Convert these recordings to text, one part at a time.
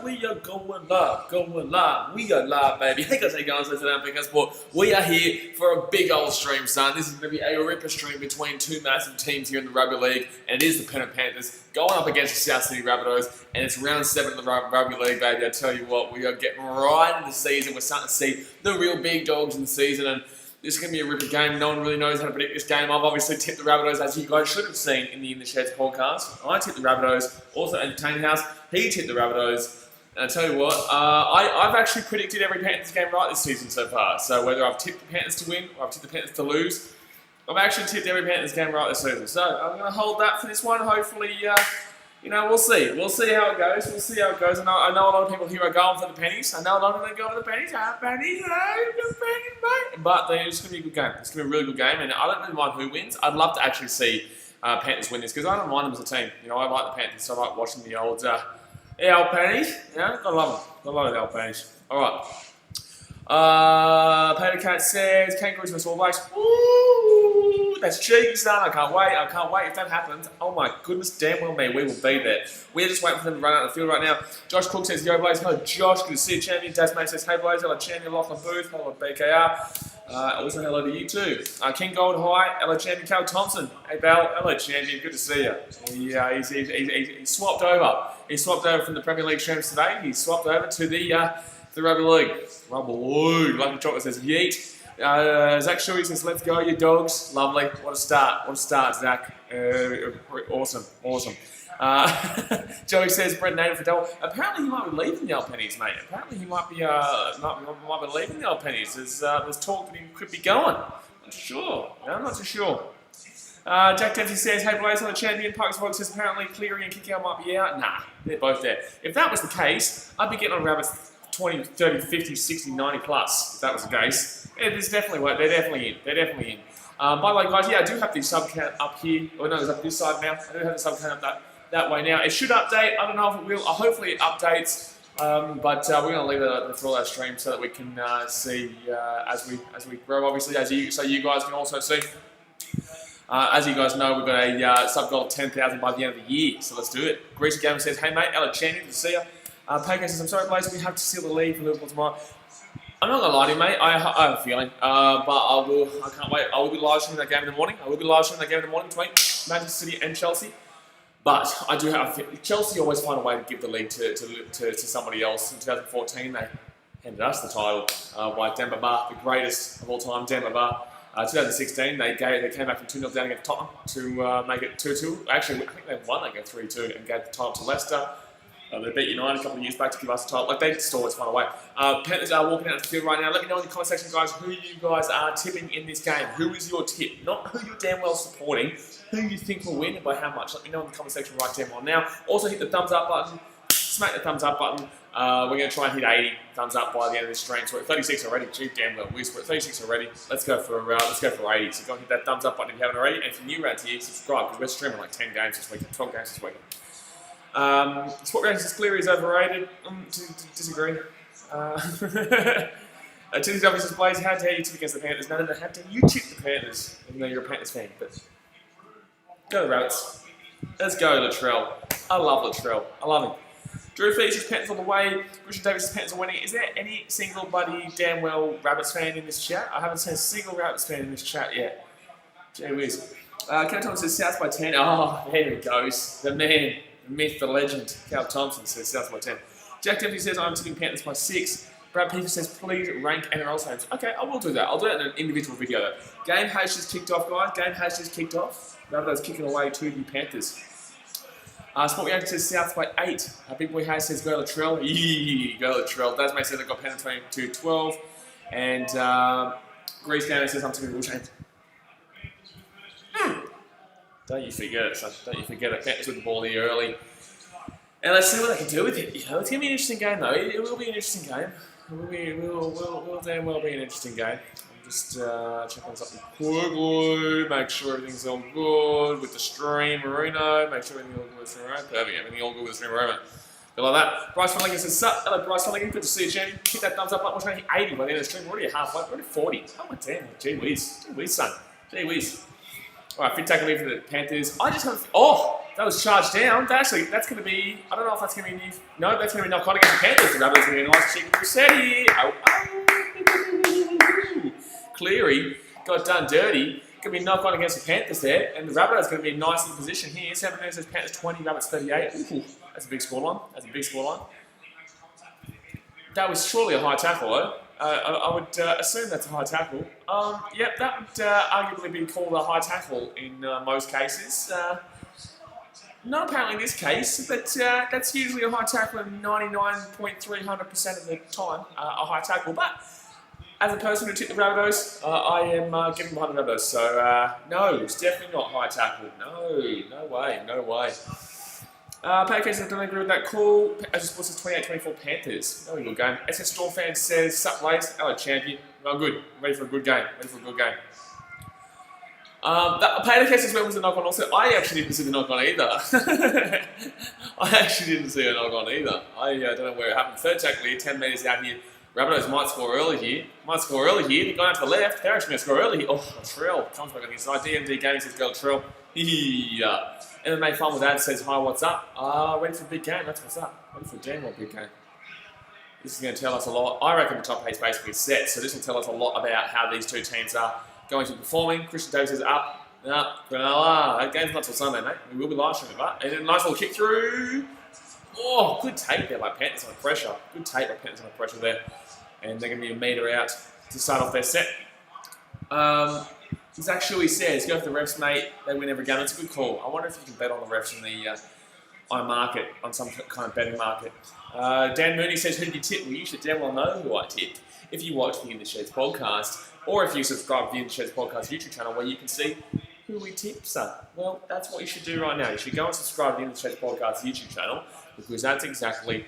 We are going live. We are live, baby. Hey guys, how you going? So today on BKRsport, we are here for a big old stream, son. This is going to be a ripper stream between two massive teams here in the rugby league, and it is the Penrith Panthers going up against the South Sydney Rabbitohs, and it's round 7 of the rugby league, baby. I tell you what, we are getting right in the season. We're starting to see the real big dogs in the season, and this is going to be a ripper game. No one really knows how to predict this game. I've obviously tipped the Rabbitohs, as you guys should have seen in the In the Sheds podcast. I tipped the Rabbitohs. Also, Entertainment House, he tipped the Rabbitohs. And I tell you what, I've actually predicted every Panthers game right this season so far. So whether I've tipped the Panthers to win or I've tipped the Panthers to lose, I've actually tipped every Panthers game right this season. So I'm going to hold that for this one. Hopefully, we'll see. We'll see how it goes. We'll see how it goes. I know a lot of people here are going for the pennies. I know a lot of them go for the pennies. Pennies, mate. But it's going to be a good game. It's going to be a really good game. And I don't really mind who wins. I'd love to actually see Panthers win this because I don't mind them as a team. I like the Panthers. So I like watching the old pennies. I love them. I love the old pennies. All right. Peter Cat says, Kangaroos vs All Blacks. Ooh, that's cheeky, son. I can't wait. I can't wait. If that happens, oh my goodness, damn well me, we will be there. We're just waiting for them to run out of the field right now. Josh Cook says, yo, Blaze. Hello, Josh. Good to see you, champion. Dasmate says, hey, Blaze. Hello, champion. Lachlan Booth. Hello, BKR. Also, hello to you too. King Gold, hi. Hello, champion. Cal Thompson. Hey, Bal. Hello, champion. Good to see you. He swapped over. He swapped over from the Premier League streams today. He swapped over to the Rugby League. Rugby League. Lucky Chocolate says, yeet. Zach Shuey says, let's go, you dogs. Lovely. What a start. What a start, Zach. Awesome. Joey says, Brent Native for double. Apparently he might be leaving the old pennies, mate. Apparently he might be leaving the old pennies. There's talk that he could be going. I'm not too sure. Jack Dempsey says, hey Blaze, on the champion. Parks Vlog says, apparently Cleary and Kickout might be out. Nah, they're both there. If that was the case, I'd be getting on Rabbits 20, 30, 50, 60, 90 plus, if that was the case. Yeah, there's definitely work. They're definitely in. By the way, guys, I do have the sub count up here. Oh, no, it's up this side now. I do have the sub count up that way now. It should update. I don't know if it will. Hopefully it updates. But we're going to leave it for all our streams so that we can see as we grow, obviously, so you guys can also see. As you guys know, we've got a sub goal of 10,000 by the end of the year. So let's do it. Greasy Gamer says, hey, mate. Ella Channing, good to see you. Paco says, I'm sorry, Blaze, we have to seal the lead for Liverpool tomorrow. I'm not going to lie to you, mate. I have a feeling. But I can't wait. I will be live streaming that game in the morning. Between Manchester City and Chelsea. But I do have Chelsea always find a way to give the lead to somebody else. In 2014, they handed us the title by Demba Ba, the greatest of all time, Demba Ba. 2016, they came back from 2-0 down against Tottenham to make it 2-2. Actually, I think they won. They go 3-2 and gave the title to Leicester. They beat United a couple of years back to give us the title. They just always find a way. Panthers are walking out of the field right now. Let me know in the comment section, guys, who you guys are tipping in this game. Who is your tip? Not who you're damn well supporting. Who you think will win and by how much. Let me know in the comment section right damn well now. Also, hit the thumbs up button. Smack the thumbs up button. We're going to try and hit 80 thumbs up by the end of this stream. So we're at 36 already. Gee, damn well. We're at 36 already. Let's go for 80. So go and hit that thumbs up button if you haven't already. And if you're new around here, subscribe because we're streaming like 10 games this week, 12 games this week. Sport Reaction says Cleary is overrated. Disagree. Tilly's obviously says, Blaze, how dare you tip against the Panthers? No, how dare you tip the Panthers? Even though you're a Panthers fan. But go to Rabbits. Let's go, Latrell. I love Latrell. I love him. Drew Fees says Panthers all the way. Richard Davis says Panthers are winning. Is there any single bloody damn well Rabbits fan in this chat? I haven't seen a single Rabbits fan in this chat yet. Gee whiz. Cal Thompson says South by 10. Oh, there he goes. The man. The myth, the legend, Cal Thompson says South by 10. Jack Dempsey says I'm tipping Panthers by 6. Brad Peter says please rank NRL teams. Okay, I will do that. I'll do that in an individual video though. Game has just kicked off, guys. Game has just kicked off. Rabbitohs kicking away to the Panthers. Sport Reaction says South by 8. Big Boy Hayes says go Latrell. Go Latrell. Dasmate says they've got Penrith 22-12. And Grease Gamer says I'm tipping Bullshane. Don't you forget it, son. Don't you forget it. Panthers with the ball here early. And let's see what they can do with it. It's going to be an interesting game, though. It will be an interesting game. It will damn well be an interesting game. I'm just checking something quickly. Make sure everything's all good with the stream, Marino. Make sure everything's all good with the stream, right? Perfect. Everything all good with the stream, Marino. Like that. Bryce Flanagan says, sup? Hello, Bryce Flanagan. Good to see you, champion. Hit that thumbs up button. We're trying to hit 80 by the end of the stream. We're already halfway. We're already 40. Oh, my damn. Gee whiz. Gee whiz, son. Gee whiz. All right, fit tackle lead for the Panthers. I just have... Oh, that was charged down. That's going to be... I don't know if that's going to be... No, that's going to be knock on against the Panthers. The Rabbitohs going to be a nice chicken Rossetti. Oh. Cleary got done dirty. Going to be knock on against the Panthers there. And the Rabbitohs going to be nice in position here. 7 minutes says Panthers 20, Rabbits 38. Ooh, that's a big scoreline. That's a big scoreline. That was surely a high tackle, though. I would assume that's a high tackle. Yep, that would arguably be called a high tackle in most cases. Not apparently in this case, but that's usually a high tackle in 99.300% of the time, a high tackle. But as a person who tipped the Rabbitohs, I am getting behind the Rabbitohs. So no, it's definitely not high tackle. No way, no way. Pancakes, I don't agree with that call. As Sports says 28-24 Panthers. Very good game. SS Storm fan says, sup Blaze, hello champion. Well, good. Ready for a good game. Pancakes says, when was the knock on also? I actually didn't see the knock on either. I don't know where it happened. Third tackle here, 10 metres out here. Rabbitohs might score early here. They're going out to the left. They're actually going to score early here. Oh, Latrell comes back on the inside. DMD Gaming says, go Latrell. MMA Fun with Ad says, hi, what's up? Ready for a big game, that's what's up. Ready for a damn well big game. This is going to tell us a lot. I reckon the top 8's basically set, so this will tell us a lot about how these two teams are going to be performing. Christian Davis says, up. That game's not till Sunday, mate. We will be live streaming, but and a nice little kick through. Oh, good tape there by Panthers under pressure. Good tape by Panthers under pressure there. And they're going to be a metre out to start off their set. Zach Shuey says, go for the refs, mate. They win every game. That's a good call. I wonder if you can bet on the refs in the iMarket, on some kind of betting market. Dan Mooney says, who did you tip? Well, you should damn well know who I tipped if you watch the In the Sheds podcast, or if you subscribe to the In the Sheds podcast YouTube channel where you can see who we tipped. Well, that's what you should do right now. You should go and subscribe to the In the Sheds podcast YouTube channel, because that's exactly,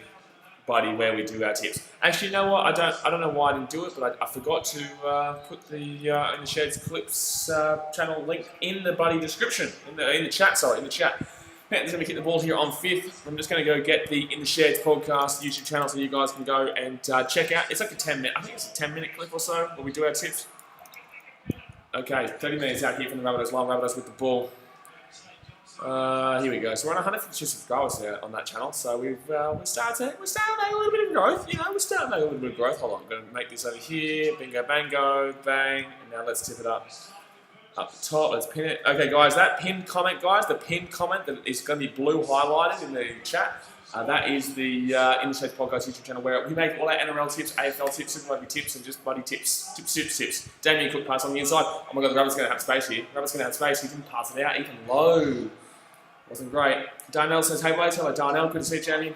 buddy, where we do our tips. Actually, you know what? I don't know why I didn't do it, but I forgot to put the In the Sheds clips channel link in the buddy description, in the chat. Panthers going to kick the ball here on 5th. I'm just going to go get the In the Sheds podcast YouTube channel so you guys can go and check out. It's like a 10-minute, I think it's a 10-minute clip or so where we do our tips. Okay, 30 minutes out here from the Rabbitohs line. Rabbitohs with the ball. Here we go. So we're on 152 subscribers there on that channel. So we're starting to make a little bit of growth. You know, we're starting to make a little bit of growth. Hold on, I'm going to make this over here. Bingo, bango, bang. And now let's tip it up the top. Let's pin it. Okay, guys, that pinned comment, the pinned comment that is going to be blue highlighted in the chat. That is the In the Shades podcast YouTube channel where we make all our NRL tips, AFL tips, Super Rugby tips, and just bloody tips. Damien Cook pass on the inside. Oh my god, the Rabbit's going to have space here. He didn't pass it out, even low. Wasn't great. Darnell says, hey Blaze, hello Darnell, good to see you, Jamie.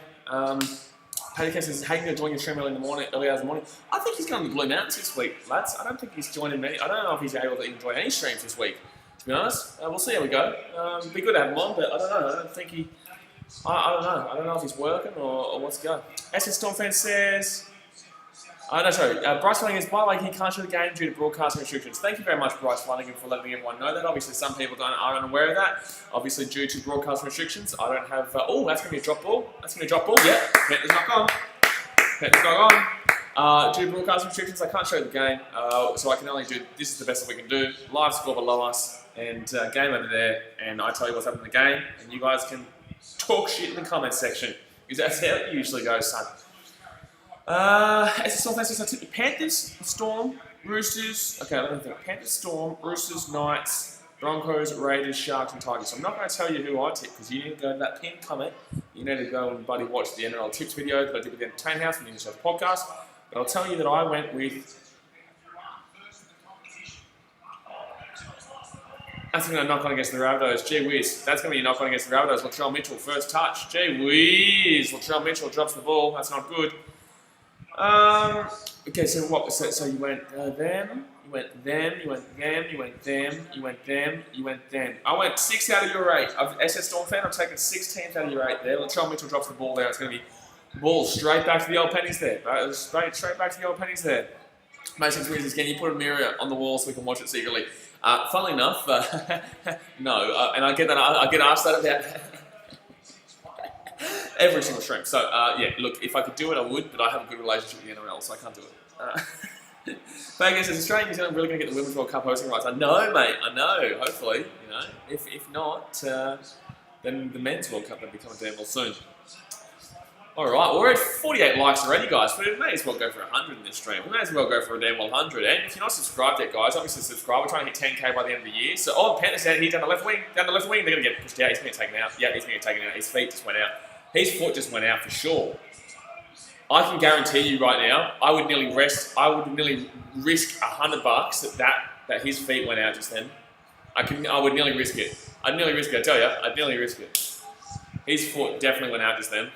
Paddy Cass says, hey, you going to join your stream early hours in the morning? I think he's going to the Blue Mountains this week, lads. I don't think he's joining many. I don't know if he's able to even join any streams this week, to be honest. We'll see how we go. It'd be good to have him on, but I don't know. I don't think he... I don't know. I don't know if he's working or what's going. SS Storm fan says... Bryce Flanagan is, by the way, he can't show the game due to broadcasting restrictions. Thank you very much, Bryce Flanagan, for letting everyone know that. Obviously, some people are unaware of that. Obviously, due to broadcasting restrictions, I don't have... that's going to be a drop ball. Yeah, Panthers knock on. Due to broadcasting restrictions, I can't show the game. So I can only do... This is the best that we can do. Live score below us, and game over there. And I tell you what's happening in the game, and you guys can talk shit in the comments section. Because that's how it usually goes, son. As a Storm fan says, I tip the Panthers, Storm, Roosters. Okay, let me think. Panthers, Storm, Roosters, Knights, Broncos, Raiders, Sharks, and Tigers. So I'm not going to tell you who I tip because you need to go to that pinned comment. You need to go and bloody watch the NRL tips video that I did with the Entertain House and the English podcast. But I'll tell you that I went with. That's going to knock on against the Rabbitohs. Gee whiz. That's going to be a knock on against the Rabbitohs. Latrell Mitchell, first touch. Gee whiz. Latrell Mitchell drops the ball. That's not good. Okay, so what? So you went them, you went them, you went them, you went them, you went them, you went them. I went 6 out of your 8. I'm SS Storm fan. I'm taking 6 teams out of your 8 there. Latrell Mitchell drops the ball there. It's going to be ball straight back to the old pennies there. Straight back to the old pennies there. Mason Tweezers, can you put a mirror on the wall so we can watch it secretly? Funnily enough, no. And I get that. I get asked that about. Every single stream. So, yeah, look, if I could do it, I would, but I have a good relationship with the NRL, so I can't do it. Vegas says Australia and New Zealand really going to get the Women's World Cup hosting rights. I know, mate. I know. Hopefully, if not, then the Men's World Cup will become damn well soon. All right, we're at 48 likes already, guys. But we may as well go for 100 in this stream. We may as well go for a damn well 100. And if you're not subscribed yet, guys, obviously subscribe. We're trying to hit 10k by the end of the year. So, the Panthers down here, down the left wing. They're going to get pushed out. He's going to get taken out. Yeah, he's going to get taken out. His feet just went out. His foot just went out for sure. I can guarantee you right now, I would nearly risk $100 that his feet went out just then. I would nearly risk it. I'd nearly risk it, I tell you. I'd nearly risk it. His foot definitely went out just then.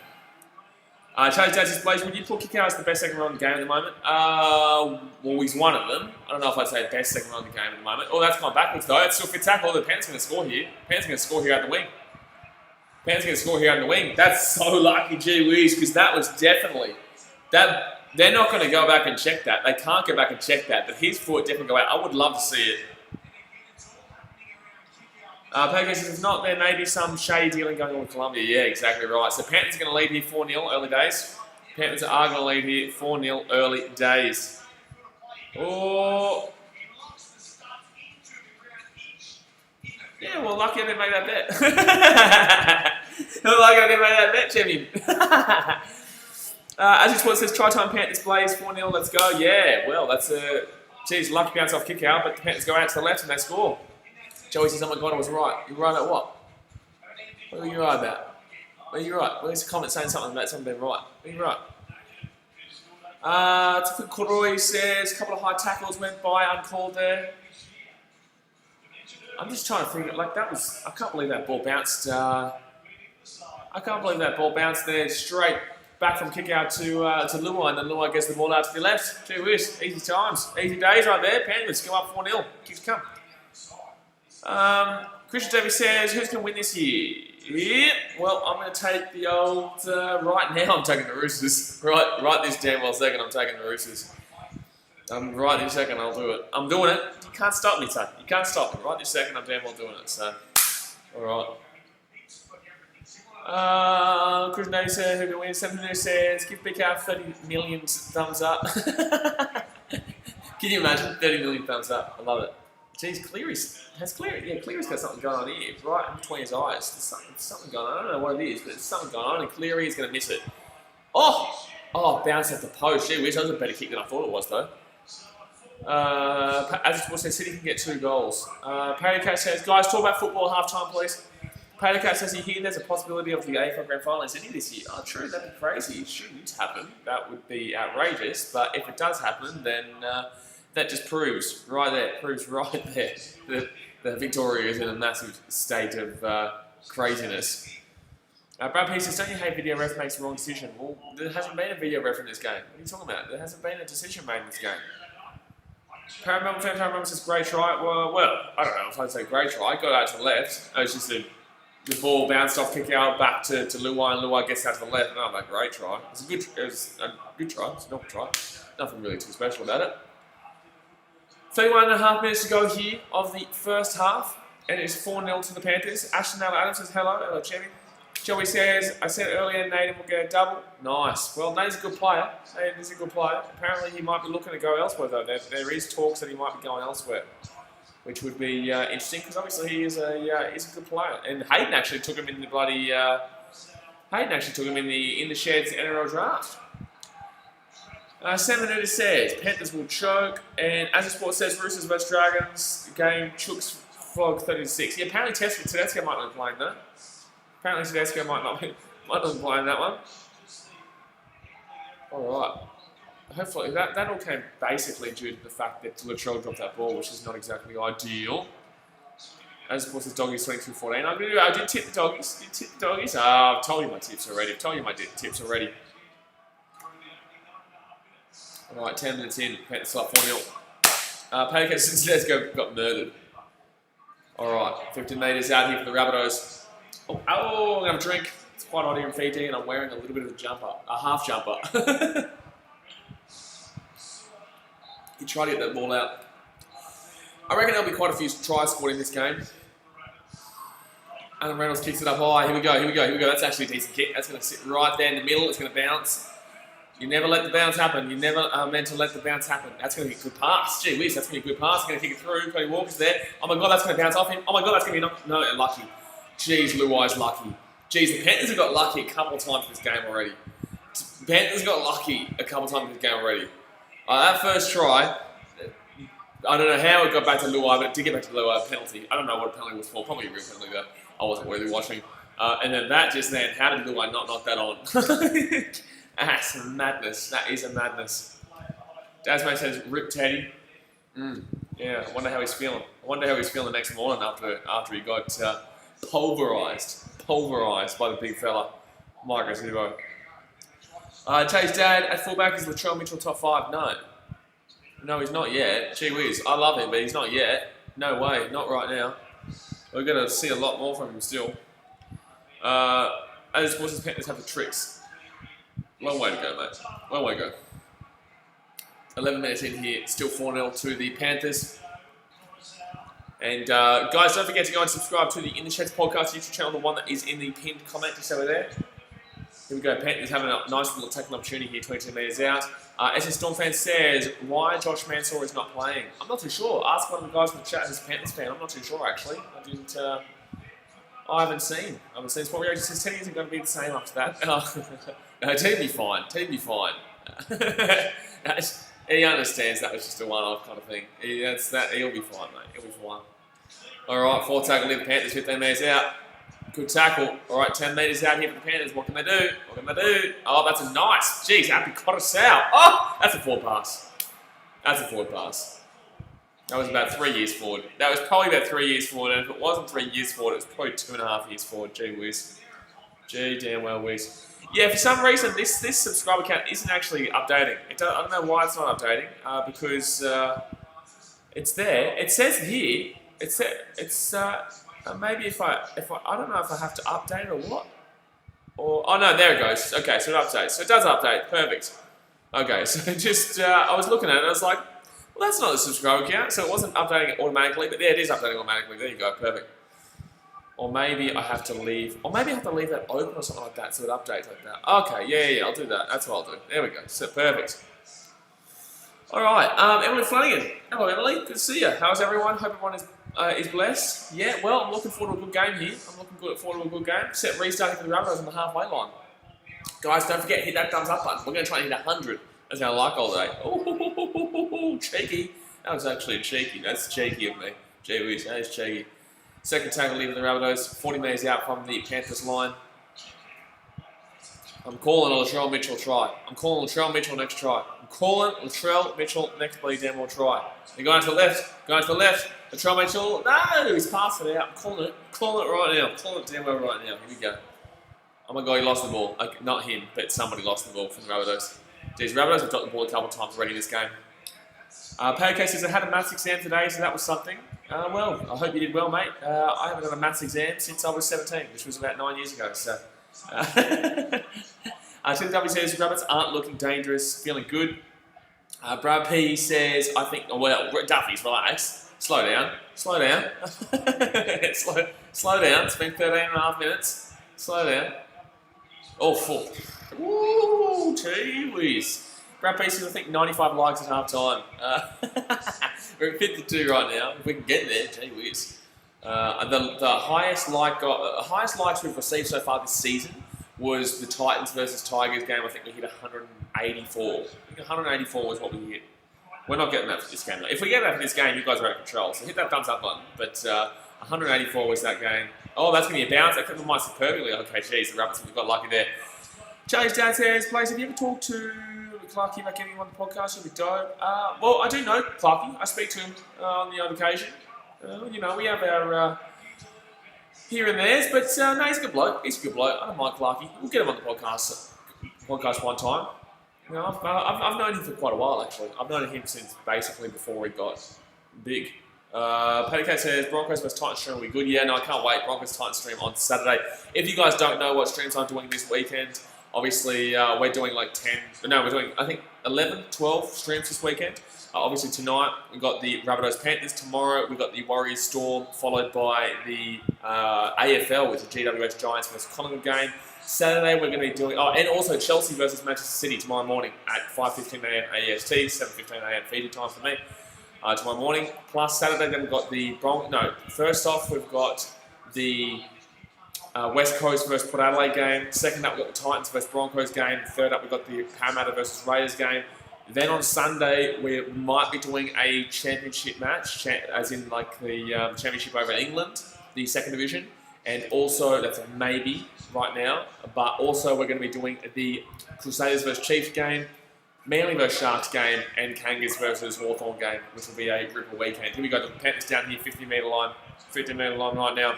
Charlie Dad says, Blaze, would you put Kikau as the best second row in the game at the moment? Well, he's one of them. I don't know if I'd say best second row in the game at the moment. Oh, that's gone backwards though. It's still fit tackle. The Panthers going to score here. Panthers going to score here out the wing. Panthers going to score here out the wing. That's so lucky, gee whiz, because that was definitely... They're not going to go back and check that. They can't go back and check that. But his foot definitely go out. I would love to see it. Peggy says, if not, there may be some shady dealing going on with Colombia. Yeah, exactly right. So Panthers are going to lead here 4-0 early days. Panthers are going to lead here 4-0 early days. Oh. Yeah, well, lucky I didn't make that bet. Lucky I didn't make that bet, champion. As it says, try time Panthers Blaze 4-0. Let's go. Yeah, well, that's a lucky bounce off kick out, but the Panthers go out to the left and they score. Joey says, oh my God, I was right. You're right about what? What are you right about? What are you right? Where's the comment saying something about something being right? What are you right? Tiffany Corroy says, a couple of high tackles went by uncalled there. I'm just trying to think, I can't believe that ball bounced. I can't believe that ball bounced there straight back from kick out to Luai, and then Luai gets the ball out to the left. Gee whiz, easy times, easy days right there. Panthers go up 4-0. Keeps come. Christian Davies says, who's going to win this year? Yeah, well, I'm going to take the old, right now I'm taking the Roosters. Right this damn well second, I'm taking the Roosters. Right this second, I'll do it. I'm doing it. You can't stop me, son. You can't stop me. Right this second, I'm damn well doing it, so, alright. Christian Davies says, who can win? 7 says, give BKR 30 million thumbs up. Can you imagine? 30 million thumbs up. I love it. Jeez, Cleary's got something going on here, right in between his eyes. There's something going on. I don't know what it is, but there's something going on, and Cleary is going to miss it. Oh, bounce at the post. Gee whiz, that was a better kick than I thought it was, though. As it says, City can get 2 goals. Paddycat says, guys, talk about football half-time, please. Paddycat says, you hear there's a possibility of the AFL Grand Final in Sydney this year. Oh, true, that'd be crazy. It shouldn't happen. That would be outrageous, but if it does happen, then... that just proves right there that Victoria is in a massive state of craziness. Brad P says, don't you hate video ref makes the wrong decision? Well, there hasn't been a video ref in this game. What are you talking about? There hasn't been a decision made in this game. Paramount says, great try. Well, I don't know if I'd say great try. Got out to the left. It was just the ball bounced off kick out back to Luai, and Luai gets out to the left. Oh, that great try. It was a good try. It's a normal try. Nothing really too special about it. 31.5 minutes to go here of the first half, and it's 4-0 to the Panthers. Ashton Adams says, hello, champion. Joey says, I said earlier, Naden will get a double. Nice. Well, Naden's a good player. Apparently, he might be looking to go elsewhere, though. There is talks that he might be going elsewhere, which would be interesting, because obviously he is a good player. And Hayden actually took him in the bloody... in the Sheds NRL draft. Sam Minuta says, Panthers will choke, and as the sport says, Roosters vs Dragons, game Chooks flog 30-6. Yeah, apparently Tedesco might not be playing that. Apparently Tedesco might not be playing that one. Alright. Hopefully, that all came basically due to the fact that Latrell dropped that ball, which is not exactly ideal. As the sport says, Doggies 22-14. I did tip the Doggies. I've told you my tips already. Alright, 10 minutes in, Panthers still up 4-0. Pancake Tedesco got murdered. Alright, 15 metres out here for the Rabbitohs. I'm going to have a drink. It's quite hot here in Fiji, and I'm wearing a little bit of a half jumper. You try to get that ball out. I reckon there'll be quite a few tries scored in this game. Alan Reynolds kicks it up high. Here we go. That's actually a decent kick. That's going to sit right there in the middle. It's going to bounce. You never let the bounce happen. You never are meant to let the bounce happen. That's going to be a good pass. Gee whiz, that's going to be a good pass. He's going to kick it through. Cody Walker's there. Oh my God, that's going to bounce off him. Oh my God, that's going to be no, lucky. Jeez, Luai's lucky. Jeez, the Panthers have got lucky a couple of times in this game already. The Panthers got lucky a couple of times in this game already. That first try, I don't know how it got back to Luai, but it did get back to Luai. Penalty. I don't know what a penalty was for. Probably a real penalty though. I wasn't really watching. And then that just then, how did Luai not knock that on? That's a madness. That is a madness. Dasmane says, "Rip Teddy." Yeah, I wonder how he's feeling. I wonder how he's feeling the next morning after he got pulverised by the big fella, Mike Resivo. Chase Dad at fullback is Latrell Mitchell top 5. No, he's not yet. Gee whiz, I love him, but he's not yet. No way, not right now. We're gonna see a lot more from him still. As Horses Panthers have the tricks. Long way to go, mate. Long way to go. 11 minutes in here, still 4-0 to the Panthers. And guys, don't forget to go and subscribe to the In the Sheds podcast YouTube channel, the one that is in the pinned comment just over there. Here we go, Panthers having a nice little tackling opportunity here, 22 metres out. SS Storm fan says, why Josh Mansour is not playing? I'm not too sure. Ask one of the guys in the chat who's a Panthers fan. I'm not too sure, actually. I haven't seen. Sport Reaction says Teddy isn't going to be the same after that. No, Teddy'd be fine. He understands that was just a one-off kind of thing. He'll be fine, mate. He'll be fine. All right, 4 tackle lead the Panthers, 15 metres out. Good tackle. All right, 10 metres out here for the Panthers. What can they do? Oh, that's a nice. Jeez, Happy Cottesau. Oh, that's a forward pass. That was about 3 years forward. That was probably about 3 years forward, and if it wasn't 3 years forward, it was probably 2.5 years forward. Gee whiz. Gee damn well whiz. Yeah, for some reason, this subscriber count isn't actually updating. I don't know why it's not updating, because it's there. It says here, maybe if I don't know if I have to update it or what. Oh no, there it goes. Okay, so it updates. So it does update. Perfect. Okay, so just, I was looking at it and I was like, well, that's not the subscriber count, so it wasn't updating it automatically, but there it is updating automatically. There you go, perfect. Or maybe I have to leave that open or something like that so it updates like that. Okay, yeah, I'll do that. That's what I'll do. There we go. So perfect. All right, Emily Flanagan. Hello, Emily. Good to see you. How's everyone? Hope everyone is blessed. Yeah, well, I'm looking forward to a good game here. Forward to a good game. Set restarting for the Rabbitohs on the halfway line. Guys, don't forget, hit that thumbs up button. We're going to try and hit 100. That's our like all day. Oh, cheeky. That was actually cheeky. That's cheeky of me. Gee whiz, that is cheeky. Second tackle leaving the Rabbitohs, 40 metres out from the Panthers line. I'm calling a Latrell Mitchell try. I'm calling Latrell Mitchell next try. I'm calling Latrell Mitchell next bloody damn well try. They're going to the left. Latrell Mitchell, no, he's passed it out. I'm calling it right now. I'm calling it damn well right now. Here we go. Oh my God, he lost the ball. Okay, not him, but somebody lost the ball from the Rabbitohs. Geez, Rabbitohs have dropped the ball a couple of times already in this game. Paycase says, I had a maths exam today, so that was something. Well, I hope you did well, mate. I haven't done a maths exam since I was 17, which was about 9 years ago. So, Tim W says, Rabbits aren't looking dangerous, feeling good. Brad P says, I think, Duffy's relax. Slow down. Slow down. It's been 13.5 minutes. Slow down. Oh, full. Woo, gee whiz. Brad P says, I think 95 likes at half time. We're at 52 right now. If we can get there, gee whiz. The highest likes we've received so far this season was the Titans versus Tigers game. I think we hit 184. I think 184 was what we hit. We're not getting that for this game. If we get that for this game, you guys are out of control. So hit that thumbs up button. But 184 was that game. Oh, that's going to be a bounce. That could be might perfectly. Okay, geez, the Rabbits have got lucky there. Charlie's dad says, Blaze, have you ever talked to Clarkie about getting him on the podcast? It'll be dope. Well, I do know Clarkie. I speak to him on the odd occasion. We have our here and there's, but no, he's a good bloke. I don't mind Clarkie. We'll get him on the podcast one time. I've known him for quite a while, actually. I've known him since basically before he got big. Petticoat says, Broncos vs Titans stream will be good. Yeah, no, I can't wait. Broncos Titans stream on Saturday. If you guys don't know what streams I'm doing this weekend, obviously we're doing like 10, no, we're doing, I think, 11, 12 streams this weekend. Obviously tonight we've got the Rabbitohs Panthers. Tomorrow we've got the Warriors Storm, followed by the AFL with the GWS Giants vs Collingwood game. Saturday we're going to be doing... Oh, and also Chelsea versus Manchester City tomorrow morning at 5:15am AEST, 7:15am Fiji time for me tomorrow morning. Plus Saturday then we've got the... first off we've got the West Coast versus Port Adelaide game. Second up we've got the Titans versus Broncos game. Third up we've got the Parramatta versus Raiders game. Then on Sunday, we might be doing a championship match, as in like the championship over England, the second division. And also, that's a maybe right now, but also we're going to be doing the Crusaders versus Chiefs game, Manly versus Sharks game, and Kangas versus Hawthorn game, which will be a Ripple weekend. Here we go, the Panthers down here, 50-metre line right now.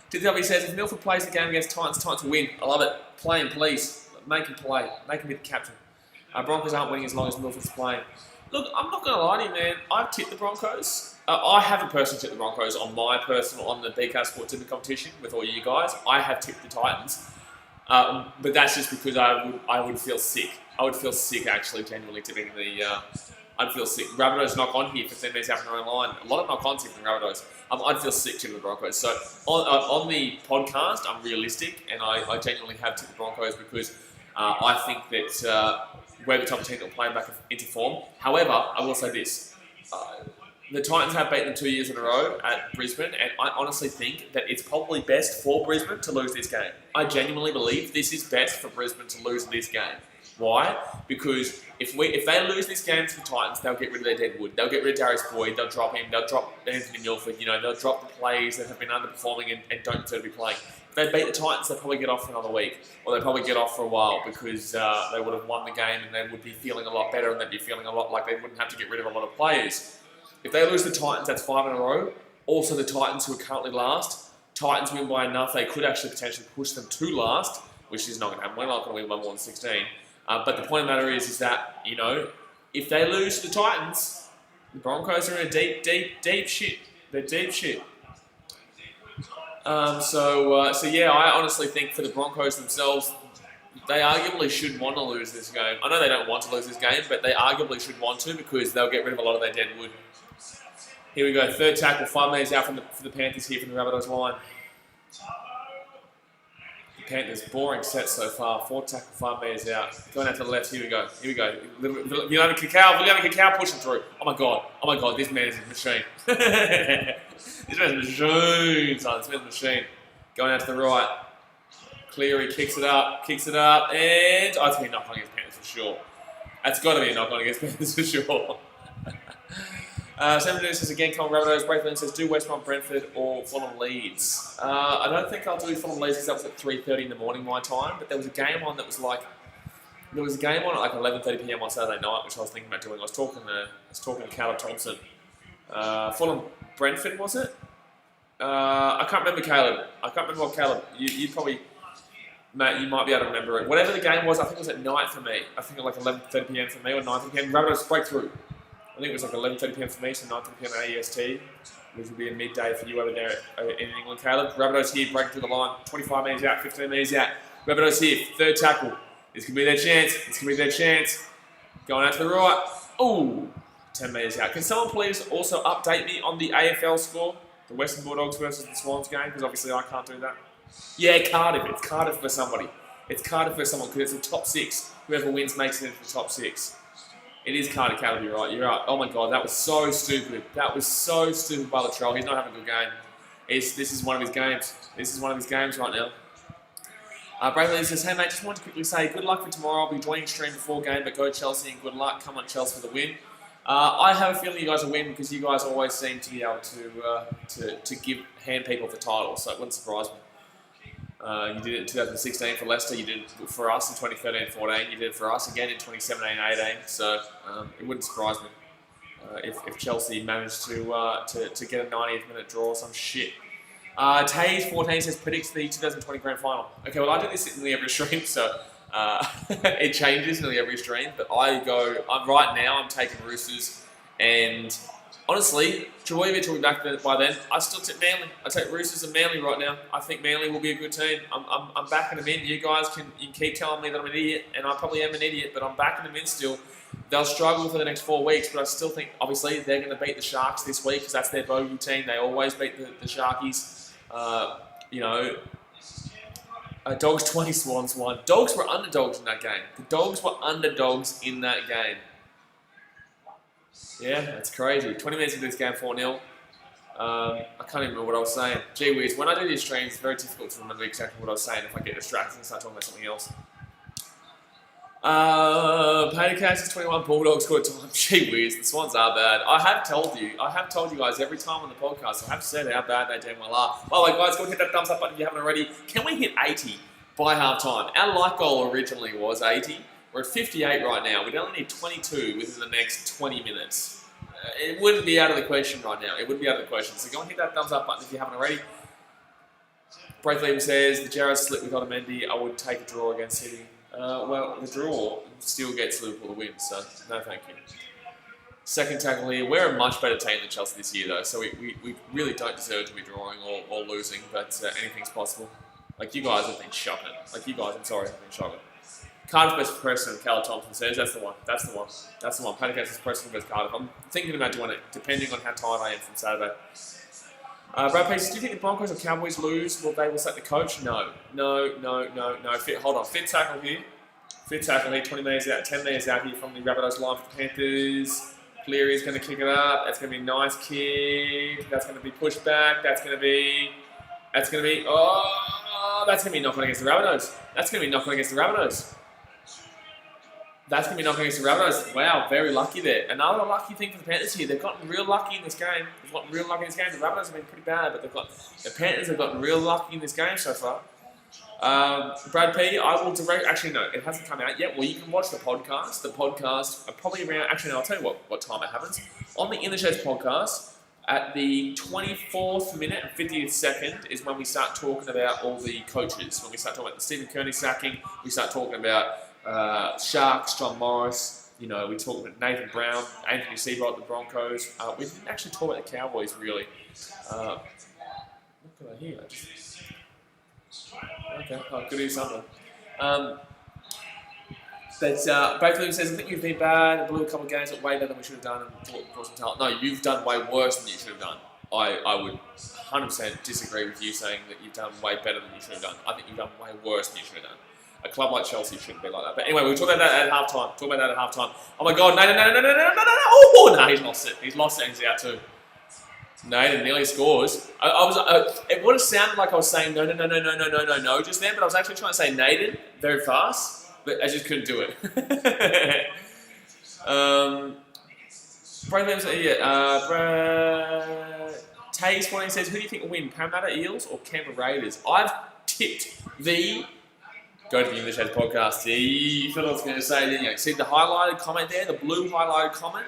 TW says, if Milford plays the game against Titans, Titans will win. I love it. Play him, please. Make him play. Make him be the captain. Broncos aren't winning as long as Milford's playing. Look, I'm not going to lie to you, man. I've tipped the Broncos. I haven't personally tipped the Broncos on the BKRsport tipping competition with all you guys. I have tipped the Titans. But that's just because I would feel sick. I would feel sick, actually, genuinely tipping the... I'd feel sick. Rabbitohs knock on here, 15 minutes after their own line. A lot of knock-ons here from the Rabbitohs. I'd feel sick tipping the Broncos. So on the podcast, I'm realistic, and I genuinely have tipped the Broncos because I think that... we're the top team that will play back into form. However, I will say this. The Titans have beaten them 2 years in a row at Brisbane, and I honestly think that it's probably best for Brisbane to lose this game. I genuinely believe this is best for Brisbane to lose this game. Why? Because if they lose this game to the Titans, they'll get rid of their deadwood. They'll get rid of Darius Boyd. They'll drop him. They'll drop Anthony Milford. They'll drop the players that have been underperforming and don't deserve to be playing. If they beat the Titans, they'll probably get off for another week, or they'll probably get off for a while because they would have won the game and they would be feeling a lot better and they'd be feeling a lot like they wouldn't have to get rid of a lot of players. If they lose the Titans, that's 5 in a row. Also, the Titans, who are currently last, Titans win by enough, they could actually potentially push them to last, which is not going to happen. We're not going to win by more than 16. But the point of the matter is that, if they lose to the Titans, the Broncos are in a deep shit. They're deep shit. So yeah, I honestly think for the Broncos themselves, they arguably should want to lose this game. I know they don't want to lose this game, but they arguably should want to because they'll get rid of a lot of their dead wood. Here we go, third tackle, 5 metres out for the Panthers here from the Rabbitohs line. The Panthers, boring set so far. 4 tackle, 5 metres out. Going out to the left, here we go. Viliami Cacao pushing through. Oh my god, this man is a machine. This man's a machine, son. This man's a machine. Going out to the right. Cleary kicks it up, and I think a knock on against Panthers for sure. That's got to be a knock on against Panthers for sure. Sam News says again, Colin Rabbitohs. Braithwaite says, do West Brom Brentford or Fulham Leeds? I don't think I'll do Fulham Leeds because that was at 3:30 in the morning my time, but there was a game on that was like, at 11:30 PM on Saturday night, which I was thinking about doing. I was talking to Caleb Thompson. Fulham Brentford, was it? I can't remember Caleb. I can't remember what Caleb. You probably, Matt, you might be able to remember it. Whatever the game was, I think it was at night for me. I think it was like 11:30 PM for me or 9:30 PM. Rabbitohs breakthrough. I think it was like 11:30 PM for me, so 9:30 PM AEST, which will be a midday for you over there in England, Caleb. Rabbitohs here, breaking through the line. 25 metres out, 15 metres out. Rabbitohs here, third tackle. This could be their chance. Going out to the right. Ooh, 10 metres out. Can someone please also update me on the AFL score? The Western Bulldogs versus the Swans game, because obviously I can't do that. Yeah, Cardiff. It's Cardiff for somebody. It's Cardiff for someone, because it's the top 6. Whoever wins makes it into the top 6. It is Cardiff, you're right. You're right. Oh my god, that was so stupid. That was so stupid by Latrell. He's not having a good game. This is one of his games. This is one of his games right now. Bradley says, hey mate, just wanted to quickly say good luck for tomorrow. I'll be joining stream before game, but go Chelsea and good luck. Come on Chelsea for the win. I have a feeling you guys will win because you guys always seem to be able to hand people the title, so it wouldn't surprise me. You did it in 2016 for Leicester, you did it for us in 2013-14, you did it for us again in 2017-18, so it wouldn't surprise me if Chelsea managed to get a 90th minute draw or some shit. Taze14 says predicts the 2020 Grand Final. Okay, well I do this nearly every stream, so it changes nearly every stream, but right now I'm taking Roosters, and honestly, Trbojevic will be back by then. I still tip Manly. I take Roosters and Manly right now. I think Manly will be a good team. I'm backing them in. You guys can keep telling me that I'm an idiot, and I probably am an idiot, but I'm backing them in still. They'll struggle for the next 4 weeks, but I still think, obviously, they're going to beat the Sharks this week because that's their bogey team. They always beat the Sharkies. Dogs 20, Swans 1. Dogs were underdogs in that game. The Dogs were underdogs in that game. Yeah, that's crazy. 20 minutes into this game, 4-0. I can't even remember what I was saying. Gee whiz, when I do these streams, it's very difficult to remember exactly what I was saying if I get distracted and start talking about something else. Paddy Cash is 21, Bulldogs scored time. Gee whiz, the Swans are bad. I have told you guys every time on the podcast, I have said how bad they damn well are. By the way, guys, go hit that thumbs up button if you haven't already. Can we hit 80 by half time? Our like goal originally was 80. We're at 58 right now. We'd only need 22 within the next 20 minutes. It wouldn't be out of the question right now. It wouldn't be out of the question. So go and hit that thumbs up button if you haven't already. Braithwaite says, the Jarrod slip with Otamendi, I would take a draw against City. Well, the draw still gets Liverpool the win, so no thank you. Second tackle here. We're a much better team than Chelsea this year, though, so we really don't deserve to be drawing or losing, but anything's possible. Like, you guys have been shocking. Like, you guys, I'm sorry, have been shocking. Cardiff versus Preston, Cal Thompson says, that's the one. Paddy Cash versus Preston versus Cardiff. I'm thinking about doing it, depending on how tired I am from Saturday. Brad Pace, do you think the Broncos or Cowboys lose? Will they select the coach? No. Hold on. Fit tackle here. 20 metres out, 10 metres out here from the Rabbitohs line for the Panthers. Cleary's going to kick it up. That's going to be a nice kick. That's going to be pushed back. That's going to be knocked on against the Rabbitohs. That's going to be knocked on against the Rabbitohs. Wow, very lucky there. Another lucky thing for the Panthers here. They've gotten real lucky in this game. The Rabbitohs have been pretty bad, but the Panthers have gotten real lucky in this game so far. Brad P, I will direct... Actually, no, it hasn't come out yet. Well, you can watch the podcast. The podcast, probably around... Actually, no, I'll tell you what time it happens. On the In the Sheds podcast, at the 24th minute and 50th second is when we start talking about all the coaches. When we start talking about the Stephen Kearney sacking, we start talking about Sharks, John Morris, we talked about Nathan Brown, Anthony Seabright, the Broncos. We didn't actually talk about the Cowboys, really. What could I hear? Okay, I could hear something. Braithwaite says, I think you've been bad and blew a couple of games way better than we should have done and brought some talent. No, you've done way worse than you should have done. I would 100% disagree with you saying that you've done way better than you should have done. I think you've done way worse than you should have done. A club like Chelsea shouldn't be like that. But anyway, we'll talk about that at halftime. Oh my God, no. Oh, no, he's lost it. He's lost it and he's out too. Nathan nearly scores. It would have sounded like I was saying no just then, but I was actually trying to say Nathan very fast, but I just couldn't do it. Taze Morning says, who do you think will win, Parramatta Eels or Canberra Raiders? I've tipped the... Go to the English Heads podcast. See, you thought I was going to say, didn't you? See the highlighted comment there, the blue highlighted comment?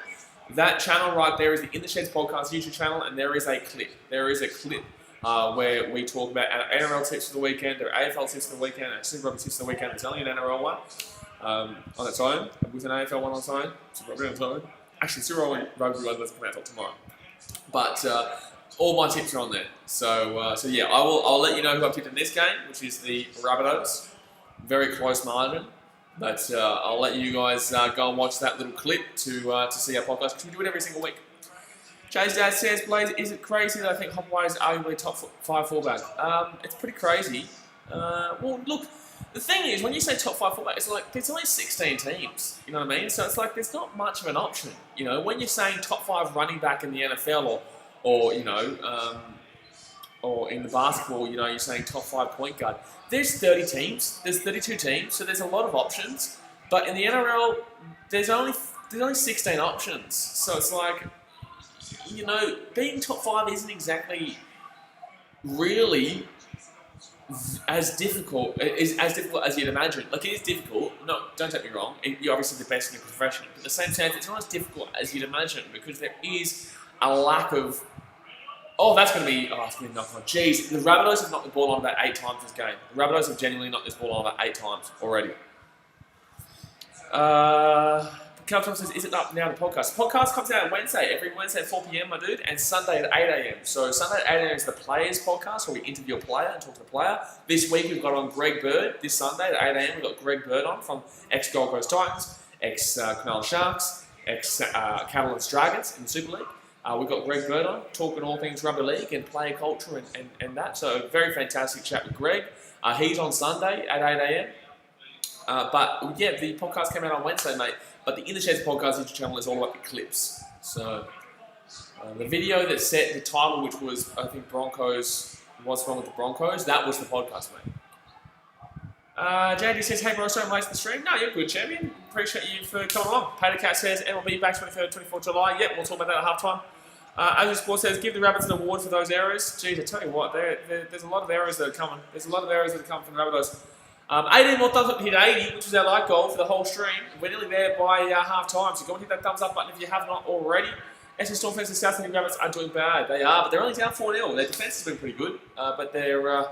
That channel right there is the In the Sheds podcast YouTube channel, and there is a clip. Where we talk about NRL tips for the weekend, or AFL tips for the weekend, and Super Rugby tips for the weekend. There's only an NRL one on its own, with an AFL one on its own. Super Rugby on its own. Actually, Super Rugby one doesn't come out until tomorrow. But all my tips are on there. So yeah, I'll let you know who I've tipped in this game, which is the Rabbitohs. Very close margin. But I'll let you guys go and watch that little clip to see our podcast, because we do it every single week. Jay's dad says, Blaze, is it crazy that I think Hopeway is arguably top 5 fullback? It's pretty crazy. Well, look, the thing is, when you say top 5 fullback, it's like there's only 16 teams. You know what I mean? So it's like there's not much of an option. When you're saying top 5 running back in the NFL, or in the basketball, you're saying top 5 point guard. There's 30 teams. There's 32 teams, so there's a lot of options. But in the NRL, there's only 16 options. So it's like, being top 5 isn't exactly really as difficult as you'd imagine. Like, it is difficult. No, don't take me wrong. You're obviously the best in your profession. But at the same time, it's not as difficult as you'd imagine, because there is a lack of... Oh, that's going to be knocked on. Jeez, the Rabbitohs have knocked the ball on about 8 times this game. The Rabbitohs have genuinely knocked this ball on about 8 times already. Calton says, is it up now, the podcast? The podcast comes out on Wednesday, every Wednesday at 4 p.m, my dude, and Sunday at 8 a.m. So Sunday at 8 a.m. is the Players podcast, where we interview a player and talk to the player. This week we've got on Greg Bird. This Sunday at 8 a.m. we've got Greg Bird on, from ex-Gold Coast Titans, ex-Cronulla Sharks, ex-Catalans Dragons in the Super League. We've got Greg Bird on, talking all things rugby league and player culture and that. So very fantastic chat with Greg. Heat on Sunday at 8 a.m. But yeah, the podcast came out on Wednesday, mate. But the In the Sheds podcast YouTube channel is all about the clips. So the video that set the title, which was, I think, Broncos, What's Wrong with the Broncos, that was the podcast, mate. JD says, hey bro, sorry I'm late to the stream. No, you're good, champion. Appreciate you for coming along. Patercat says, MLB back 23rd, 24th July. Yep, we'll talk about that at halftime. As Sport says, give the Rabbits an award for those errors. Geez, I tell you what, there's a lot of errors that are coming. There's a lot of errors that are coming from the Rabbitohs. 18 more thumbs up to hit 80, which was our like goal for the whole stream. We're nearly there by half time, so go and hit that thumbs up button if you have not already. Essendon Storm fans and South Sydney Rabbits are doing bad. They are, but they're only down 4-0. Their defence has been pretty good, but their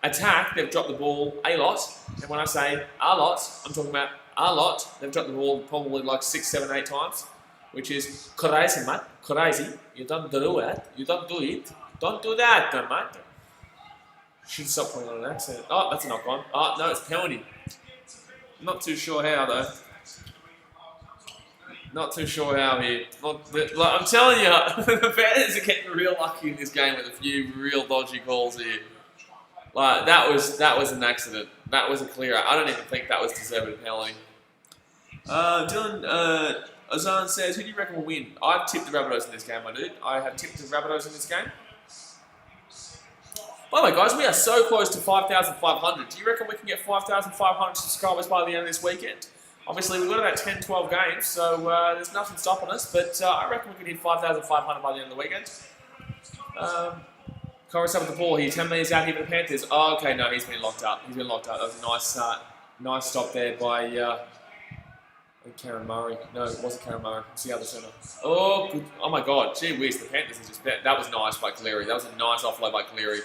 attack, they've dropped the ball a lot. And when I say a lot, I'm talking about a lot. They've dropped the ball probably like 6, 7, 8 times, which is crazy, mate. Crazy. You don't do it. You don't do it. Don't do that, mate. Should stop putting on an accent. Oh, that's a knock on. Oh, no, it's penalty. Not too sure how, though. Not too sure how here. I'm telling you, the Panthers are getting real lucky in this game with a few real dodgy calls here. Like, that was an accident. That was a clear. I don't even think that was deserved a penalty. Dylan Ozan says, who do you reckon will win? I've tipped the Rabbitohs in this game, my dude. I have tipped the Rabbitohs in this game. By the way, guys, we are so close to 5,500. Do you reckon we can get 5,500 subscribers by the end of this weekend? Obviously, we've got about 10, 12 games, so there's nothing stopping us, but I reckon we can hit 5,500 by the end of the weekend. Corus up with the ball here, 10 metres out here for the Panthers. Oh, okay, no, he's been locked up. He's been locked up. That was a nice stop there by Karen Murray. No, it wasn't Karen Murray. It's the other centre. Oh, good. Oh my God. Gee whiz, the Panthers are just... That was nice by Cleary. That was a nice offload by Cleary.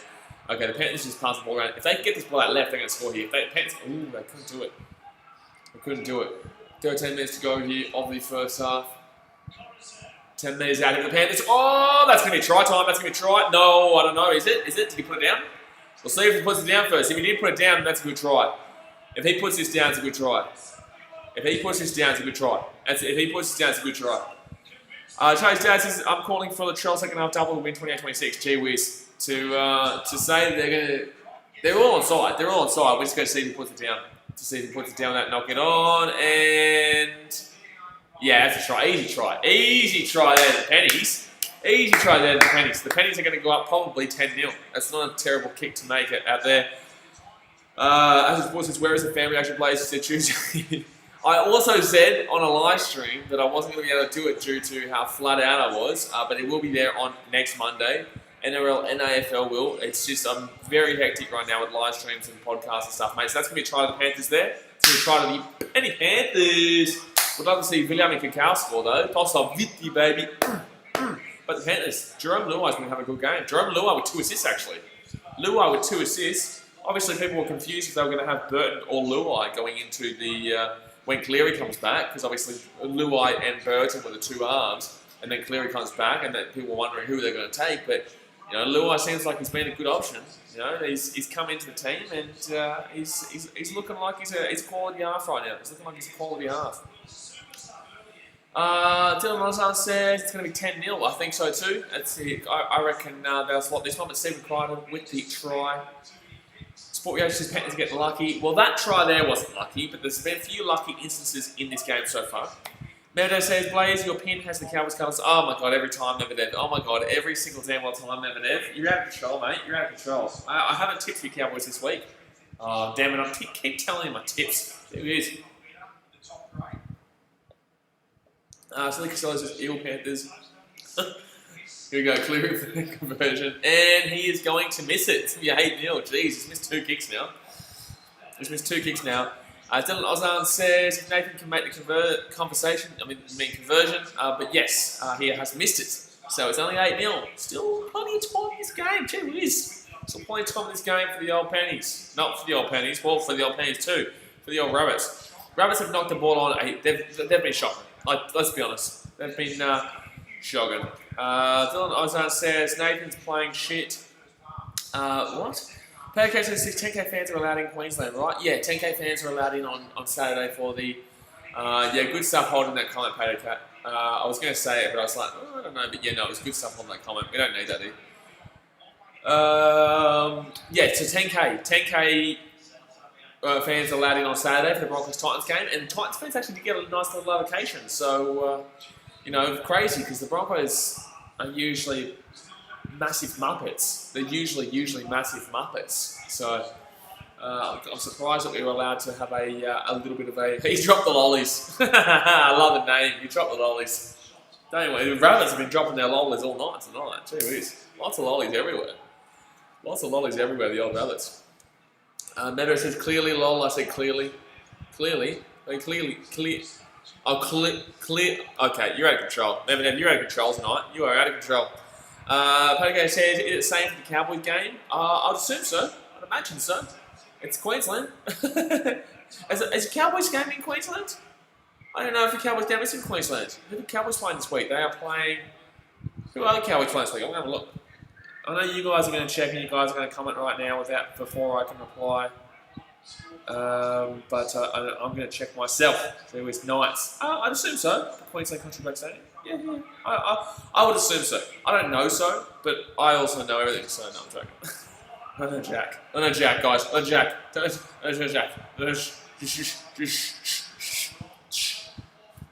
Okay, the Panthers just passed the ball around. If they can get this ball out left, they're going to score here. They couldn't do it. They couldn't do it. 13 minutes to go here of the first half. 10 metres out of the Panthers. Oh, that's going to be try time. That's going to be try. No, I don't know. Is it? Did he put it down? We'll see if he puts it down first. If he did put it down, that's a good try. If he puts this down, it's a good try. If he puts this down, it's a good try. If he puts this down, it's a good try. Charlie's dad says, I'm calling for the Latrell second half double to win 28-26. Gee whiz. To say they're all on side. They're all on side. We're just going to see if he puts it down. To see if he puts it down, that knock it on, and yeah, that's a try. Easy try there, the Pennies. Easy try there, the Pennies. The Pennies are going to go up probably 10-0. That's not a terrible kick to make it out there. As his boy says, where is the family action Blaze? He said Tuesday. I also said on a live stream that I wasn't going to be able to do it due to how flat out I was, but it will be there on next Monday. NRL and AFL will. It's just, I'm very hectic right now with live streams and podcasts and stuff, mate. So that's going to be a try to the Panthers there. It's going to try to the Penny Panthers. Would love to see William and Cacao score, though. Toss off Vitti, baby. But the Panthers, Jerome Luai's going to have a good game. Jerome Luai with 2 assists, actually. Luai with 2 assists. Obviously, people were confused if they were going to have Burton or Luai going into the, when Cleary comes back, because obviously Luai and Burton were the 2 arms, and then Cleary comes back, and then people were wondering who they're going to take, but you know, Luai seems like he's been a good option. You know, he's come into the team and he's looking like he's a quality half right now. He's looking like he's a quality half. Dylan Rozan says it's going to be 10-0. I think so too. I reckon they'll slot this one, but Stephen Crichton with the try. Sport Reaction says Panthers get lucky. Well, that try there wasn't lucky, but there's been a few lucky instances in this game so far. Meadow says, Blaze, your pin has the Cowboys colours. Oh my God, every time, Nevedev. Oh my God, every single damn well time, Nevedev. You're out of control, mate. You're out of control. I haven't tipped for your Cowboys this week. Oh, damn it. I keep telling you my tips. There it is. Silly Costello says, Eel Panthers. Here we go, Cleary for the conversion. And he is going to miss it. It's going to be 8-0. Jeez, he's missed 2 kicks now. Dylan Ozan says Nathan can make the conversion, but yes, he has missed it. So it's only 8-0. Still plenty of time in this game. Gee whiz. Still plenty of time in this game for the old Pennies. Not for the old Pennies, well, for the old Pennies too. For the old Rabbits. Rabbits have knocked the ball on. They've been shocking. Let's be honest. They've been shocking. Dylan Ozan says Nathan's playing shit. What? PK says 10k fans are allowed in Queensland, right? Yeah, 10k fans are allowed in on Saturday for the... good stuff holding that comment, PK. I was going to say it, but I was like, I don't know. But yeah, no, it was good stuff on that comment. We don't need that, do Yeah, so 10K fans allowed in on Saturday for the Broncos-Titans game, and Titans fans actually did get a nice little allocation. So, crazy, because the Broncos are usually massive muppets. They're usually massive muppets. So, I'm surprised that we were allowed to have a little bit of a... He dropped the lollies. I love the name. He dropped the lollies. Don't worry, the Rabbits have been dropping their lollies all night tonight. Gee whiz. Lots of lollies everywhere. Lots of lollies everywhere, the old Rabbits. Meadow says clearly, lol. I said clearly. Clearly. Clear. Oh, clear. Okay, you're out of control. Never, you're out of control tonight. You are out of control. Pogo says, is it the same for the Cowboys game? I'd assume so. I'd imagine so. It's Queensland. Is the Cowboys game in Queensland? I don't know if the Cowboys game is in Queensland. Who are the Cowboys playing this week? They are playing... Who are the Cowboys playing this week? I'm going to have a look. I know you guys are going to check and you guys are going to comment right now before I can reply. But I'm going to check myself. So it was Knights. I'd assume so. Queensland Country Back Stadium. Yeah. I would assume so. I don't know so, but I also know everything, so no, I'm joking. I know Jack, guys. I know Jack.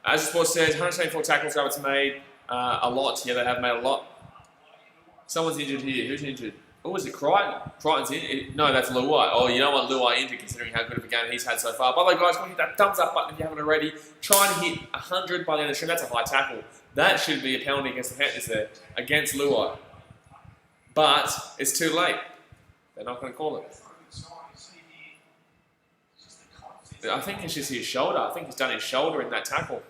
As the sport says, 174 tackles Rabbits made a lot. Yeah, they have made a lot. Someone's injured here. Who's injured? Oh, is it Crichton? Crichton's in. No, that's Luai. Oh, you don't want Luai injured considering how good of a game he's had so far. By the way, guys, go hit that thumbs up button if you haven't already. Try and hit 100 by the end of the stream. That's a high tackle. That should be a penalty against the Panthers there, against Luai. But it's too late. They're not going to call it. I think it's just his shoulder. I think he's done his shoulder in that tackle.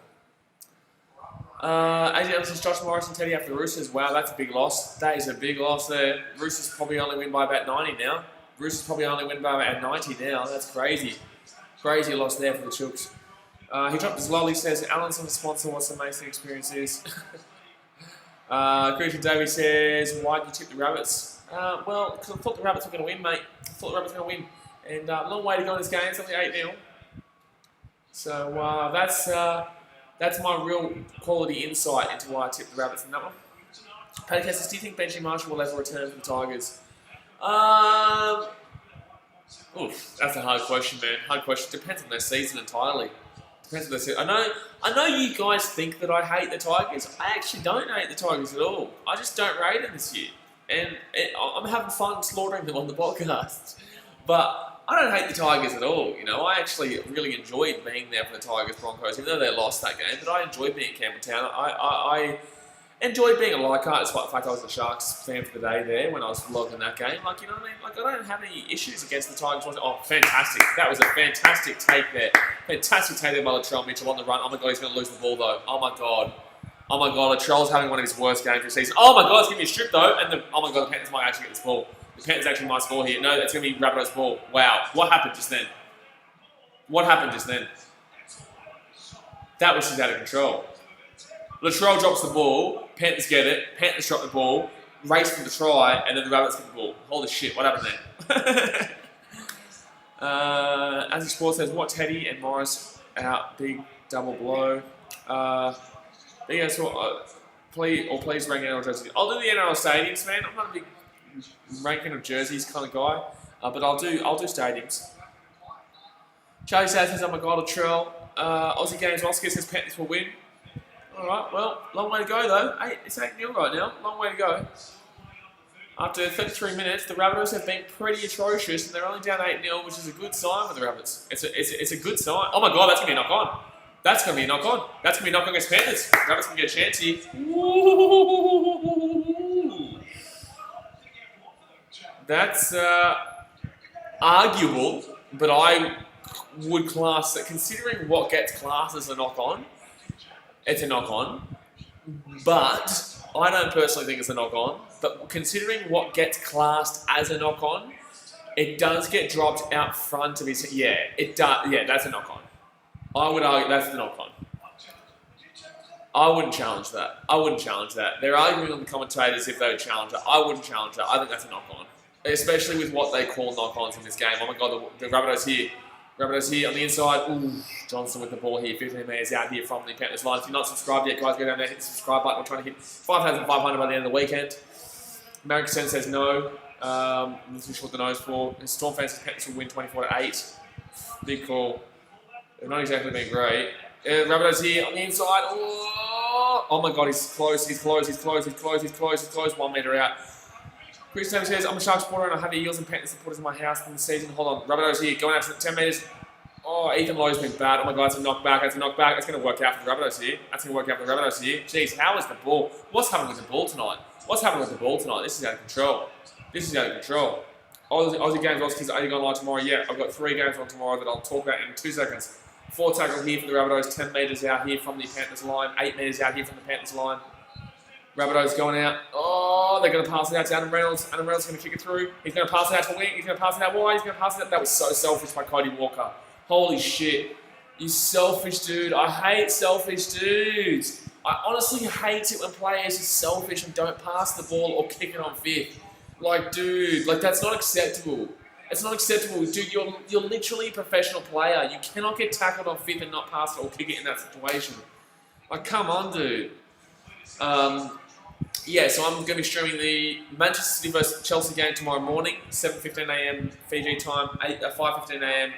As Josh Morris and Teddy after the Roosters. Wow, that's a big loss. That is a big loss there. Roosters probably only win by about 90 now. That's crazy. Crazy loss there for the Chooks. He dropped his lolly, says, Alan's on the sponsor, what's the amazing experience is. Christian Davies says, why did you tip the Rabbits? Well, because I thought the Rabbits were going to win, mate. I thought the Rabbits were going to win. And long way to go in this game. It's only 8-0. So that's my real quality insight into why I tipped the Rabbits in that one. Paddy Cassius, do you think Benji Marshall will ever return for the Tigers? That's a hard question, man. Hard question. Depends on their season entirely. Depends on their season. I know you guys think that I hate the Tigers. I actually don't hate the Tigers at all. I just don't rate them this year. And I'm having fun slaughtering them on the podcast. But I don't hate the Tigers at all. I actually really enjoyed being there for the Tigers Broncos, even though they lost that game. But I enjoyed being at Campbelltown. I enjoyed being a Leichhardt, despite the fact I was a Sharks fan for the day there when I was vlogging that game. Like, you know what I mean? Like, I don't have any issues against the Tigers. Oh, fantastic. That was a fantastic take there. Fantastic take there by Latrell Mitchell on the run. Oh my God, he's going to lose the ball though. Oh my God, Latrell's having one of his worst games this season. Oh my God, it's going to be a strip though. And oh my God, the Panthers might actually get this ball. The Panthers actually might score here. No, that's going to be Rabbitohs' ball. Wow, what happened just then? That was just out of control. Latrell drops the ball, Panthers get it, Panthers drop the ball, race for the try, and then the Rabbits get the ball. Holy shit, what happened there? As the sport says, what Teddy and Morris out, big double blow. Please rank NRL jerseys. I'll do the NRL stadiums, man. I'm not a big ranking of jerseys kind of guy, but I'll do stadiums. Charlie says, oh my God, Latrell. Aussie Games Oscar says Panthers will win. Alright, well, long way to go though. It's 8-0 right now. Long way to go. After 33 minutes, the Rabbitohs have been pretty atrocious and they're only down 8-0, which is a good sign for the Rabbits. It's a good sign. Oh my God, that's going to be a knock-on. That's going to be a knock-on. That's going to be a knock-on against Panthers. Rabbits can get a chance here. Ooh. That's arguable, but I would class it, considering what gets classed as a knock-on, it's a knock-on, but I don't personally think it's a knock-on, but considering what gets classed as a knock-on, it does get dropped out front of his... Yeah, it does. Yeah, that's a knock-on. I would argue that's the knock-on. I wouldn't challenge that. They're arguing on the commentators if they would challenge it. I wouldn't challenge that. I think that's a knock-on. Especially with what they call knock-ons in this game. Oh my God, the Rabbitohs here. Rabbitohs here on the inside. Ooh, Johnson with the ball here. 15 metres out here from the Panthers line. If you're not subscribed yet, guys, go down there, hit the subscribe button. We're trying to hit 5,500 by the end of the weekend. Merrickson says no. I'm not too sure what the nose for. The Storm fans Panthers will win 24-8. Big call. They've not exactly been great. Rabbitohs here on the inside. Oh my god, he's close, he's close, he's close, he's close, he's close, he's close. 1 metre out. Chris Taylor says, I'm a Sharks supporter and I have the Eels and Panthers supporters in my house in the season. Hold on. Rabbitohs here, going out to the 10 metres. Oh, Ethan Lowe's been bad. Oh my god, it's a knockback, it's a knockback. It's going to work out for the Rabbitohs here. That's going to work out for the Rabbitohs here. Jeez, how is the ball? What's happening with the ball tonight? What's happening with the ball tonight? This is out of control. This is out of control. Aussie games, Aussies are you going live tomorrow? Yeah, I've got 3 games on tomorrow that I'll talk about in 2 seconds. 4 tackle here for the Rabbitohs, 10 metres out here from the Panthers line, 8 metres out here from the Panthers line. Rabbitohs going out. Oh, they're going to pass it out to Adam Reynolds. Adam Reynolds is going to kick it through. He's going to pass it out to wing. He's going to pass it out wide. He's going to pass it out. That was so selfish by Cody Walker. Holy shit. You selfish dude. I hate selfish dudes. I honestly hate it when players are selfish and don't pass the ball or kick it on fifth. Like, dude, like that's not acceptable. It's not acceptable. Dude, you're literally a professional player. You cannot get tackled on fifth and not pass it or kick it in that situation. Like, come on, dude. Yeah, so I'm going to be streaming the Manchester City vs Chelsea game tomorrow morning, 7:15 AM Fiji time, 5:15 AM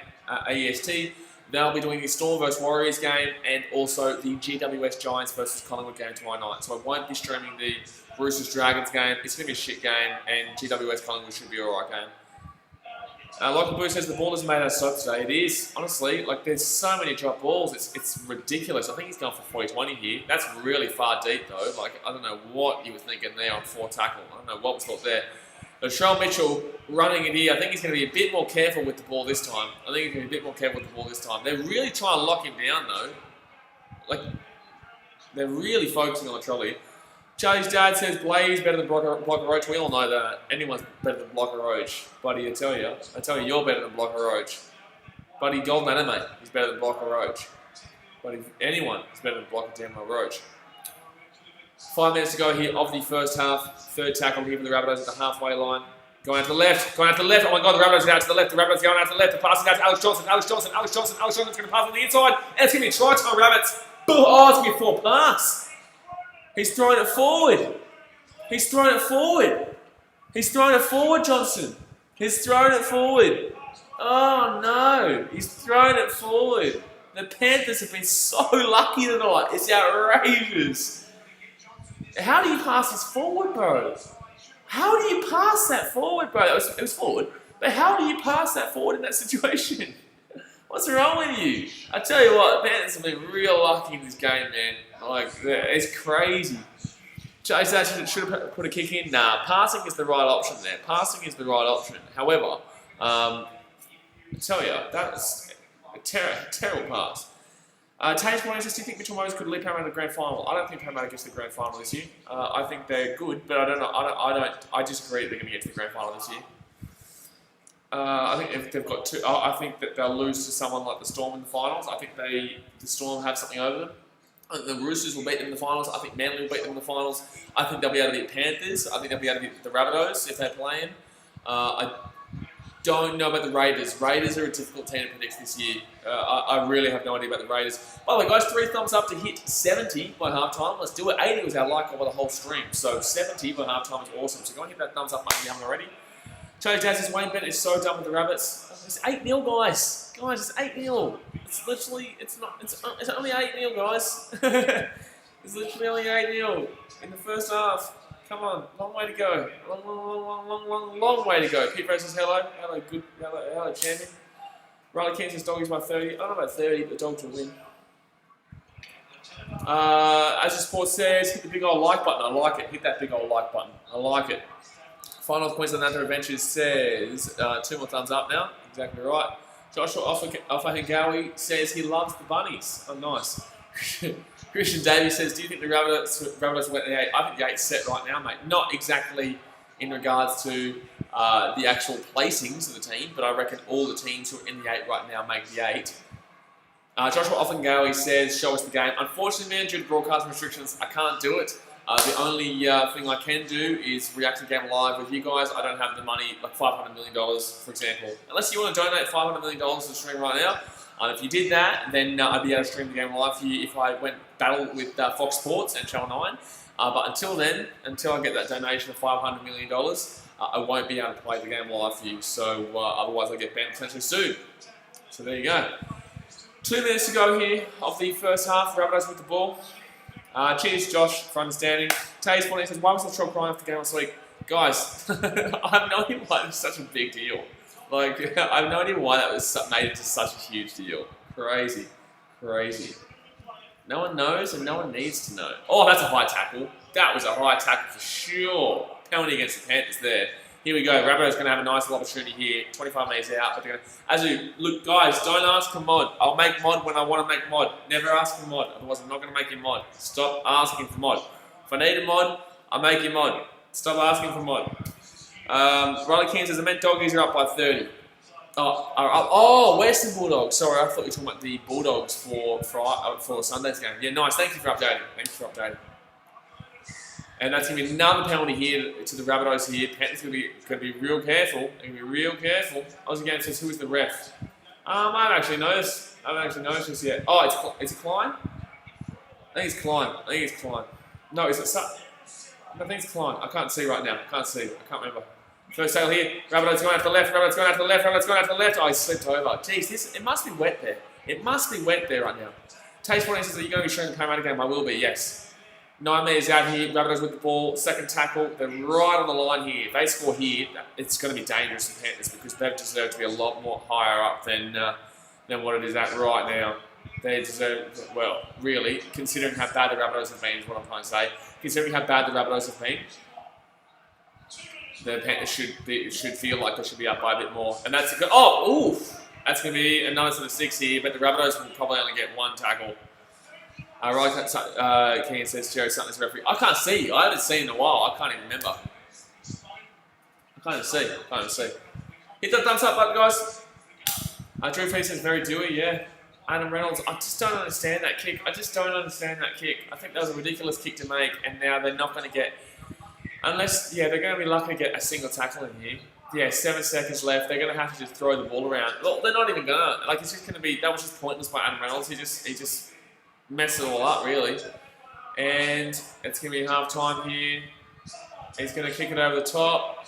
AEST. Then I'll be doing the Storm vs Warriors game and also the GWS Giants versus Collingwood game tomorrow night. So I won't be streaming the Roosters Dragons game. It's going to be a shit game, and GWS Collingwood should be alright game. Local Boo says the ball is made out of soap today. It is, honestly. Like, there's so many drop balls. It's ridiculous. I think he's gone for 40-20 here. That's really far deep, though. Like, I don't know what you were thinking there on 4 tackle. I don't know what was thought there. But Sherrill Mitchell running it here. I think he's going to be a bit more careful with the ball this time. They're really trying to lock him down, though. Like, they're really focusing on the trolley. Charlie's dad says Blaze better than Blocker Roach. We all know that. Anyone's better than Blocker Roach. Buddy, I tell you, you're better than Blocker Roach. Buddy, Golden Anime is better than Blocker Roach. But if anyone is better than Blocker Demo Roach. 5 minutes to go here of the first half. 3rd tackle here for the Rabbitohs at the halfway line. Going out to the left. Oh my god, the Rabbitohs are out to the left. The Rabbitohs going out to the left. The pass is out to Alex Johnson. Alex Johnson's going to pass on the inside. And it's going to be a try time, Rabbits. Oh, it's going to be a 4 pass. He's throwing it forward, Johnson. He's throwing it forward. Oh no, he's throwing it forward. The Panthers have been so lucky tonight. It's outrageous. How do you pass this forward, bro? How do you pass that forward, bro? It was forward, but how do you pass that forward in that situation? What's wrong with you? I tell you what, the Panthers have been real lucky in this game, man. Like, it's crazy. Chase that should have put a kick in. Nah, passing is the right option there. However, I tell you, that was a terrible pass. Taylor's Morning says, do you think Mitchell Moses could lead Parramatta to the grand final? I don't think Parramatta gets to the grand final this year. I think they're good, but I don't know. I disagree that they're going to get to the grand final this year. I think if they've got 2, I think that they'll lose to someone like the Storm in the finals. I think the Storm have something over them. I think the Roosters will beat them in the finals. I think Manly will beat them in the finals. I think they'll be able to beat Panthers. I think they'll be able to beat the Rabbitohs if they're playing. I don't know about the Raiders. Raiders are a difficult team to predict this year. I really have no idea about the Raiders. By the way, guys, 3 thumbs up to hit 70 by halftime. Let's do it. 80 was our like over the whole stream. So 70 by halftime is awesome. So go and hit that thumbs up if you haven't already. Charlie Dad says Wayne Bennett is so done with the Rabbits. It's 8-0, guys. Guys, it's 8-0. It's literally, it's only 8-0, guys. It's literally only 8-0 in the first half. Come on, long way to go. Long way to go. Pete Rose says hello. Hello, champion. Riley Ken says doggies by 30. I don't know about 30, but dogs will win. As the sport says, hit the big old like button. I like it. Hit that big old like button. I like it. Final Queensland Anthem Adventures says 2 more thumbs up now. Exactly right. Joshua Alpha says he loves the bunnies. Oh, nice. Christian Davies says, do you think the Rabbitohs went the 8? I think the 8's set right now, mate. Not exactly in regards to the actual placings of the team, but I reckon all the teams who are in the 8 right now make the 8. Joshua Offengawi says, show us the game. Unfortunately, man, due to broadcast restrictions, I can't do it. The only thing I can do is react to the game live with you guys. I don't have the money, like $500 million, for example. Unless you want to donate $500 million to the stream right now. If you did that, then I'd be able to stream the game live for you if I went battle with Fox Sports and Channel 9. But until then, until I get that donation of $500 million, I won't be able to play the game live for you. So otherwise I'll get banned potentially soon. So there you go. 2 minutes to go here of the first half. Rabbitohs with the ball. Cheers, Josh, for understanding. Taze 14 says, why was I crying after the game last week? Guys, I have no idea why it was such a big deal. Like, I have no idea why that was made into such a huge deal. Crazy. Crazy. No one knows and no one needs to know. Oh, that's a high tackle. That was a high tackle for sure. Penalty against the Panthers there. Here we go. Rabbitohs going to have a nice little opportunity here. 25 metres out. But they're gonna, look, guys, don't ask for mod. I'll make mod when I want to make mod. Never ask for mod. Otherwise, I'm not going to make you mod. Stop asking for mod. If I need a mod, I'll make you mod. Stop asking for mod. Riley Keane says, the Met Doggies are up by 30. Oh, Western Bulldogs. Sorry, I thought you were talking about the Bulldogs for Sunday's game. Yeah, nice. Thank you for updating. And that's going to be another penalty here to the Rabbitohs here. Panthers going to be real careful. They're going to be real careful. Aussie game says, who is the ref? I haven't actually noticed this yet. Oh, it's Klein? I think it's Klein. No, is it Sutton? I think it's Klein. I can't see right now. I can't remember. First tail here. Rabbitohs going out to the left. Oh, he slipped over. Jeez, it must be wet there. It must be wet there right now. Taste Point says that you're going to be showing the Parramatta game. I will be, yes. 9 metres out here. Rabbitohs with the ball. Second tackle. They're right on the line here. If they score here, it's going to be dangerous for Panthers because they've deserved to be a lot more higher up than what it is at right now. They deserve, well, really, considering how bad the Rabbitohs have been is what I'm trying to say. Considering how bad the Rabbitohs have been, the Panthers should feel like they should be up by a bit more. And that's a good, that's going to be another sort of 6 here, but the Rabbitohs will probably only get 1 tackle. Keane says, Jerry Sutton's referee. I can't see. I haven't seen in a while. I can't even remember. I can't even see. Hit that thumbs up button, guys. Drew Fee says, very dewy, yeah. Adam Reynolds, I just don't understand that kick. I think that was a ridiculous kick to make, and now they're not going to get... Unless, they're going to be lucky to get a single tackle in here. Yeah, 7 seconds left. They're going to have to just throw the ball around. Well, they're not even going to. Like, it's just going to be... That was just pointless by Adam Reynolds. He just messed it all up, really. And it's going to be half-time here. He's going to kick it over the top.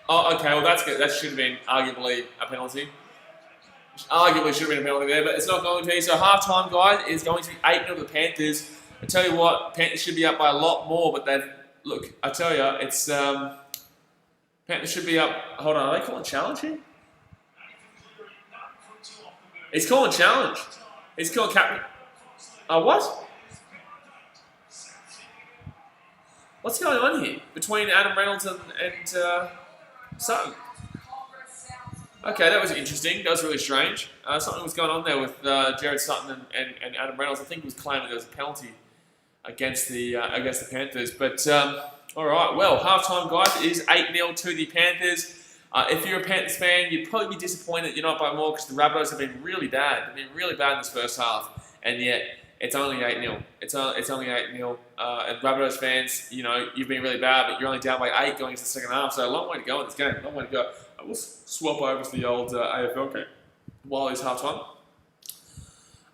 Oh, okay, well, that's good. That should have been arguably a penalty. Arguably should have been a penalty there, but it's not going to be. So half-time, guys, is going to be 8-0 to the Panthers. I tell you what, Panthers should be up by a lot more, but they've... Look, I tell you, it's... Panthers should be up... Hold on, are they calling challenge here? He's calling challenge. He's calling captain... what? What's going on here between Adam Reynolds and Sutton? Okay, that was interesting. That was really strange. Something was going on there with Jared Sutton and Adam Reynolds. I think he was claiming there was a penalty against the Panthers. But all right, well, halftime, guys, it is 8-0 to the Panthers. If you're a Panthers fan, you'd probably be disappointed you're not by more because the Rabbitohs have been really bad. They've been really bad in this first half, and yet it's only 8-0. It's only 8-0. And Rabbitohs fans, you've been really bad, but you're only down by 8 going into the second half. So a long way to go in this game. A long way to go. I will swap over to the old AFL game while it's halftime.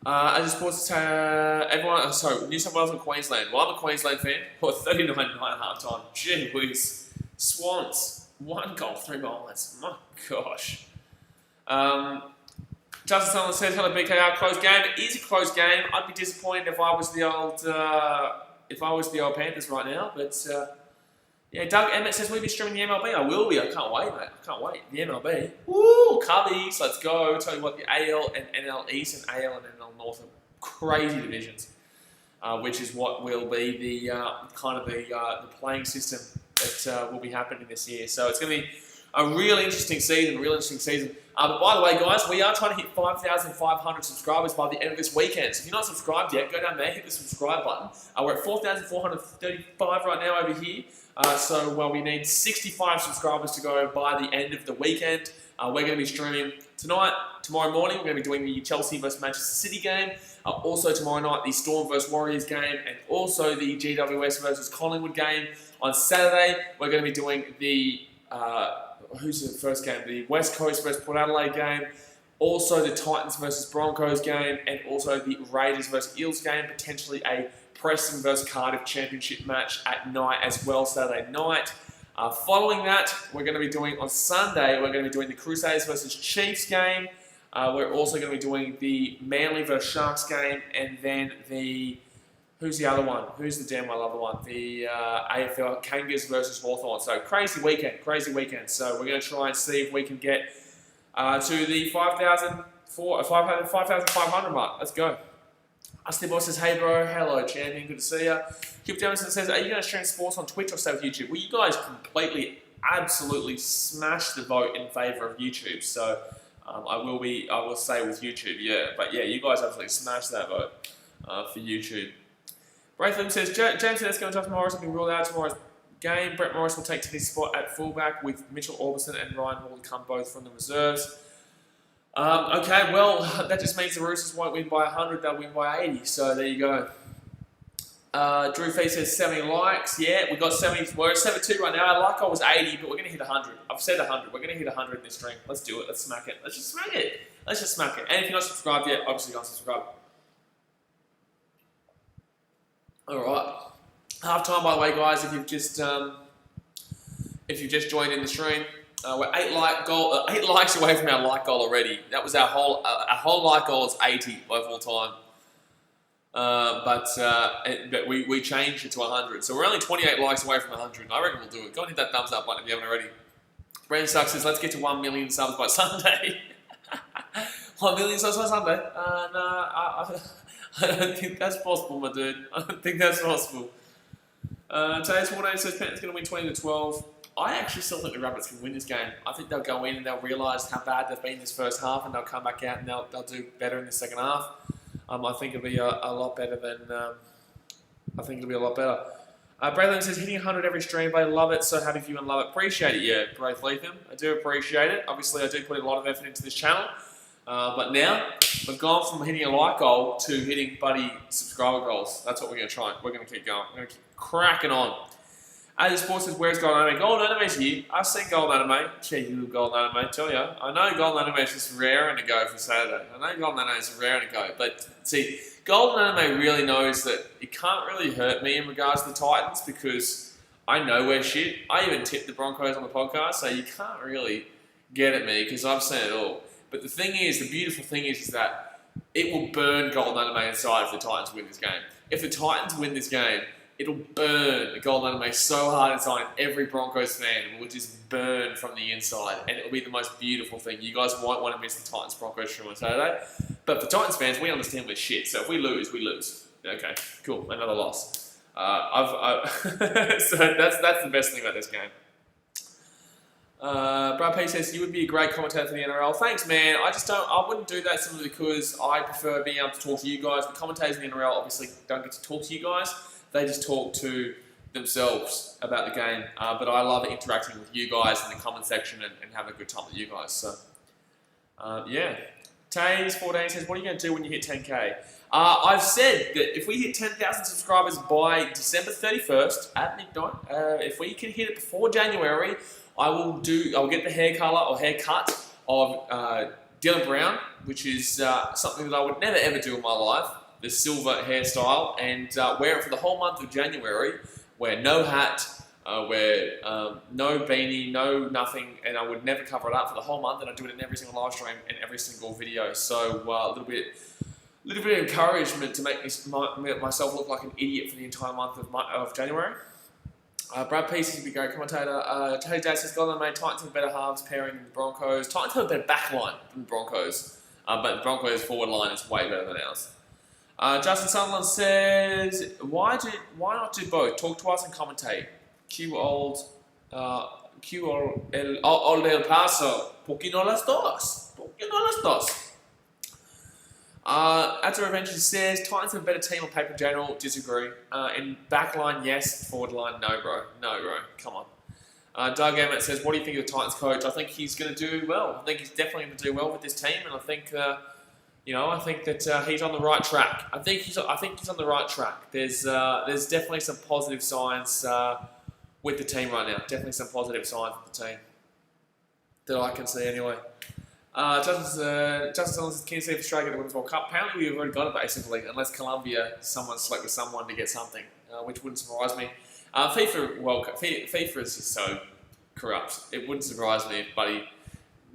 As a sports New South Wales and Queensland. Well, I'm a Queensland fan. 39-9 at halftime. Gee whiz. Swans. 1 goal, 3 bowlers. My gosh. Justin Sutherland says, hello BKR, close game. It is a close game. I'd be disappointed if I was the old Panthers right now. But Doug Emmett says, will you be streaming the MLB? I will be. I can't wait, mate. I can't wait. The MLB. Woo! Cubbies. Let's go. I'll tell you what, the AL and NL East and AL and NL North are crazy divisions, which is what will be the the playing system that will be happening this year. So it's going to be a really interesting season. But by the way, guys, we are trying to hit 5,500 subscribers by the end of this weekend. So if you're not subscribed yet, go down there, hit the subscribe button. We're at 4,435 right now over here. So we need 65 subscribers to go by the end of the weekend. We're going to be streaming tonight, tomorrow morning. We're going to be doing the Chelsea versus Manchester City game. Also tomorrow night, the Storm versus Warriors game. And also the GWS versus Collingwood game. On Saturday, we're going to be doing the... who's the first game? The West Coast versus Port Adelaide game. Also the Titans versus Broncos game. And also the Raiders versus Eels game. Potentially a Preston versus Cardiff championship match at night as well, Saturday night. Following that, we're going to be doing on Sunday, we're going to be doing the Crusaders versus Chiefs game. We're also going to be doing the Manly versus Sharks game, and then who's the other one? Who's the damn well other one? The AFL Kangas versus Hawthorn. So crazy weekend. So we're going to try and see if we can get to the 5,500 mark. Let's go. Austin Boss says, hey bro, hello champion, good to see ya. Kip Jamison says, are you going to stream sports on Twitch or stay with YouTube? Well, you guys completely, absolutely smashed the vote in favour of YouTube. So I will stay with YouTube, yeah. But yeah, you guys absolutely smashed that vote for YouTube. Braithwaite says, James said that's going to Justin Morris will be ruled out tomorrow's game. Brett Morris will take Teddy's spot at fullback with Mitchell Orbison and Ryan Hall come both from the reserves. Okay, well, that just means the Roosters won't win by 100, they'll win by 80. So there you go. Drew Fee says 70 likes. Yeah, we've got 70. We're at 72 right now. Our like goal was 80, but we're going to hit 100. I've said 100. We're going to hit 100 in this stream. Let's do it. Let's smack it. Let's just smack it. And if you're not subscribed yet, obviously go and subscribe. All right. Half time, by the way, guys. If you've just joined in the stream, we're 8 likes away from our like goal already. That was our whole like goal is 80 of all time. But we changed it to 100. So we're only 28 likes away from 100. I reckon we'll do it. Go and hit that thumbs up button if you haven't already. Brandon Sucks says, let's get to 1 million subs by Sunday. 1 million subs by Sunday? No, I don't think that's possible, my dude. I don't think that's possible. Today's 14 says Penrith's going to win 20-12. I actually still think the Rabbits can win this game. I think they'll go in and they'll realise how bad they've been this first half, and they'll come back out and they'll do better in the second half. I think it'll be a lot better than. Braithwaite says hitting 100 every stream. I love it. So happy for you and love it. Appreciate it, yeah, Braithwaite. I do appreciate it. Obviously, I do put a lot of effort into this channel. But now we've gone from hitting a like goal to hitting buddy subscriber goals. That's what we're going to try. We're going to keep going. We're going to keep cracking on. AJ Sports says, where's Golden Anime? Golden Anime's here. I've seen Golden Anime. Cheeky little Golden Anime, tell you. I know Golden Anime is just raring to go for Saturday. I know Golden Anime is raring to go. But see, Golden Anime really knows that it can't really hurt me in regards to the Titans because I know we're shit. I even tipped the Broncos on the podcast, so you can't really get at me because I've seen it all. But the thing is, the beautiful thing is that it will burn Golden Anime inside if the Titans win this game. If the Titans win this game, it'll burn the Golden Anime so hard inside, and every Broncos fan will just burn from the inside, and it'll be the most beautiful thing. You guys won't want to miss the Titans-Broncos stream on Saturday. But for Titans fans, we understand we're shit, so if we lose, we lose. Okay, cool, another loss. So that's the best thing about this game. Brad P says, you would be a great commentator for the NRL. Thanks, man. I wouldn't do that simply because I prefer being able to talk to you guys. The commentators in the NRL obviously don't get to talk to you guys. They just talk to themselves about the game. But I love interacting with you guys in the comment section and having a good time with you guys. So, yeah. Tays14 says, what are you going to do when you hit 10K? I've said that if we hit 10,000 subscribers by December 31st at midnight, if we can hit it before January, I'll get the hair colour or haircut of Dylan Brown, which is something that I would never ever do in my life, the silver hairstyle, and wear it for the whole month of January, wear no hat, wear no beanie, no nothing, and I would never cover it up for the whole month, and I do it in every single live stream and every single video. So a little bit of encouragement to make myself look like an idiot for the entire month of January. Brad Peace is a great commentator. Tony Day says, Golden made Titans have better halves pairing than the Broncos. Titans have a better back line than the Broncos, but the Broncos' forward line is way better than ours. Justin Sunderland says, why not do both? Talk to us and commentate. Old El Paso. ¿Por qué no las dos? As a Revenge says, Titans have a better team on paper in general. Disagree. In backline, yes. Forward line, no, bro. Come on. Doug Emmett says, what do you think of the Titans coach? I think he's going to do well. I think he's definitely going to do well with this team, and I think, that he's on the right track. I think he's on the right track. There's definitely some positive signs with the team right now. Definitely some positive signs with the team that I can see anyway. Justin says, can you see if Australia get the Women's World Cup? Apparently we've already got it basically, unless Colombia, someone select with someone to get something, which wouldn't surprise me. FIFA World Cup. FIFA is just so corrupt. It wouldn't surprise me if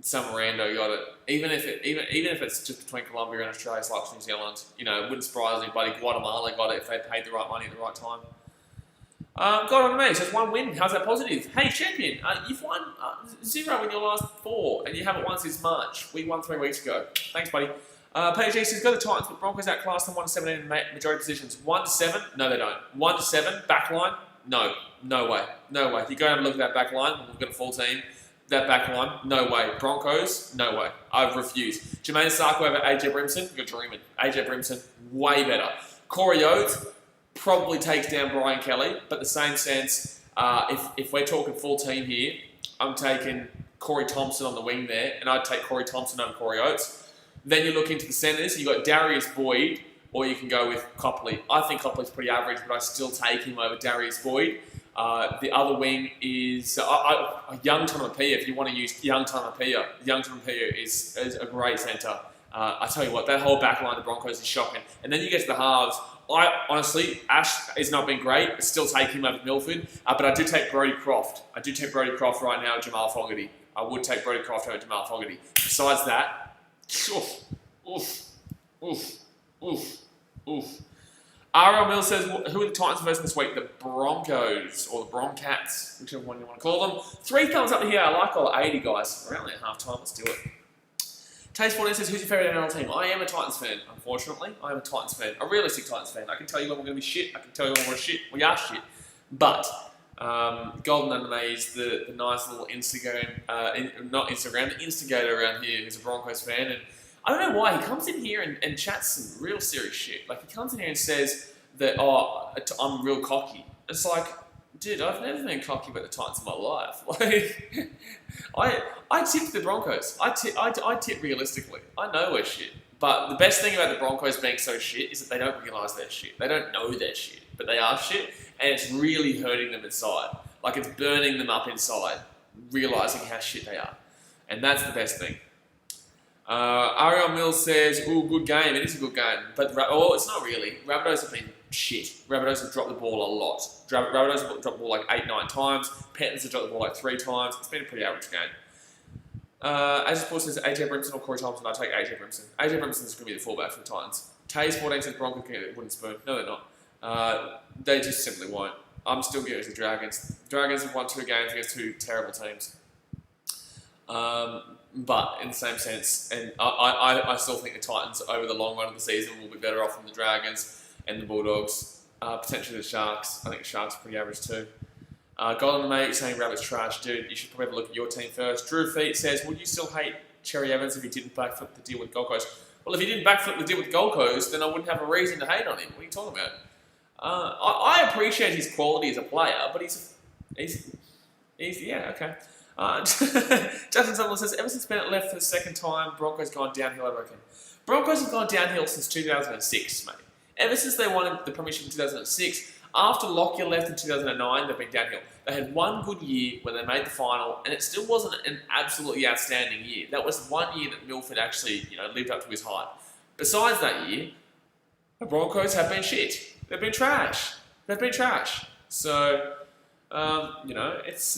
some rando got it. Even if it's just between Colombia and Australia / New Zealand, it wouldn't surprise me. Guatemala got it if they paid the right money at the right time. God on me, so it's 1 win. How's that positive? Hey, champion, you've won 0 in your last 4, and you haven't won since March. We won 3 weeks ago. Thanks, buddy. PG says, go the Titans, but Broncos outclassed them 1-17 in majority positions. 1-7? No, they don't. 1-7, backline? No. No way. No way. If you go and look at that backline, we've got a full team. That backline, no way. Broncos, no way. I refuse. Jermaine Sarko over AJ Brimson, you're dreaming. AJ Brimson, way better. Corey Oates probably takes down Brian Kelly, but the same sense, if we're talking full team here, I'm taking Corey Thompson on the wing there, and I'd take Corey Thompson over Corey Oates. Then you look into the centres, you've got Darius Boyd, or you can go with Copley. I think Copley's pretty average, but I still take him over Darius Boyd. The other wing is Young Tonapia. If you want to use Young Tonapia is a great centre. I tell you what, that whole back line of the Broncos is shocking. And then you get to the halves. Honestly, Ash has not been great. I still take him over Milford, but I do take Brodie Croft. I do take Brodie Croft right now, Jamal Fogarty. I would take Brodie Croft over Jamal Fogarty. Besides that, RL Mills says, who are the Titans versus this week? The Broncos, or the Broncats, whichever one you want to call them. 3 thumbs up here. I like all 80, guys. We're only at half time. Let's do it. Taste 14 says, who's your favourite NRL team? I am a Titans fan, unfortunately. I am a Titans fan. A realistic Titans fan. I can tell you when we're going to be shit. I can tell you when we're shit. We are shit. But Golden Anime is the nice little Instagram, not Instagram, the instigator around here who's a Broncos fan. And I don't know why, he comes in here and chats some real serious shit. Like, he comes in here and says that, I'm real cocky. It's like, dude, I've never been cocky about the Titans in my life. Like, I tip the Broncos. I tip realistically. I know we're shit. But the best thing about the Broncos being so shit is that they don't realise they're shit. They don't know they're shit, but they are shit, and it's really hurting them inside. Like, it's burning them up inside, realising how shit they are. And that's the best thing. Ariel Mills says, ooh, good game. It is a good game. But, it's not really. Rabbitohs have been shit. Rabbitohs have dropped the ball a lot. Rabbitohs have dropped the ball like 8-9 times. Panthers have dropped the ball like 3 times. It's been a pretty average game. As Sport says, AJ Brimson or Corey Thompson, I take AJ Brimson. AJ Brimson is going to be the fullback for the Titans. Taze 14 says Broncos can get a wooden spoon. No, they're not. They just simply won't. I'm still giving it to the Dragons. Dragons have won 2 games against 2 terrible teams. But in the same sense, and I still think the Titans over the long run of the season will be better off than the Dragons and the Bulldogs. Potentially the Sharks. I think the Sharks are pretty average too. Golden Mate saying Rabbits trash. Dude, you should probably have a look at your team first. Drew Feet says, would you still hate Cherry Evans if he didn't backflip the deal with Gold Coast? Well, if he didn't backflip the deal with Gold Coast, then I wouldn't have a reason to hate on him. What are you talking about? I appreciate his quality as a player, but he's yeah, okay. Justin Sutherland says, ever since Bennett left for the second time, Broncos gone downhill, I reckon. Broncos have gone downhill since 2006, mate. Ever since they won the premiership in 2006, after Lockyer left in 2009, they've been downhill. They had one good year when they made the final, and it still wasn't an absolutely outstanding year. That was one year that Milford actually, lived up to his hype. Besides that year, the Broncos have been shit. They've been trash. So, it's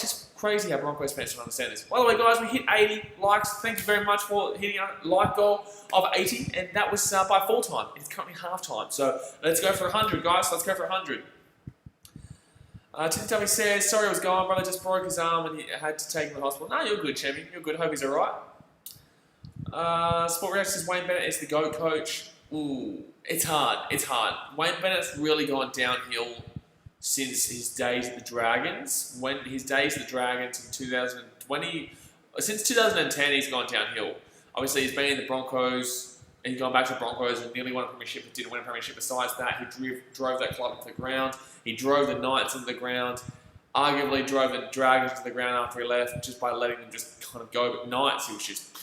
just crazy how Broncos fans don't understand this. By the way, guys, we hit 80 likes. Thank you very much for hitting a like goal of 80, and that was by full time. It's currently half time. So let's go for 100, guys. Let's go for 100. Tim Tubby says, sorry I was gone, brother. Just broke his arm and he had to take him to the hospital. No, you're good, Chevy. You're good. Hope he's all right. Sport Reaction says Wayne Bennett is the GOAT coach. Ooh, it's hard. Wayne Bennett's really gone downhill since his days at the Dragons. When his days at the Dragons in 2020, since 2010, he's gone downhill. Obviously, he's been in the Broncos, and he's gone back to the Broncos and nearly won a premiership, but didn't win a premiership. Besides that, he drove that club into the ground. He drove the Knights into the ground. Arguably drove the Dragons to the ground after he left, just by letting them just kind of go. But Knights, he was just...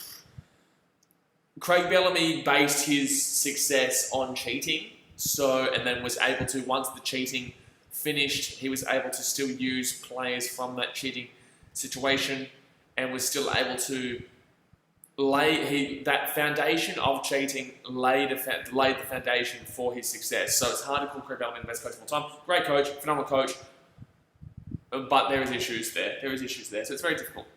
Craig Bellamy based his success on cheating, and then was able to, once the cheating finished, he was able to still use players from that cheating situation and was still able to that foundation of cheating laid the foundation for his success. So it's hard to call Craig Bellamy the best coach of all time. Great coach, phenomenal coach, but there is issues there. So it's very difficult.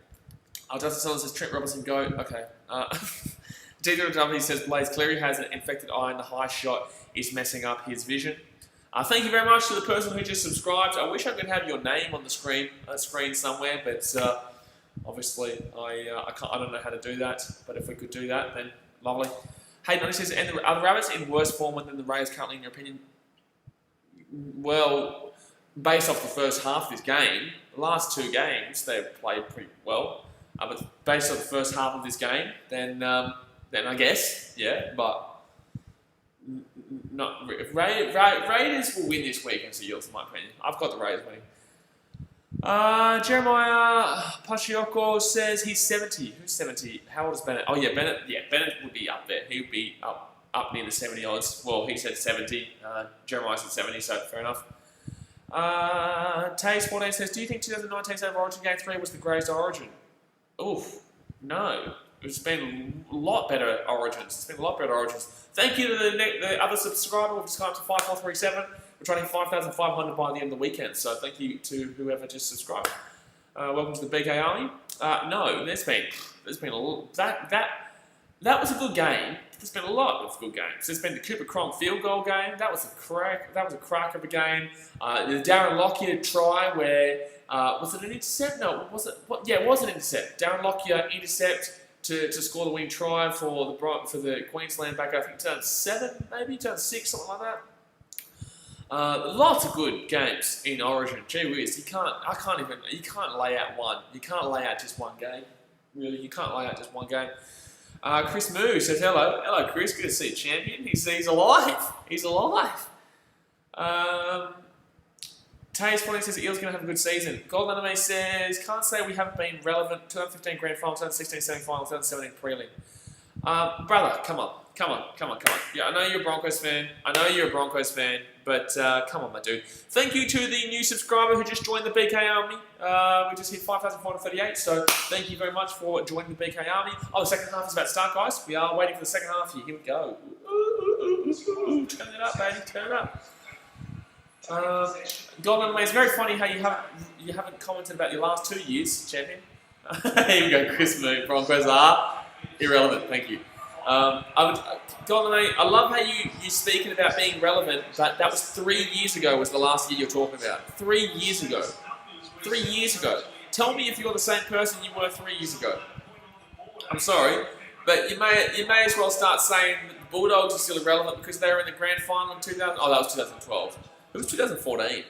Justin Sullivan says Trent Robinson go. Okay. D.W. says Blaze clearly has an infected eye and the high shot is messing up his vision. Thank you very much to the person who just subscribed. I wish I could have your name on the screen somewhere, but obviously I don't know how to do that. But if we could do that, then lovely. Hayden Only says, are the Rabbits in worse form than the Rays currently, in your opinion? Well, based off the first half of this game, the last two games they've played pretty well. But based on the first half of this game, then I guess, yeah, but not Raiders will win this week against the Eels, in my opinion. I've got the Raiders winning. Jeremiah Pachioko says he's 70. Who's 70? How old is Bennett? Oh yeah, Bennett. Yeah, Bennett would be up there. He would be up near the 70 odds. Well, he said 70. Jeremiah said 70, so fair enough. Tay14 says, do you think 2019 State of Origin Game 3 was the greatest Origin? Oof, no. It's been a lot better Origins. Thank you to the other subscriber. We've just gone up to 5437. We're trying to hit 5,500 by the end of the weekend. So thank you to whoever just subscribed. Welcome to the BKRmy. No, there's been a little, that was a good game. There's been a lot of good games. There's been the Cooper Cronk field goal game. That was a crack of a game. The Darren Lockyer try where was it an intercept? No, was it? Yeah, it was an intercept. Darren Lockyer intercept to score the winning try for the Queensland back. I think 2007, maybe 2006, something like that. Lots of good games in Origin. Gee whiz, you can't lay out one. You can't lay out just one game. Really, you can't lay out just one game. Chris Moo says, hello Chris, good to see you, champion. He's alive. Taze 40 says Eels going to have a good season. Gold Anime says, can't say we haven't been relevant. 2015 grand final, 2016 semi-final, 2017 prelim. Brother, come on. Yeah, I know you're a Broncos fan, but come on, my dude. Thank you to the new subscriber who just joined the BKRmy. We just hit 5,438, so thank you very much for joining the BKRmy. Oh, the second half is about to start, guys. We are waiting for the second half here. Here we go. Ooh, turn it up, baby. Turn it up. Golden Anime, it's very funny how you haven't commented about your last 2 years, champion. Here we go, Chris Moon. Broncos are irrelevant. Thank you. Golden Anime, I love how you're speaking about being relevant, but that was 3 years ago was the last year you're talking about. 3 years ago. 3 years ago. Tell me if you're the same person you were 3 years ago. I'm sorry, but you may as well start saying that the Bulldogs are still irrelevant because they were in the grand final in 2000. Oh, that was 2012. It was 2014.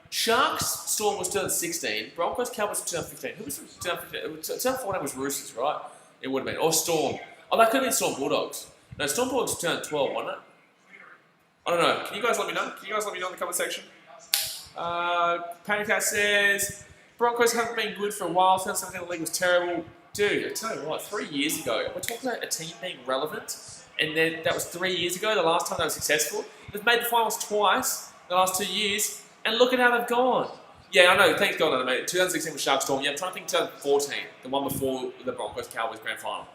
Sharks Storm was 2016. Broncos Cowboys was 2015. Who was 2015? 2014 was Roosters, right? It would have been. Or Storm. Oh, that could have been Storm Bulldogs. No, Storm Bulldogs was 2012, wasn't it? I don't know. Can you guys let me know? In the comment section? Panic Cat says, Broncos haven't been good for a while. 2017 the league was terrible. Dude, I tell you what, 3 years ago, we're talking about a team being relevant, and then that was 3 years ago, the last time they were successful. They've made the finals twice the last 2 years, and look at how they've gone. Yeah, I know, thanks God, mate. 2016 was Shark Storm. Yeah, I'm trying to think 2014, the one before the Broncos Cowboys grand final.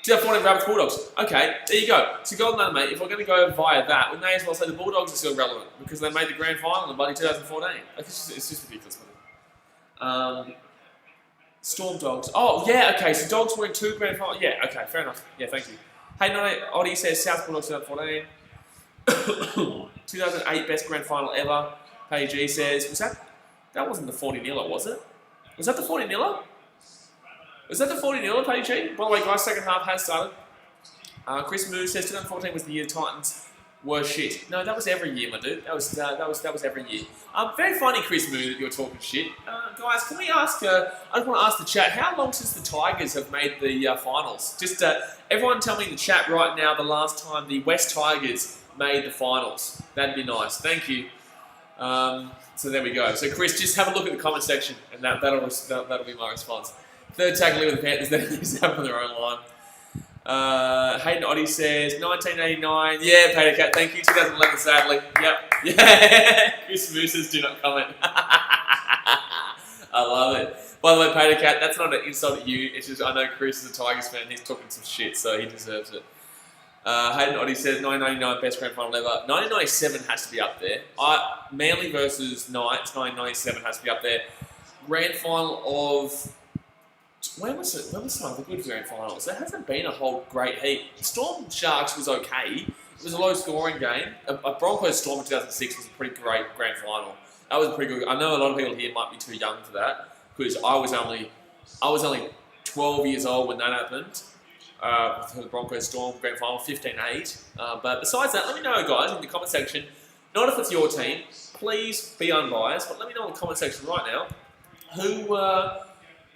2014 Rabbits Bulldogs. Okay, there you go. So Golden Anime, if we're going to go via that, we may as well say the Bulldogs are still relevant because they made the grand final in bloody 2014. Like, it's just ridiculous. Storm Dogs. Oh, yeah, okay, so Dogs were in 2 grand finals. Yeah, okay, fair enough. Yeah, thank you. Hey, Oddie says South Bulldogs 2014. 2008 best grand final ever. Page E says, that wasn't the 40-0er, was it? Was that the 40-0er? Was that the 40-0er, Page E? By the way, guys, second half has started. Chris Moo says 2014 was the year the Titans were shit. No, that was every year, my dude. That was every year. Very funny, Chris Moo, that you're talking shit. Guys, can we ask? I just want to ask the chat. How long since the Tigers have made the finals? Just everyone, tell me in the chat right now the last time the West Tigers made the finals. That'd be nice. Thank you. So there we go. So Chris, just have a look at the comment section, and that'll be my response. Third tag league with the Panthers. They use that on their own line. Hayden Oddie says 1989. Yeah, Peter Cat. Thank you. 2011. Sadly. Yep. Yeah. Chris Mooses do not comment. I love it. By the way, Pater Cat, that's not an insult at you. It's just I know Chris is a Tigers fan. He's talking some shit, so he deserves it. Hayden Oddie says 1999 best grand final ever. 1997 has to be up there. Manly versus Knights, 1997 has to be up there. Grand final of... When was it? When was some of the good grand finals? There hasn't been a whole great heat. Storm Sharks was okay. It was a low-scoring game. A Broncos Storm in 2006 was a pretty great grand final. That was pretty good. I know a lot of people here might be too young for that because I was only 12 years old when that happened. For the Broncos Storm grand final, 15-8. But besides that, let me know, guys, in the comment section. Not if it's your team. Please be unbiased, but let me know in the comment section right now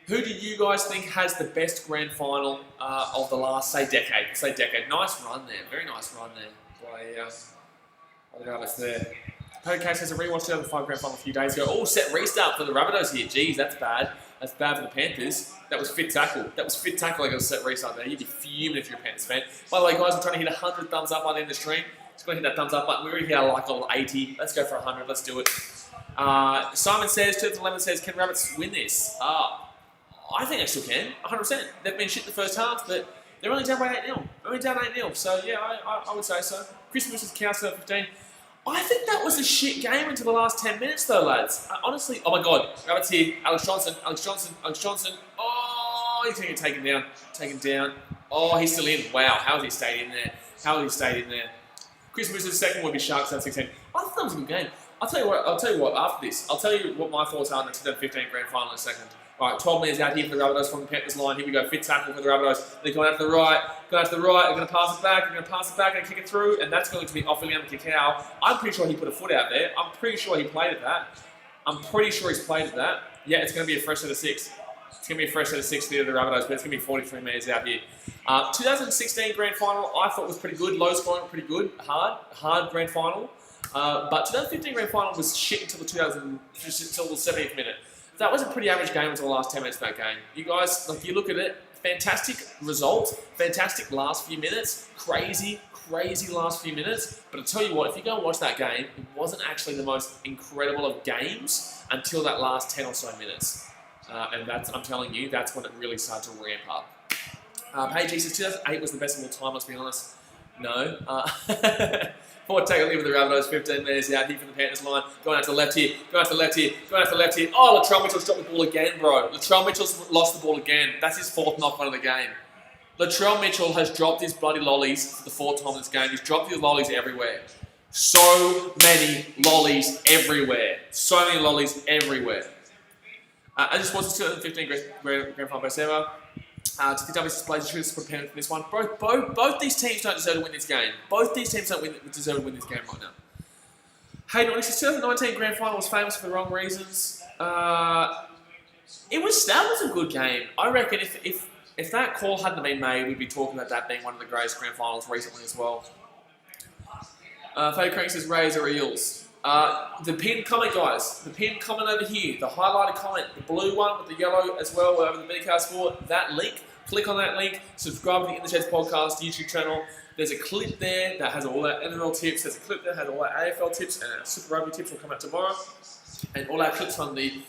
who do you guys think has the best grand final of the last, say, decade? Say decade. Nice run there. Very nice run there by the Rabbits there. Podcast has a rewatch 2005 grand final a few days ago. Oh, set restart for the Rabbitohs here. Jeez, that's bad. That's bad for the Panthers. That was fit tackle. That was fit tackle. I got a set restart there. You'd be fuming if you're a Panthers fan. By the way, guys, I'm trying to hit 100 thumbs up by the end of the stream. Just going to hit that thumbs up button. We're already here like on 80. Let's go for 100. Let's do it. Simon says, 2011 says, can Rabbits win this? I think they still can, 100%. They've been shit the first half, but they're only down by 8-0. Only down 8-0. So, yeah, I would say so. Chris versus Cows 15. I think that was a shit game until the last 10 minutes, though, lads. Honestly, oh my God. Rabbits here. Alex Johnson. Oh, he's going to get taken down. Taken down. Oh, he's still in. Wow, how has he stayed in there? Chris versus second would be Sharks 16. I thought that was a good game. I'll tell you what, after this, I'll tell you what my thoughts are on the 2015 grand final in a second. All right, 12 metres out here for the Rabbitohs from the Panthers line. Here we go, fit tackle for the Rabbitohs. They're going out to the right, they're going to pass it back, and kick it through, and that's going to be off William Kikau. I'm pretty sure he put a foot out there. I'm pretty sure he played at that. Yeah, it's going to be a fresh set of 6. It's going to be a fresh set of 6 for the Rabbitohs, but it's going to be 43 metres out here. 2016 grand final, I thought was pretty good. Low scoring, pretty good. Hard grand final. But 2015 grand final was shit until the 70th minute. That was a pretty average game until the last 10 minutes of that game. You guys, like, you look at it, fantastic result, fantastic last few minutes, crazy last few minutes. But I'll tell you what, if you go and watch that game, it wasn't actually the most incredible of games until that last 10 or so minutes. And that's, I'm telling you, that's when it really started to ramp up. Hey, Jesus, 2008 was the best of all time, let's be honest. No. Forward tackle here with the Rabbitohs, 15 metres out here from the Panthers line. Going out to the left here. Oh, Latrell Mitchell's dropped the ball again, bro. Latrell Mitchell's lost the ball again. That's his 4th knock-on of the game. Latrell Mitchell has dropped his bloody lollies for the 4th time in this game. He's dropped his lollies everywhere. So many lollies everywhere. I just watched the 2015 grand final best ever. To the WS Blazers should have put a penalty for this one. Both these teams don't deserve to win this game. Both these teams don't deserve to win this game right now. Hey, no, this 2019 grand final was famous for the wrong reasons. That was a good game. I reckon if that call hadn't been made, we'd be talking about that being one of the greatest grand finals recently as well. Faye Crank says Rays or Eels. The pinned comment, guys. The pinned comment over here. The highlighted comment. The blue one with the yellow as well over the BKRsport. That link. Click on that link. Subscribe to the In the Sheds podcast YouTube channel. There's a clip there that has all our NRL tips. There's a clip there that has all our AFL tips and our Super Rugby tips will come out tomorrow. And all our clips from the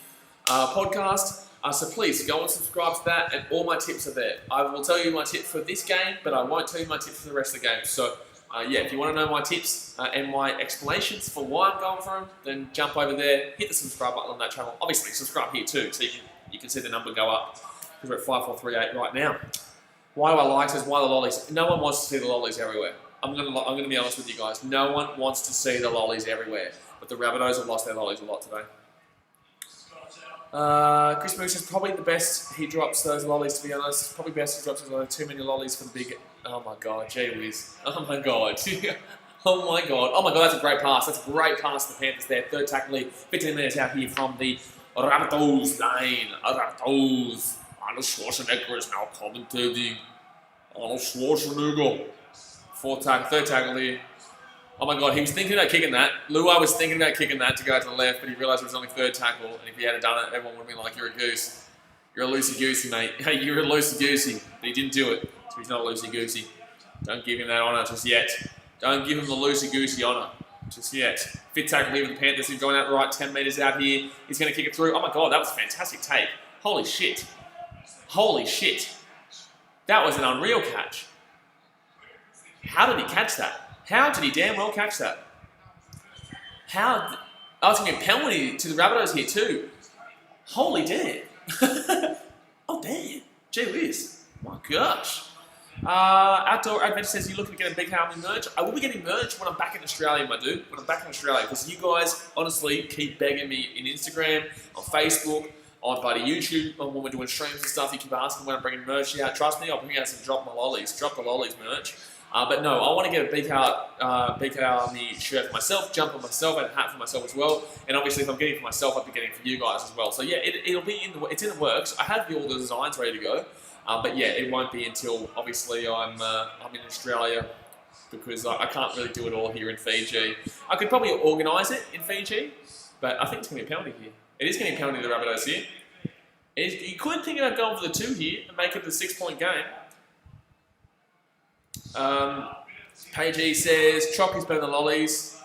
podcast. So please go and subscribe to that, and all my tips are there. I will tell you my tip for this game, but I won't tell you my tips for the rest of the game. So yeah, if you want to know my tips and my explanations for why I'm going for them, then jump over there, hit the subscribe button on that channel. Obviously, subscribe here too, so you can see the number go up. Because we're at 5438 right now. Why do I like this? Why the lollies? No one wants to see the lollies everywhere. I'm gonna be honest with you guys. No one wants to see the lollies everywhere. But the Rabbitohs have lost their lollies a lot today. Chris Moose is probably the best he drops those lollies, to be honest. Probably best he drops those lollies. Too many lollies for the big... Oh my God, gee whiz. Oh my God. Oh my God, that's a great pass. That's a great pass to the Panthers there. Third tackle lead. 15 minutes out here from the Rabbitohs line. Rabbitohs. Arnold Schwarzenegger is now commentating. Arnold Schwarzenegger. Third tackle here. Oh my God, he was thinking about kicking that. Luai was thinking about kicking that to go to the left, but he realised it was only third tackle, and if he had done it, everyone would have been like, you're a goose. You're a loosey-goosey, mate. Hey, you're a loosey-goosey. But he didn't do it, so he's not a loosey-goosey. Don't give him that honour just yet. Don't give him the loosey-goosey honour just yet. Fit tackle here with the Panthers. He's going out right 10 metres out here. He's going to kick it through. Oh my God, that was a fantastic take. Holy shit. Holy shit. That was an unreal catch. How did he catch that? How did he damn well catch that? I was going to get a penalty to the Rabbitohs here too. Holy damn. Oh damn. Gee whiz. My gosh. Outdoor Adventure says you're looking to get a BKRmy merch. I will be getting merch when I'm back in Australia, my dude. When I'm back in Australia, because you guys honestly keep begging me in Instagram, on Facebook, on bloody YouTube, when we're doing streams and stuff. You keep asking when I'm bringing merch out. Trust me, I'll bring out some Drop the Lollies merch. But no, I want to get a BKRmy shirt for myself, jumper for myself, and a hat for myself as well. And obviously, if I'm getting it for myself, I'll be getting it for you guys as well. So yeah, it's in the works. I have all the designs ready to go. But yeah, it won't be until obviously I'm in Australia, because I can't really do it all here in Fiji. I could probably organise it in Fiji, but I think it's going to be a penalty here. It is going to be a penalty to the Rabbitohs here. You could think about going for the 2 here and make it the 6-point game. Page E says, Chocky's better than Lollies.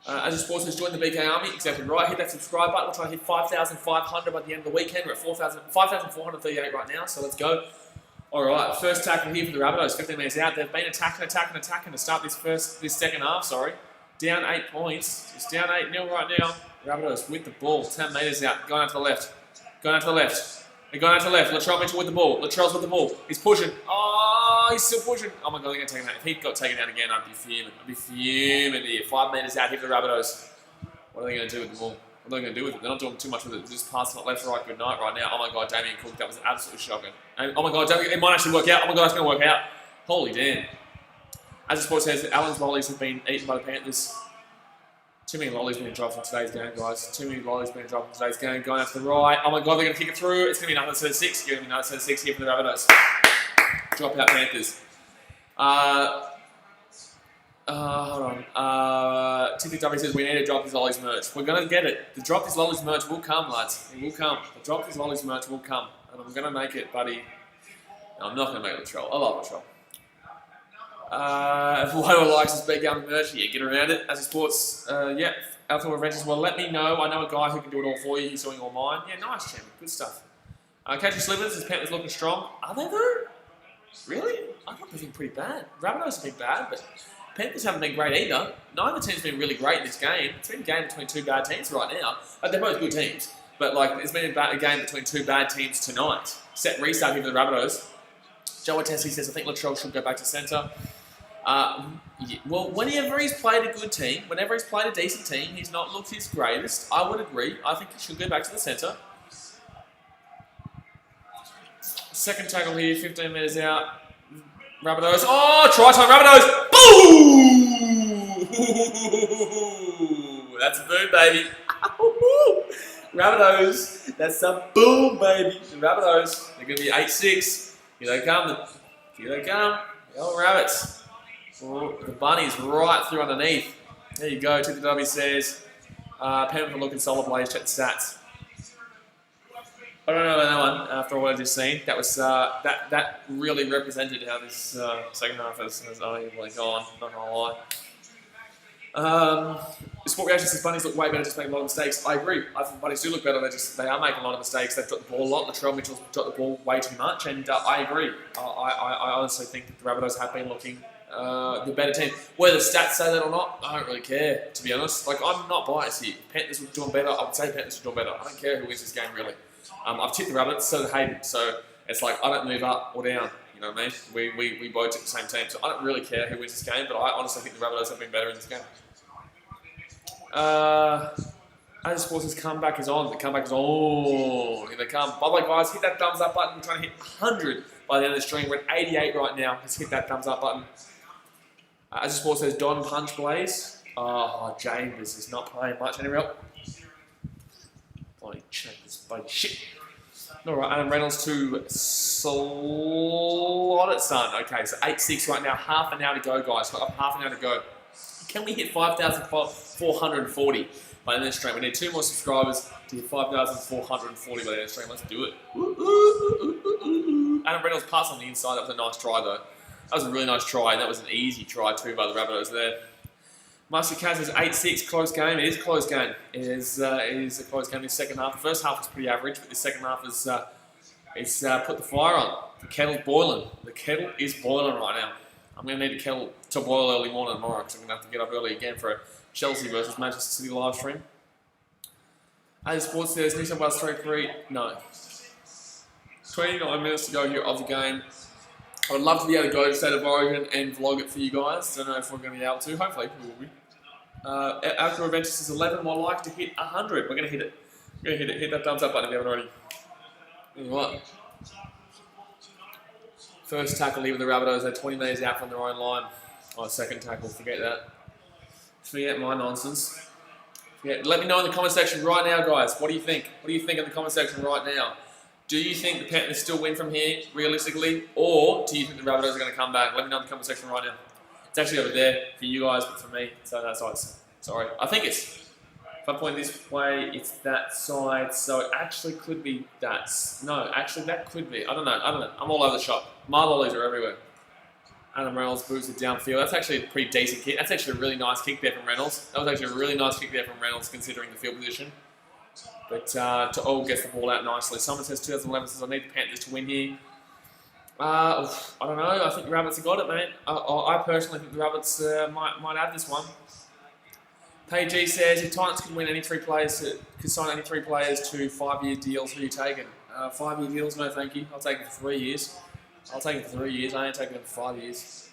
As a sportsman, join the BKRmy. Exactly right. Hit that subscribe button. We're trying to hit 5,500 by the end of the weekend. We're at 5,438 right now, so let's go. All right, first tackle here for the Rabbitohs. 15 minutes out. They've been attacking to start this second half. Sorry, down 8 points. It's down 8-0 right now. Rabbitohs with the ball. 10 metres out. Going out to the left. They're going out to the left. Latrell Mitchell with the ball. Latrell's with the ball. He's pushing. Oh, he's still pushing. Oh my God, they're going to take him out. If he got taken out again, I'd be fuming here. 5 metres out here for the Rabbitohs. What are they going to do with the ball? What are they going to do with it? They're not doing too much with it. They're just passing it left, right, good night right now. Oh my God, Damien Cook, that was absolutely shocking. Oh my God, it might actually work out. Oh my God, it's going to work out. Holy damn. As the sport says, Allen's lollies have been eaten by the Panthers. Too many lollies being dropped in today's game, guys. Too many lollies being dropped in today's game. Going out to the right. Oh my God, they're going to kick it through. It's going to be another set of 6. Going to be another set of 6 here for the Rabbitohs. Drop out Panthers. Hold on. Tippy W says we need to drop this Lollies merch. We're going to get it. The drop this Lollies merch will come, lads. It will come. The drop this Lollies merch will come. And I'm going to make it, buddy. No, I'm not going to make it Latrell. I love Latrell. If whoever likes this BKRmy merch, yeah, get around it. As a sports, yeah, Outdoor Adventures, well, let me know. I know a guy who can do it all for you. He's doing all mine. Yeah, nice, champion. Good stuff. Catchy Slivers, his Panthers looking strong. Are they though? Really? I thought they've been pretty bad. Rabbitohs have been bad, but Panthers haven't been great either. Neither team's been really great in this game. It's been a game between 2 bad teams right now. They're both good teams, but like it's been a game between 2 bad teams tonight. Set restart here for the Rabbitohs. Joe Tessie says, I think Latrell should go back to centre. Yeah, well, whenever he's played a good team, whenever he's played a decent team, he's not looked his greatest. I would agree. I think he should go back to the centre. Second tackle here, 15 metres out. Rabbitohs. Oh, try time, Rabbitohs. Boom! That's a boom, baby. Rabbitohs. That's a boom, baby. The Rabbitohs. They're going to be 8-6. Here they come. Here they come. The old Rabbits. Oh, the bunny's right through underneath. There you go. Tippy W says, Penrith looking solid, Blaze. Check the stats. I don't know about that one. After what I just seen, that was that really represented how this second half has unevenly gone. Not gonna lie. Sport Reaction says bunnies look way better, just making a lot of mistakes. I agree. I think bunnies do look better. They are making a lot of mistakes. They've dropped the ball a lot. Latrell Mitchell's dropped the ball way too much, and I agree. I honestly think that the Rabbitohs have been looking the better team. Whether the stats say that or not, I don't really care. To be honest, like I'm not biased here. Panthers were doing better. I would say Panthers were doing better. I don't care who wins this game really. I've tipped the Rabbits, so did Hayden. So it's like I don't move up or down. You know what I mean? We both took the same team, so I don't really care who wins this game. But I honestly think the Rabbitohs have been better in this game. As Sports' comeback is on. The comeback is on. Here they come. By the way, guys, hit that thumbs up button. We're trying to hit 100 by the end of the stream. We're at 88 right now. Let's hit that thumbs up button. As Sports says, Don Punch Blaze. Oh, James is not playing much NRL. Bloody check this bloody shit. Alright, Adam Reynolds to slot it, son. Okay, so 8-6 right now. Half an hour to go, guys. Half an hour to go. Can we hit 5,440 by the end of the stream? We need 2 more subscribers to hit 5,440 by the end of the stream. Let's do it. Adam Reynolds passed on the inside. That was a nice try, though. That was a really nice try. That was an easy try, too, by the Rabbitohs there. Master Kaz is 8-6, close game. It is a close game. It is a close game in the second half. The first half was pretty average, but the second half is It's put the fire on. The kettle's boiling. The kettle is boiling right now. I'm going to need the kettle to boil early morning tomorrow because I'm going to have to get up early again for a Chelsea versus Manchester City live stream. As Sports says, New South Wales 3-3. No. 29 minutes to go here of the game. I would love to be able to go to State of Origin and vlog it for you guys. Don't know if we're going to be able to. Hopefully, we will be. Outdoor Adventures is 11. More like to hit 100. We're going to hit it. We're going to hit it. Hit that thumbs up button if you haven't already. Alright. First tackle here with the Rabbitohs. They're 20 metres out from their own line. Oh, second tackle. Forget that. Forget my nonsense. Let me know in the comment section right now, guys. What do you think? What do you think in the comment section right now? Do you think the Panthers still win from here, realistically? Or do you think the Rabbitohs are going to come back? Let me know in the comment section right now. It's actually over there for you guys, but for me, so that side. Sorry. I think it's... If I point this way, it's that side, so it actually could be that. No, actually that could be. I don't know. I'm all over the shop. My lollies are everywhere. Adam Reynolds boots it downfield. That's actually a pretty decent kick. That's actually a really nice kick there from Reynolds. That was actually a really nice kick there from Reynolds, considering the field position. But To'o gets the ball out nicely. Someone says 2011 says I need the Panthers to win here. I don't know. I think the Rabbits have got it, mate. I personally think the Rabbits might have this one. PG says if Titans could win any 3 players, could sign any 3 players to 5-year deals, who are you taking? 5-year deals, no thank you. I'll take it for 3 years. I'll take it for 3 years. I ain't taking it for 5 years.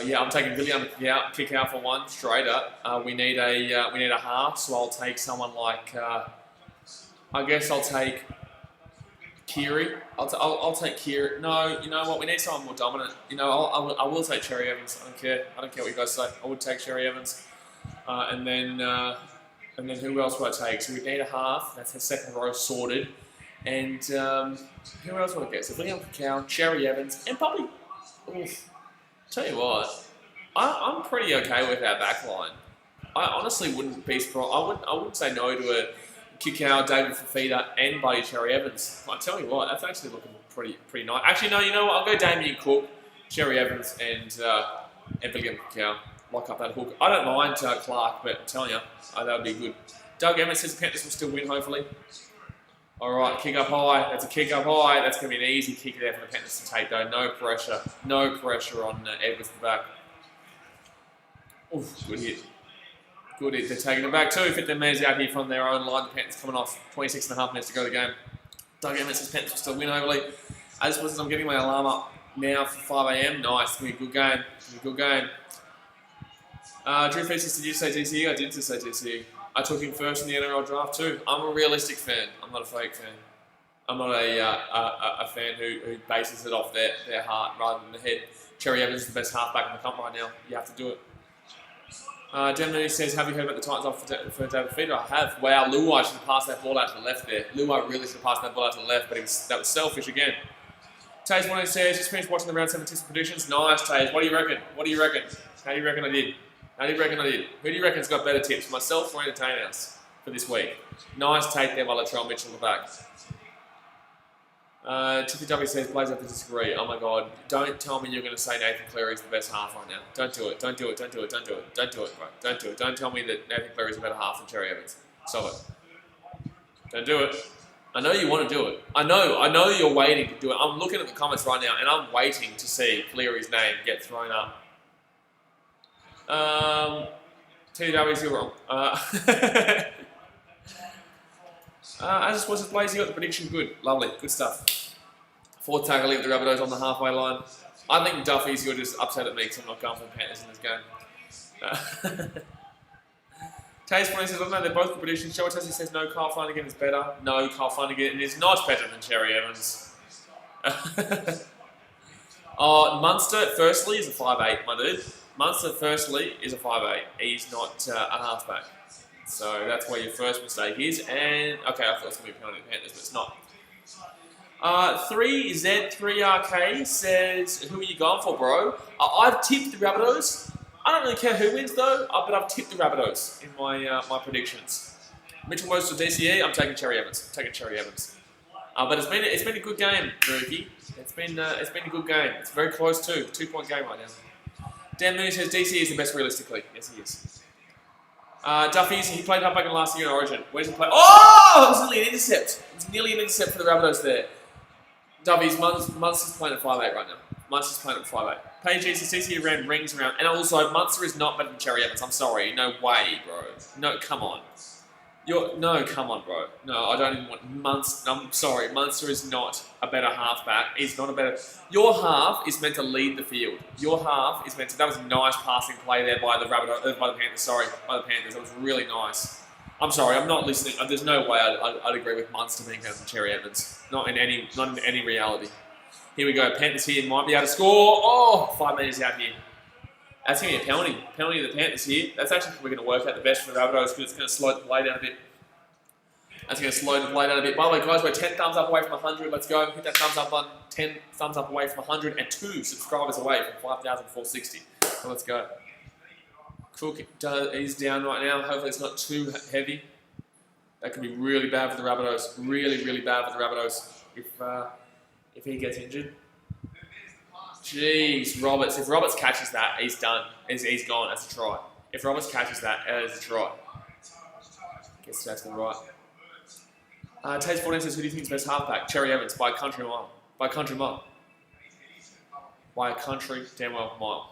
Yeah, I'm taking William kick out for 1 straight up. We need a half, so I'll take someone like I guess I'll take Keary. I'll take Keary. No, you know what? We need someone more dominant. You know, I will take Cherry Evans. I don't care. I don't care what you guys say. I would take Cherry Evans. And then who else would I take? So we need a half. That's the second row sorted. And who else would I get? So William Cow, Cherry Evans, and probably. Oof. Tell you what, I'm pretty okay with our back line. I honestly wouldn't be surprised. I wouldn't say no to a Kikau, David Fafita, and Buddy Cherry Evans. I tell you what, that's actually looking pretty nice. Actually, no, you know what? I'll go Damien Cook, Cherry Evans, and William Kikau. Lock up that hook. I don't mind Clark, but I'm telling you, that would be good. Doug Emmett says the Panthers will still win, hopefully. All right, kick up high. That's a kick up high. That's going to be an easy kick there for the Panthers to take, though. No pressure. No pressure on Edwards the back. Oof, good hit. Good hit. They're taking it back too. 15 metres out here from their own line. The Panthers coming off. 26.5 minutes to go the game. Doug Emmett says Panthers will still win, hopefully. As well as I'm getting my alarm up now for 5 a.m. Nice. It's going to be a good game. It's going to be a good game. Drew Feast, did you say DCE? I did just say DCE. I took him first in the NRL draft too. I'm a realistic fan. I'm not a fake fan. I'm not a fan who bases it off their heart rather than the head. Cherry Evans is the best halfback in the comp right now. You have to do it. Demony says, have you heard about the Titans off for David Feeder? I have. Wow, Luai should have passed that ball out to the left there. Luai really should have passed that ball out to the left, but that was selfish again. Taze One says, just finished watching the round 7 tips and predictions. Nice, Taze. What do you reckon? What do you reckon? How do you reckon I did? How do you reckon I did? Who do you reckon's got better tips, myself or Entertainers, for this week? Nice take there by Latrell Mitchell in the back. Tiffy W says, Blaze, I have to disagree. Oh my god, don't tell me you're going to say Nathan Cleary's the best half right now. Don't do it, don't do it, don't do it, don't do it, don't do it, bro. Don't do it. Don't tell me that Nathan Cleary's a better half than Cherry Evans. Stop it. Don't do it. I know you want to do it. I know you're waiting to do it. I'm looking at the comments right now and I'm waiting to see Cleary's name get thrown up. TW's you're wrong. As was Blaze, you got the prediction good. Lovely, good stuff. 4th tackle with the Rabbitohs on the halfway line. I think Duffy's, you're just upset at me because I'm not going for the Panthers in this game. Taze Point says, I don't know, they're both good predictions. Joe Tessie says, no, Kyle Flanagan is better. No, Kyle Flanagan is not better than Cherry Evans. Munster, firstly, is a 5'8", my dude. Munster, firstly, is a 5'8". He's not a halfback. So that's where your first mistake is. And, okay, I thought it was going to be penalty to Panthers, but it's not. 3Z3RK says, who are you going for, bro? I've tipped the Rabbitohs. I don't really care who wins, though, but I've tipped the Rabbitohs in my predictions. Mitchell Moses or DCE, I'm taking Cherry Evans. But it's been a good game, Rookie. It's been a good game. It's very close too. 2-point game right now. Dan Mooney says DC is the best realistically. Yes, he is. Duffy's, he played halfback in last year in Origin. Where's he play? Oh! It was nearly an intercept. It was nearly an intercept for the Rabbitohs there. Duffy's, Munster's playing at 5'8" right now. Munster's playing at 5'8". Pages, the CC ran rings around. And also, Munster is not better than Cherry Evans. I'm sorry. No way, bro. No, come on. No, come on, bro. No, I don't even want Munster. I'm sorry. Munster is not a better halfback. He's not a better... Your half is meant to lead the field. Your half is meant to... That was a nice passing play there by the Panthers. By the Panthers. That was really nice. I'm sorry. I'm not listening. There's no way I'd agree with Munster being better than Cherry Evans. Not in any reality. Here we go. Panthers here might be able to score. Oh, 5 metres out here. That's going to be a penalty. Penalty to the Panthers here. That's actually probably going to work out the best for the Rabbitohs because it's going to slow the play down a bit. That's going to slow the play down a bit. By the way, guys, we're 10 thumbs up away from 100. Let's go. Hit that thumbs up button. 10 thumbs up away from 100 and 2 subscribers away from 5,460. So let's go. Cook is down right now. Hopefully it's not too heavy. That could be really bad for the Rabbitohs. Really, really bad for the Rabbitohs if he gets injured. Jeez, Roberts. If Roberts catches that, he's done. He's gone. That's a try. If Roberts catches that, it's a try. Guess that's the right. Taze 14 says, who do you think is best halfback? Cherry Evans, by a country mile. By a country mile. By a country damn well mile.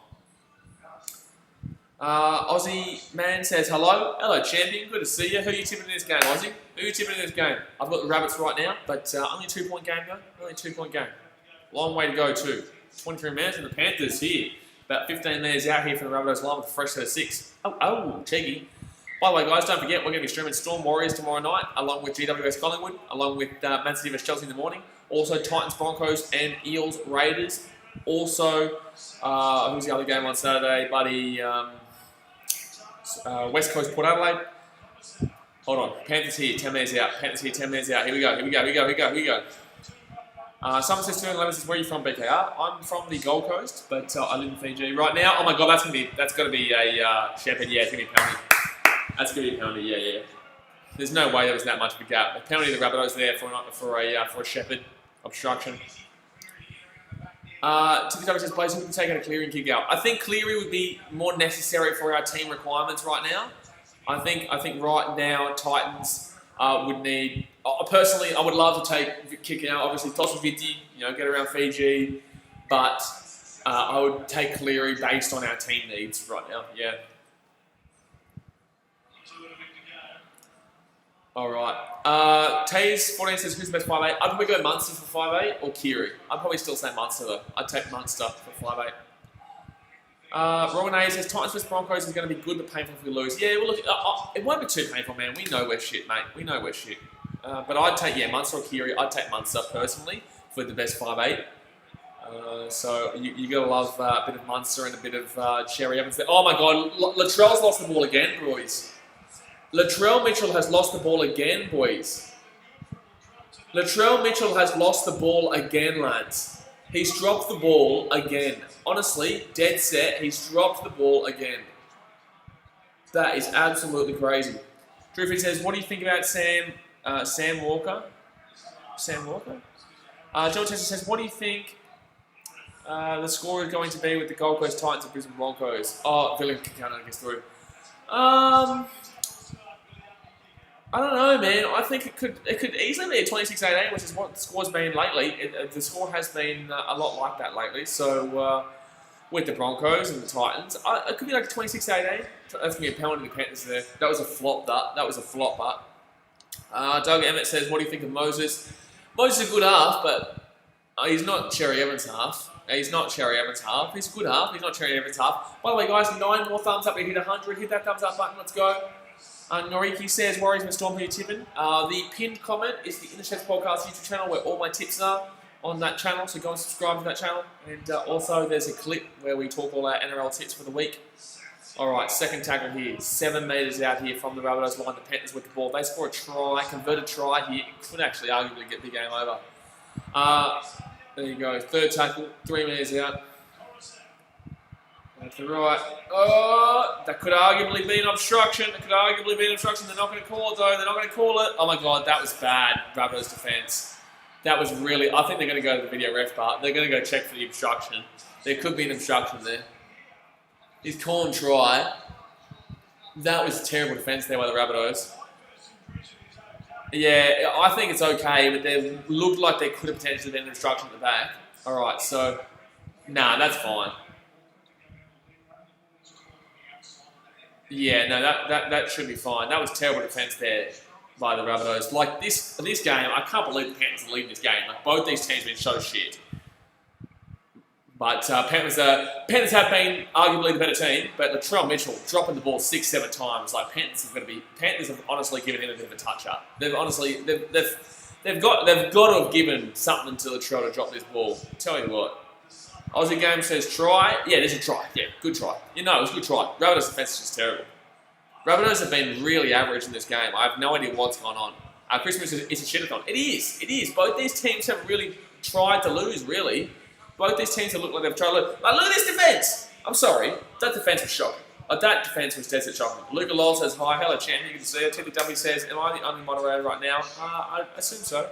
Aussie man says, hello. Hello, champion. Good to see you. Who are you tipping in this game, Aussie? Who are you tipping in this game? I've got the Rabbits right now, but only a 2-point game, though. Only a 2-point game. Long way to go, too. 23 minutes and the Panthers here. About 15 minutes out here for the Rabbitohs line with a fresh set of 6. Oh, cheeky. By the way, guys, don't forget, we're going to be streaming Storm Warriors tomorrow night, along with GWS Collingwood, along with Man City vs Chelsea in the morning. Also, Titans, Broncos, and Eels, Raiders. Also, who's the other game on Saturday, buddy? West Coast, Port Adelaide. Hold on. Panthers here, 10 minutes out. Panthers here, 10 minutes out. Here we go. Someone says 211 says, where are you from, BKR? I'm from the Gold Coast, but I live in Fiji right now. Oh my god, that's gonna be a Shepherd. Yeah, it's gonna be a penalty. That's gonna be a penalty. Yeah. There's no way there was that much of a gap. A penalty to the Rabbitohs there for a Shepherd obstruction. TPW says, Blaze, who can take out a Cleary and kick out? I think Cleary would be more necessary for our team requirements right now. I think right now Titans would need. Personally, I would love to take kicking out. Obviously, toss with Vitti, get around Fiji, but I would take Cleary based on our team needs right now. Yeah. All right. Taze 14 says, who's the best 5'8"? I'd probably go Munster for 5'8" or Keary. I'd probably still say Munster though. I'd take Munster for 5'8". Robin A says, Titans vs Broncos is going to be good but painful if we lose. Yeah, well, look, it won't be too painful, man. We know we're shit, mate. We know we're shit. But I'd take, Munster or Keary. I'd take Munster personally for the best 5'8". So you got to love a bit of Munster and a bit of Cherry Evans there. Oh my God, Latrell's lost the ball again, boys. Latrell Mitchell has lost the ball again, boys. Latrell Mitchell has lost the ball again, lads. He's dropped the ball again. Honestly, dead set, he's dropped the ball again. That is absolutely crazy. Driffy says, what do you think about Sam Walker? Sam Walker? John Tessa says, what do you think the score is going to be with the Gold Coast Titans and Brisbane Broncos? Oh, Billy Kikana gets through. I don't know, man. I think it could easily be a 26-18, which is what the score's been lately. The score has been a lot like that lately. So with the Broncos and the Titans, it could be like a 26-18. That's going to be a penalty to the Panthers there. That was a flop, that was a flop, but. Doug Emmett says, what do you think of Moses? Moses is a good half, but he's not Cherry Evans half. He's not Cherry Evans half. He's a good half. He's not Cherry Evans half. By the way, guys, 9 more thumbs up. We hit 100. Hit that thumbs up button. Let's go. Noriki says, Warriors and Storm, who you tipping? The pinned comment is the Intersheds Podcast YouTube channel where all my tips are on that channel, so go and subscribe to that channel. And also there's a clip where we talk all our NRL tips for the week. Alright, second tackle here. 7 metres out here from the Rabbitohs line. The Panthers with the ball. They score a try, converted try here. It could actually arguably get the game over. There you go. Third tackle, 3 metres out. That's the right. Oh, that could arguably be an obstruction. They're not going to call it though. They're not going to call it. Oh my God, that was bad. Rabbitohs defence. That was really. I think they're going to go to the video ref part. They're going to go check for the obstruction. There could be an obstruction there. He's calling try. That was terrible defence there by the Rabbitohs. Yeah, I think it's okay, but they looked like they could have potentially been an obstruction at the back. All right, so, nah, that's fine. Yeah, no, that should be fine. That was terrible defence there by the Rabbitohs. Like, this game, I can't believe the Panthers are leading this game. Like, both these teams have been so shit. But Panthers have been arguably the better team, but Latrell Mitchell dropping the ball 6-7 times. Like, Panthers have honestly given him a bit of a touch up. They've got to have given something to Latrell to drop this ball. Tell you what. Aussie Game says try. Yeah, there's a try. Yeah, good try. You know, it was a good try. Rabbitohs defence is just terrible. Rabbitohs have been really average in this game. I have no idea what's going on. Christmas is a shit-a-thon. It is. It is. Both these teams have really tried to lose, really. Both these teams have looked like they've tried to lose. Like, look at this defence. I'm sorry. That defence was shocking. That defence was dead set shocking. Luca Lowell says hi. Hello, champion. You can see it. TPW says, am I the only moderator right now? I assume so.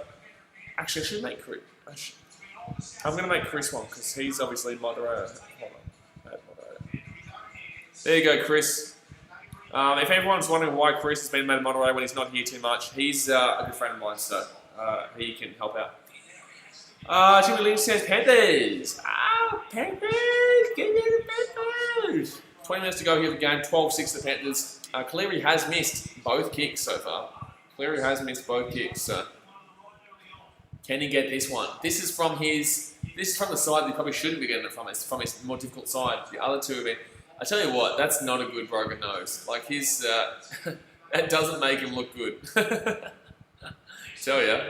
Actually, I should make Chris. I'm going to make Chris one because he's obviously moderator. Hold on. Moderator. There you go, Chris. If everyone's wondering why Chris has been made a moderator when he's not here too much, he's a good friend of mine, so he can help out. Jimmy Lynch says Panthers. Panthers! Get me the Panthers! 20 minutes to go here of the game. 12-6 the Panthers. Cleary has missed both kicks so far. Cleary has missed both kicks, so can he get this one? This is from the side that he probably shouldn't be getting it from. It's from his more difficult side. The other two have been. I tell you what, that's not a good broken nose. Like his, that doesn't make him look good. Tell ya.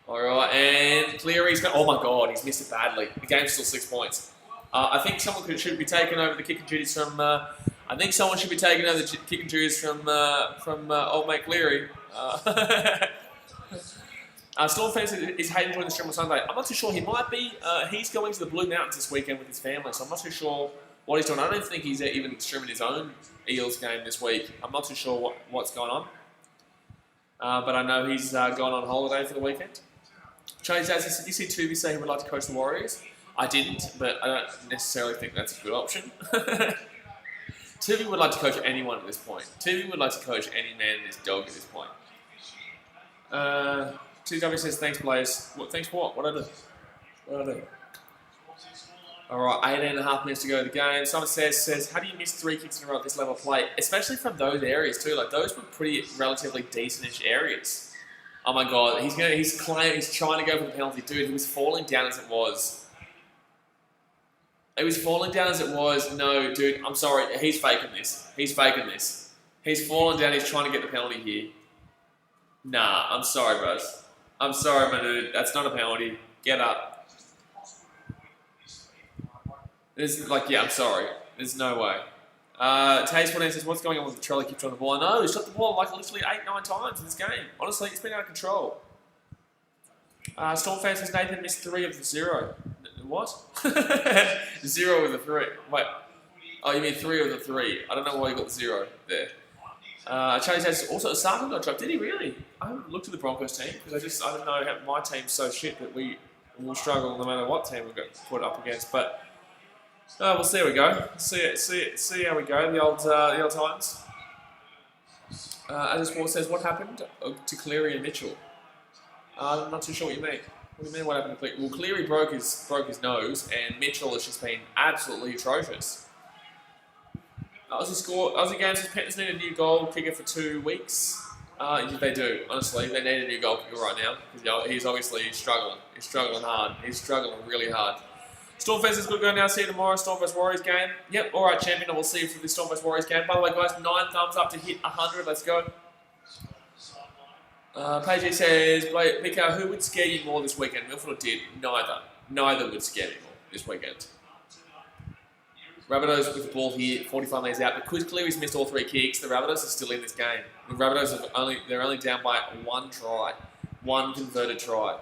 All right, and Cleary's got. Oh my God, he's missed it badly. The game's still 6 points. I think someone should be taking over the kicking duties from. I think someone should be taking over the kicking duties from old mate Cleary. Stormfence is hating joining the stream on Sunday. I'm not too sure. He might be. He's going to the Blue Mountains this weekend with his family, so I'm not too sure what he's doing. I don't think he's even streaming his own Eels game this week. I'm not too sure what's going on. But I know he's gone on holiday for the weekend. Charlie says, did you see Tuvi say he would like to coach the Warriors? I didn't, but I don't necessarily think that's a good option. Tuvi would like to coach anyone at this point. Tuvi would like to coach any man and his dog at this point. TW says, thanks, Blaze. Thanks for what? What did I do? Alright, 18.5 minutes to go to the game. Someone says, how do you miss 3 kicks in a row at this level of play? Especially from those areas too. Like, those were pretty relatively decentish areas. Oh my God, he's trying to go for the penalty. Dude, he was falling down as it was. No, dude, I'm sorry. He's faking this. He's falling down. He's trying to get the penalty here. Nah, I'm sorry, bros. I'm sorry, my dude. That's not a penalty. Get up. I'm sorry. There's no way. Taste says, what's going on with the trolley keeps on the ball? I know, he's shot the ball like literally 8-9 times in this game. Honestly, it's been out of control. Stormfan says Nathan missed 3 of the 0. What? 0 of the 3. Wait. Oh, you mean 3 of the 3. I don't know why you got 0 there. Charlie says, also, Osaka got dropped. Did he really? I haven't looked at the Broncos team because I don't know how my team's so shit that we will struggle no matter what team we got put up against. But we'll see how we go. See how we go. The old times. As Sport says, what happened to Cleary and Mitchell? I'm not too sure what you mean. What do you mean? What happened to Cleary? Well, Cleary broke his nose, and Mitchell has just been absolutely atrocious. Aussie Games says Panthers need a new goal kicker for 2 weeks. They do. Honestly, they need a new goal kicker right now because he's obviously struggling. He's struggling hard. He's struggling really hard. Stormfest is good to go now. See you tomorrow. Stormfest Warriors game. Yep. All right, champion. I will see you for the Stormfest Warriors game. By the way, guys, 9 thumbs up to hit 100. Let's go. Paige says, BK, who would scare you more this weekend? Milford or Did? Neither. Neither would scare me more this weekend. Rabbitohs with the ball here, 45 metres out. But Cleary's missed all 3 kicks. The Rabbitohs are still in this game. The Rabbitohs they're only down by 1 try. 1 converted try.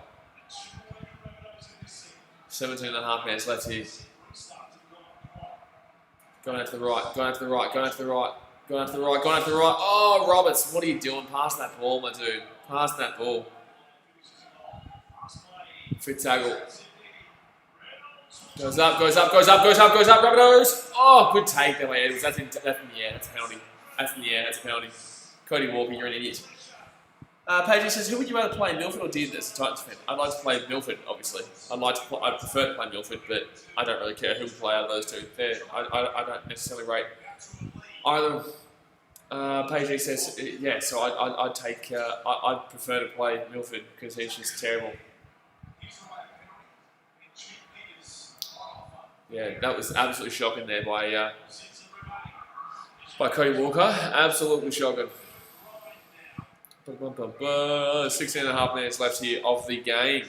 17.5 minutes left here. Going out to the right, going out to the right, going out to the right, going out to the right, going out to the right. Oh, Roberts, what are you doing? Pass that ball, my dude. Pass that ball. Fitzagel. Goes up, goes up, goes up, goes up, goes up, Rabbitohs. Oh, good take there, Edwards. That's in the air. That's a penalty. That's a penalty. Cody Walker, you're an idiot. Paige says, who would you rather play, Milford or Dearden as a Titans fan? I'd like to play Milford, obviously. I'd prefer to play Milford, but I don't really care who we play out of those two. I don't necessarily rate either. Paige says, yeah, so I'd prefer to play Milford because he's just terrible. Yeah, that was absolutely shocking there by Cody Walker. Absolutely shocking. 16.5 minutes left here of the game.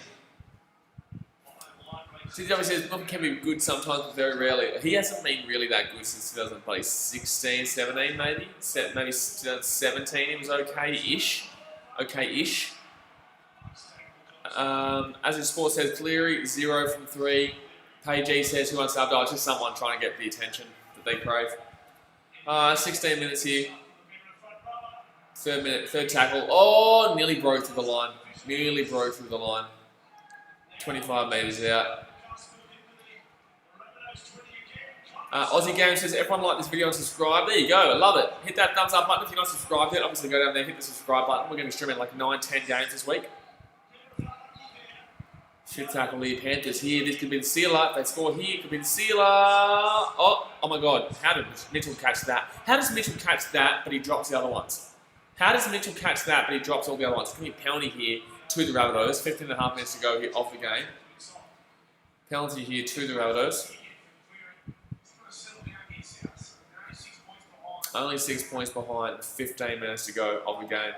CW says, Milford can be good sometimes, but very rarely. He hasn't been really that good since 2016, 17 maybe. Maybe 2017 he was okay-ish. Okay-ish. As in Sport says, Cleary, 0 from 3. Paige says, who wants to update? It's just someone trying to get the attention that they crave. 16 minutes here. Third tackle. Oh, nearly broke through the line. 25 metres out. Aussie Game says, everyone like this video and subscribe. There you go, I love it. Hit that thumbs up button if you're not subscribed yet. Obviously go down there, hit the subscribe button. We're going to stream in like 9-10 games this week. Shit tackle here, Panthers here. This could be the sealer. If they score here, it could be the sealer. Oh my God. How did Mitchell catch that? How does Mitchell catch that, but he drops the other ones? How does Mitchell catch that, but he drops all the other ones? It's going to be a penalty here to the Rabbitohs. 15.5 minutes to go here of the game. Penalty here to the Rabbitohs. Only 6 points behind, 15 minutes to go of the game.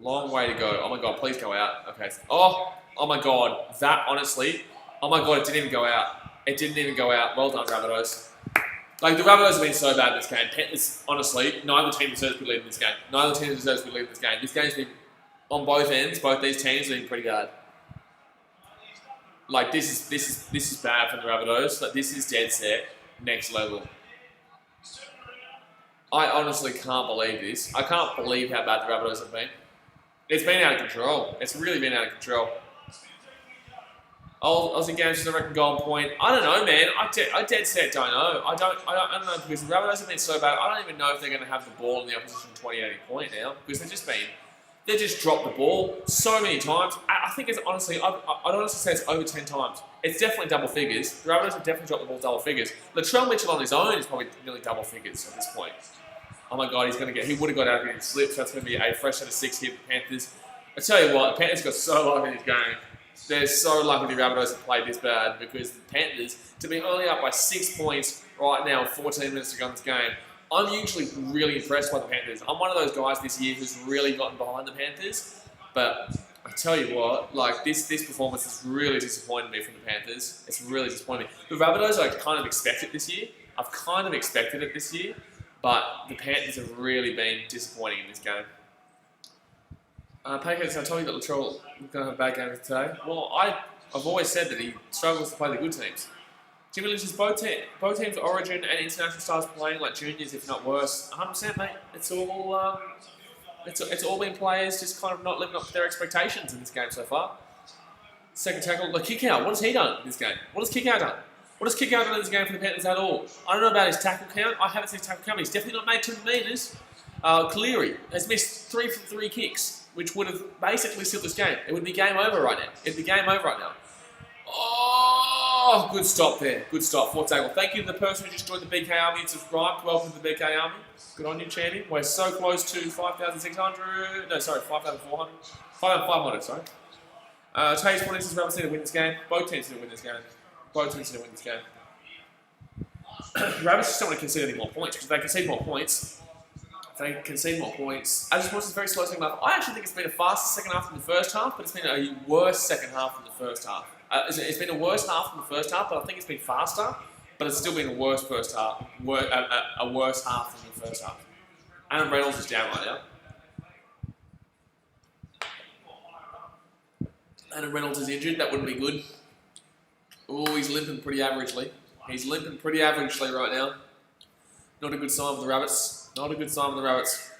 Long way to go. Oh my God, please go out. Okay. Oh my God. That honestly, oh my God, it didn't even go out. It didn't even go out. Well done, Rabbitohs. Like, the Rabbitohs have been so bad in this game. Panthers, honestly, neither team deserves to be leading this game. Neither team deserves to be leading this game. This game's been, on both ends, both these teams have been pretty bad. Like, this is bad for the Rabbitohs. Like, this is dead set, next level. I honestly can't believe this. I can't believe how bad the Rabbitohs have been. It's been out of control. It's really been out of control. Aussie Games is a reckon goal point. I don't know, man. I dead set don't know. I don't know because the Rabbitohs have been so bad. I don't even know if they're going to have the ball in the opposition 20-80 point now because they just dropped the ball so many times. I think it's honestly, I'd honestly say it's over 10 times. It's definitely double figures. The Rabbitohs have definitely dropped the ball double figures. Latrell Mitchell on his own is probably nearly double figures at this point. Oh my God, he would have got out of getting slipped. So that's going to be a fresh set of 6 here for the Panthers. I tell you what, the Panthers got so lucky in this game. They're so lucky the Rabbitohs have played this bad because the Panthers, to be only up by 6 points right now, 14 minutes to go in this game, I'm usually really impressed by the Panthers. I'm one of those guys this year who's really gotten behind the Panthers. But I tell you what, like this performance has really disappointed me from the Panthers. It's really disappointed me. The Rabbitohs, I kind of expect it this year. I've kind of expected it this year. But the Panthers have really been disappointing in this game. Pancakes, I told you that Latrell was going to have a bad game today. Well, I've always said that he struggles to play the good teams. Jimmy Lynch says both teams, Origin and international stars playing like juniors, if not worse. 100%, mate. It's all been players just kind of not living up to their expectations in this game so far. Second tackle, the kick out. What has he done in this game? What has kick out done? What has kick out done in this game for the Panthers at all? I don't know about his tackle count. I haven't seen his tackle count, but he's definitely not made 2 meters. Cleary has missed 3 from 3 kicks, which would have basically sealed this game. It would be game over right now. It'd be game over right now. Oh, good stop there. Good stop. Fourth tackle. Thank you to the person who just joined the BKRmy and subscribed. Welcome to the BKRmy. Good on you, champion. We're so close to 5,600. No, sorry, 5,400. 5,500, sorry. Chase Sporting says Rabbits need to win this game. Both teams need to win this game. Both teams need to win this game. Rabbits just don't want to concede any more points because if they concede more points, As Sports is very slow second half. I actually think it's been a faster second half than the first half, but it's been a worse second half than the first half. It's been a worse half than the first half, but I think it's been faster, but it's still been a worse first half. A worse half than the first half. Aaron Reynolds is down right now. Aaron Reynolds is injured. That wouldn't be good. Oh, he's limping pretty averagely. He's limping pretty averagely right now. Not a good sign for the Rabbits. Not a good sign for the Rabbits.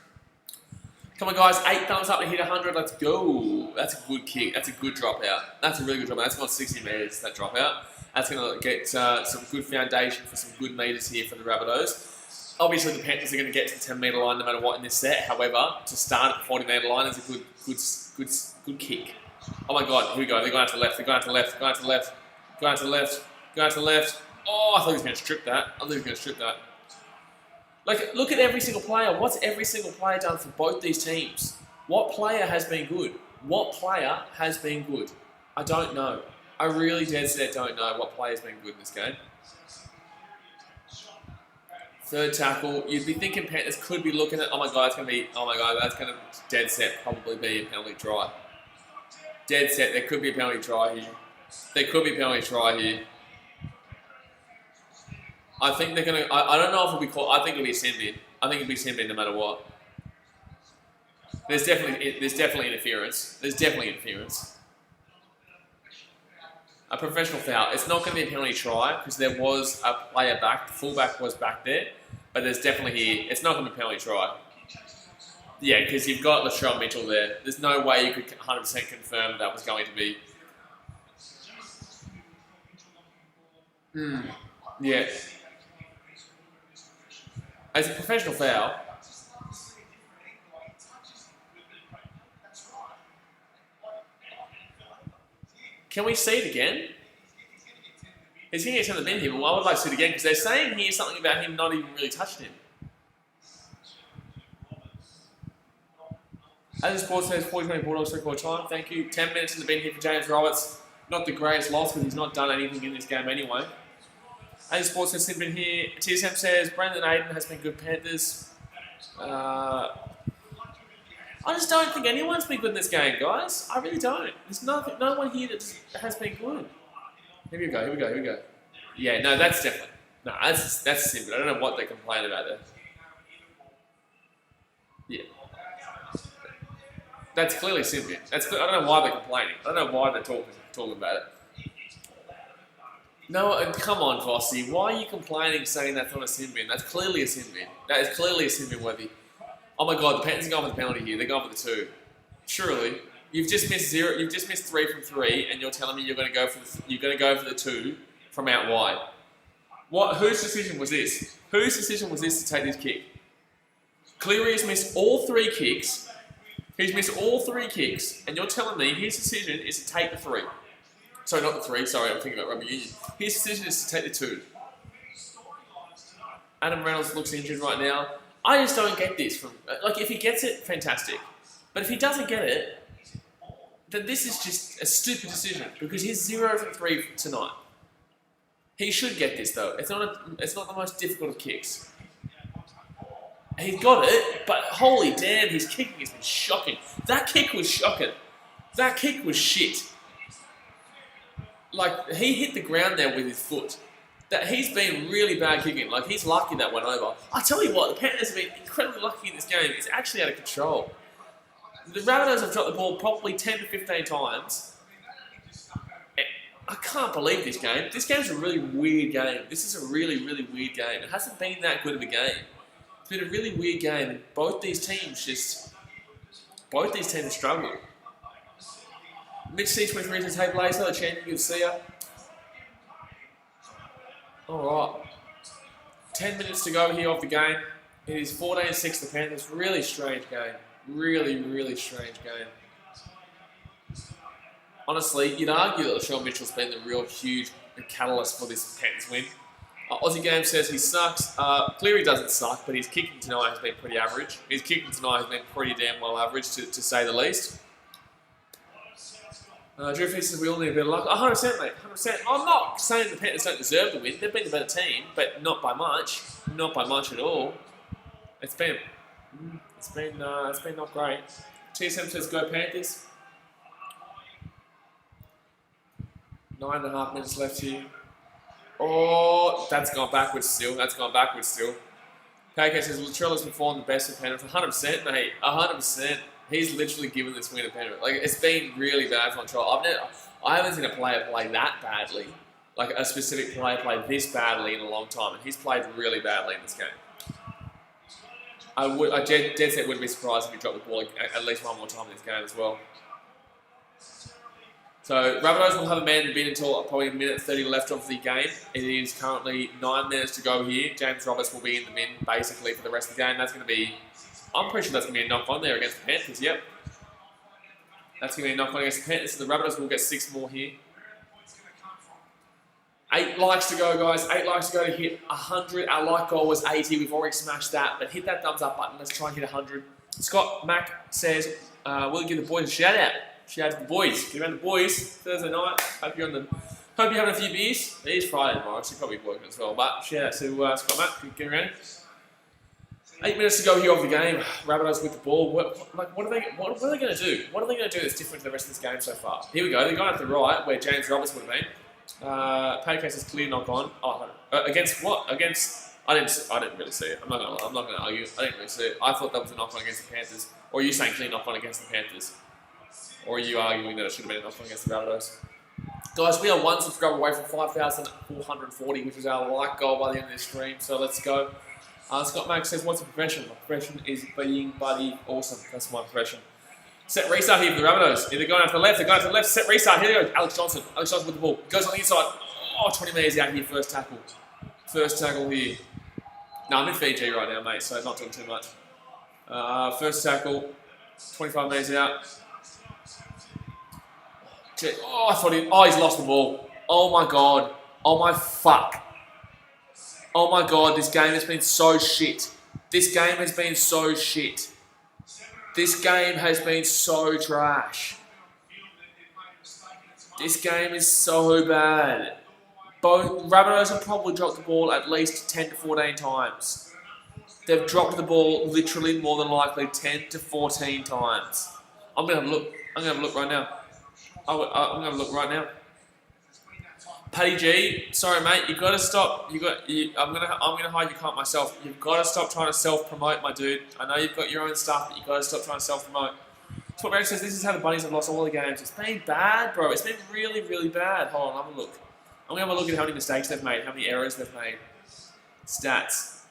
Come on, guys. 8 thumbs up to hit 100. Let's go. That's a good kick. That's a good dropout. That's a really good dropout. That's gone 60 metres, that dropout. That's going to get some good foundation for some good metres here for the Rabbitohs. Obviously, the Panthers are going to get to the 10-metre line no matter what in this set. However, to start at the 40-metre line is a good kick. Oh my God, here we go. They're going out to the left. They're going out to the left. They're going out to the left. Going out to the left. Going out to the left. Oh, I thought he was going to strip that. I thought he was going to strip that. Like, look at every single player. What's every single player done for both these teams? What player has been good? What player has been good? I don't know. I really dead set don't know what player's been good in this game. Third tackle. You'd be thinking Panthers could be looking at, oh my God, that's going to dead set probably be a penalty try. Dead set, there could be a penalty try here. There could be a penalty try here. I think they're going to, I don't know if it'll be called, I think it'll be a send-in. I think it'll be a send-in no matter what. There's definitely interference. There's definitely interference. A professional foul. It's not going to be a penalty try because there was a player back. The fullback was back there. But there's definitely here. It's not going to be a penalty try. Yeah, because you've got Latrell Mitchell there. There's no way you could 100% confirm that was going to be. Yeah. As a professional foul. Can we see it again? He's going to get something in here, but I would like to see it again because they're saying here something about him not even really touching him. As the Sport says, 40-20 Bulldogs record time. Thank you. 10 minutes in the bin here for James Roberts. Not the greatest loss because he's not done anything in this game anyway. As the Sport says, sit bin here. TSM says, Brandon Aiden has been good Panthers. I just don't think anyone's been good in this game, guys. I really don't. There's no one here that has been good. Here we go. Yeah, no, that's definitely. No, that's simple. I don't know what they complain about there. Yeah. That's clearly simple. I don't know why they're complaining. I don't know why they're talking about it. No, come on, Vossi. Why are you complaining saying that's not a sin bin? That's clearly a sin bin. That is clearly a sin bin worthy. Oh my God, the Panthers are going for the penalty here. They're going for the 2. Surely. You've just missed 0. You've just missed 3 from 3, and you're telling me you're going to go for the 2 from out wide. What? Whose decision was this? Whose decision was this to take this kick? Cleary has missed all 3 kicks. He's missed all 3 kicks, and you're telling me his decision is to take the 3. Sorry, not the 3. Sorry, I'm thinking about rugby union. His decision is to take the 2. Adam Reynolds looks injured right now. I just don't get this. Like, if he gets it, fantastic. But if he doesn't get it, then this is just a stupid decision because he's 0 from 3 tonight. He should get this though. It's not the most difficult of kicks. He's got it, but holy damn, his kicking has been shocking. That kick was shocking. That kick was shit. Like, he hit the ground there with his foot. That he's been really bad kicking. Like, he's lucky that went over. I tell you what, the Panthers have been incredibly lucky in this game. It's actually out of control. The Rabbitohs have dropped the ball probably 10 to 15 times. I can't believe this game. This game's a really weird game. This is a really, really weird game. It hasn't been that good of a game. It's been a really weird game. Both these teams have struggled. Mitch C23 says, hey Blazer, the champion, good to see ya. Alright. 10 minutes to go here of the game. It is 14-6 the Panthers. Really strange game. Really, really strange game. Honestly, you'd argue that Latrell Mitchell's been the real huge catalyst for this Panthers win. Aussie Game says he sucks. Cleary doesn't suck, but his kicking tonight has been pretty average. His kicking tonight has been pretty damn well average, to say the least. Drew Fee says we all need a bit of luck. 100%, mate. 100%. I'm not saying the Panthers don't deserve to win. They've been the better team, but not by much. Not by much at all. It's been not great. TSM says go Panthers. 9.5 minutes left here. Oh, that's gone backwards still. KK says Latrell has performed the best for Penrith. 100%, mate. 100%. He's literally given this win to Penrith. Like, it's been really bad for Latrell. I haven't seen a player play that badly. Like, a specific player play this badly in a long time. And he's played really badly in this game. I dead set wouldn't be surprised if he dropped the ball at least one more time in this game as well. So Rabbitohs will have a man to beat until probably a minute 30 left of the game. It is currently 9 minutes to go here. James Roberts will be in the bin basically for the rest of the game. That's going to be, I'm pretty sure that's going to be a knock on there against the Panthers. Yep. That's going to be a knock on against the Panthers. So the Rabbitohs will get 6 more here. 8 likes to go, guys. 8 likes to go to hit 100. Our like goal was 80. We've already smashed that. But hit that thumbs up button. Let's try and hit 100. Scott Mack says, will you give the boys a shout out? Shout out to the boys. Get around the boys. Thursday night. Hope you're having a few beers. It is Friday tomorrow, so you're probably working as well. But shout out to Scott Mack. Get around. 8 minutes to go here of the game. Rabbitohs with the ball. What are they going to do? What are they going to do that's different to the rest of this game so far? Here we go. They're going up the right where James Roberts would have been. Pancakes is clear knock on. Oh, against what? Against I didn't really see it. I'm not gonna argue. I didn't really see it. I thought that was a knock on against the Panthers. Or are you saying clean knock on against the Panthers? Or are you arguing that it should have been a knock on against the Rabbitohs? Guys, we are 1 subscriber away from 5,440, which is our like goal by the end of this stream. So let's go. Scott Mack says, "What's a profession? My profession is being bloody awesome. That's my profession." Set restart here for the Rabbitohs. Either going out to the left, they're going to the left. Set restart. Here they go. Alex Johnson. Alex Johnson with the ball. Goes on the inside. Oh, 20 metres out here. First tackle. First tackle here. No, I'm in Fiji right now, mate, so not doing too much. First tackle. 25 metres out. Oh, I thought he's lost the ball. Oh, my God. Oh, my fuck. Oh, my God. This game has been so shit. This game has been so shit. This game has been so trash. This game is so bad. Both Rabbitohs have probably dropped the ball at least 10 to 14 times. They've dropped the ball literally more than likely 10 to 14 times. I'm gonna have a look. I'm gonna have a look right now. I'm gonna have a look right now. Paddy G, sorry mate, you got to stop. I'm gonna hide your cunt myself. You've got to stop trying to self-promote, my dude. I know you've got your own stuff, but you got to stop trying to self-promote. Sport Barry says this is how the Bunnies have lost all the games. It's been bad, bro. It's been really, really bad. Hold on, I'm gonna look. I'm gonna have a look at how many mistakes they've made, how many errors they've made. Stats.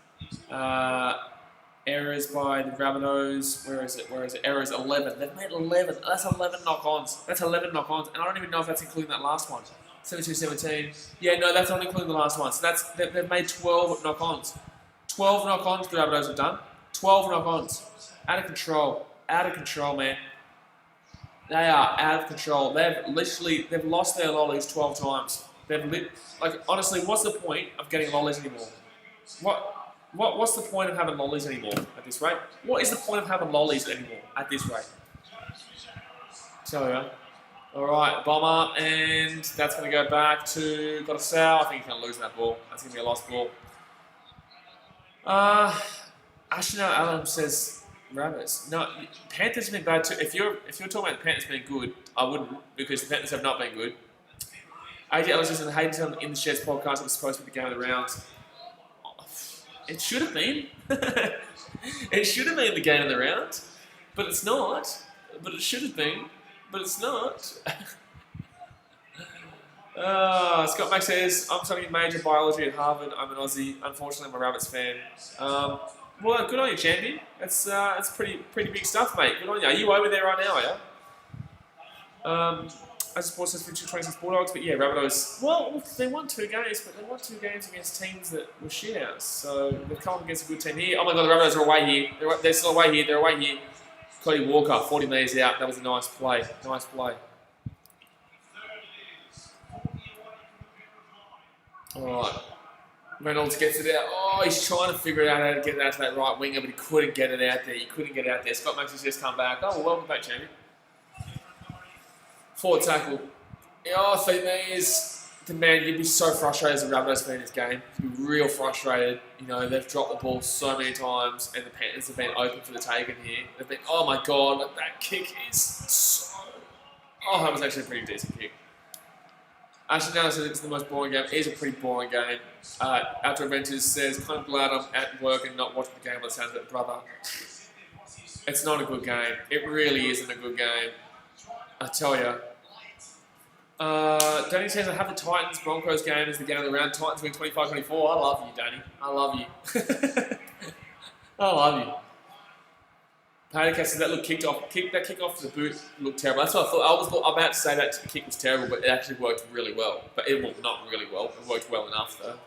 Errors by the Rabbitohs. Where is it? Errors 11. They've made 11. That's 11 knock-ons. That's 11 knock-ons, and I don't even know if that's including that last one. 72-17. Yeah, no, that's not including the last one. So they've made 12 knock-ons. 12 knock-ons the Rabbitohs have done. 12 knock-ons. Out of control. Out of control, man. They are out of control. They've lost their lollies 12 times. Honestly, what's the point of getting lollies anymore? What's the point of having lollies anymore at this rate? What is the point of having lollies anymore at this rate? So yeah. Alright, Bomber, and that's going to go back to Gottasau. I think he's going to lose that ball. That's going to be a lost ball. Ashton Allen says Rabbits. No, Panthers have been bad too. If you're talking about the Panthers being good, I wouldn't, because the Panthers have not been good. AJ Ellis says in the Hayden in the Sheds podcast, it was supposed to be the game of the round. It should have been. It should have been the game of the round, but it's not. But it should have been. But it's not. Scott Mack says, I'm studying major biology at Harvard. I'm an Aussie. Unfortunately, I'm a Rabbits fan. Well, good on you, champion. That's pretty big stuff, mate. Good on you. Are you over there right now, are you? I support says future 26 Bulldogs, but yeah, Rabbitohs. Well, they won 2 games, but they won 2 games against teams that were shit outs. So they've come up against a good team here. Oh my God, the Rabbitohs are away here. They're still away here. They're away here. Cody Walker, 40 metres out. That was a nice play. Nice play. Alright. Reynolds gets it out. Oh, he's trying to figure out how to get it out to that right winger, but he couldn't get it out there. He couldn't get it out there. Scott Max has just come back. Oh, well, welcome back, champion. Forward tackle. Oh, I think that is... Man, you'd be so frustrated as a Rabbitohs fan in this game. You'd be real frustrated. You know, they've dropped the ball so many times, and the Panthers have been open for the taking here. They've been, oh my God, that kick is so... Oh, that was actually a pretty decent kick. Ashton now says it's the most boring game. It is a pretty boring game. After Adventures says, kind of glad I'm at work and not watching the game by the sounds of it, brother. It's not a good game. It really isn't a good game. I tell you. Danny says, I have the Titans-Broncos game as the game of the round. Titans win 25-24. I love you, Danny. I love you. I love you. Panicast says that looked kick off the boot looked terrible. That's what I thought. I was about to say that the kick was terrible, but it actually worked really well. But it was not really well. It worked well enough though.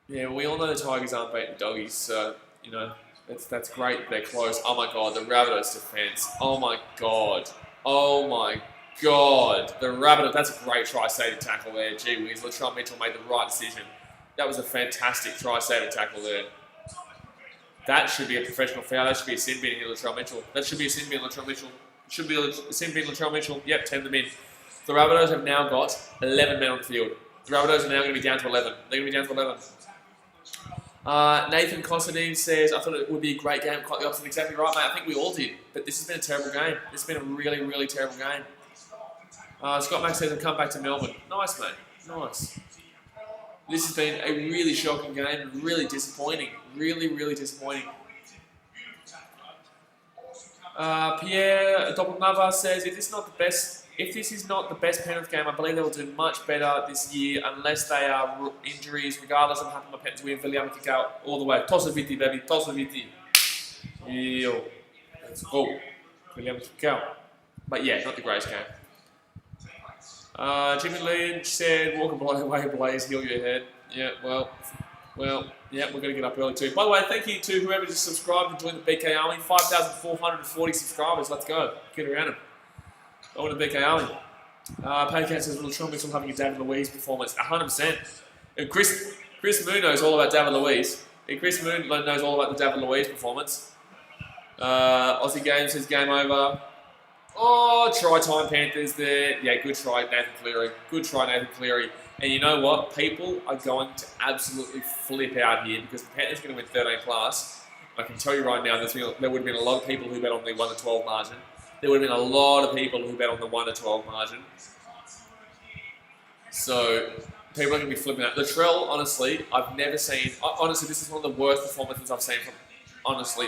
Yeah, we all know the Tigers aren't beating doggies, so you know that's great. They're close. Oh my God, the Rabbitohs defense. Oh my God. Oh my God. The Rabbitohs. That's a great try-saving tackle there. Gee whiz, Latrell Mitchell made the right decision. That was a fantastic try-saving tackle there. That should be a professional foul. That should be a sin bin in Latrell Mitchell. That should be a sin bin in Latrell Mitchell. Should be a sin bin in Latrell Mitchell. Yep, 10 them in. The Rabbitohs have now got 11 men on the field. The Rabbitohs are now going to be down to 11. They're going to be down to 11. Nathan Considine says, I thought it would be a great game. Quite the opposite. Exactly right, mate. I think we all did. But this has been a terrible game. This has been a really, really terrible game. Scott Mack says, I'll come back to Melbourne. Nice, mate. Nice. This has been a really shocking game, really disappointing. Really, really disappointing. Pierre Doppelnava says, if this is not the best Penrith game, I believe they will do much better this year unless they are injuries. Regardless of what happened, my Penrith win. William kick out all the way. Tossa Viti, baby. Tossa Viti. Yo. Let's go. William kick out. But yeah, not the greatest game. Jimmy Lynch said, walk away, Blaze, heal your head. Yeah, well, yeah, we're going to get up early too. By the way, thank you to whoever just subscribed and joined the BK Army. 5,440 subscribers. Let's go. Get around them. I want the BK Army. Paycat says, Latrell Mitchell having a David Luiz performance. 100%. And Chris Moon knows all about David Luiz. And Chris Moon knows all about the David Luiz performance. Aussie Games says, game over. Oh, try time Panthers there. Yeah, good try, Nathan Cleary. Good try, Nathan Cleary. And you know what? People are going to absolutely flip out here because the Panthers are going to win 13 plus. I can tell you right now, there would have been a lot of people who bet on the 1 to 12 margin. There would have been a lot of people who bet on the 1 to 12 margin. So, people are going to be flipping out. Latrell, honestly, I've never seen... Honestly, this is one of the worst performances I've seen from, honestly,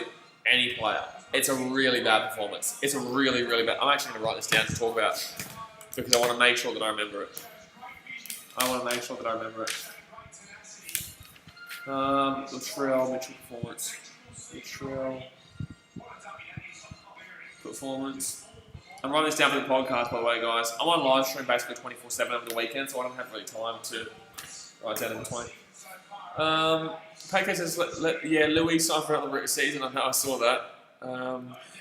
any player. It's a really bad performance. It's a really, really bad... I'm actually going to write this down to talk about because I want to make sure that I remember it. Latrell Mitchell performance. Latrell performance. I'm writing this down for the podcast, by the way, guys. I'm on live stream basically 24/7 over the weekend, so I don't have really time to write down in between. Paycase says, yeah, Louis signed for another season. I know I saw that.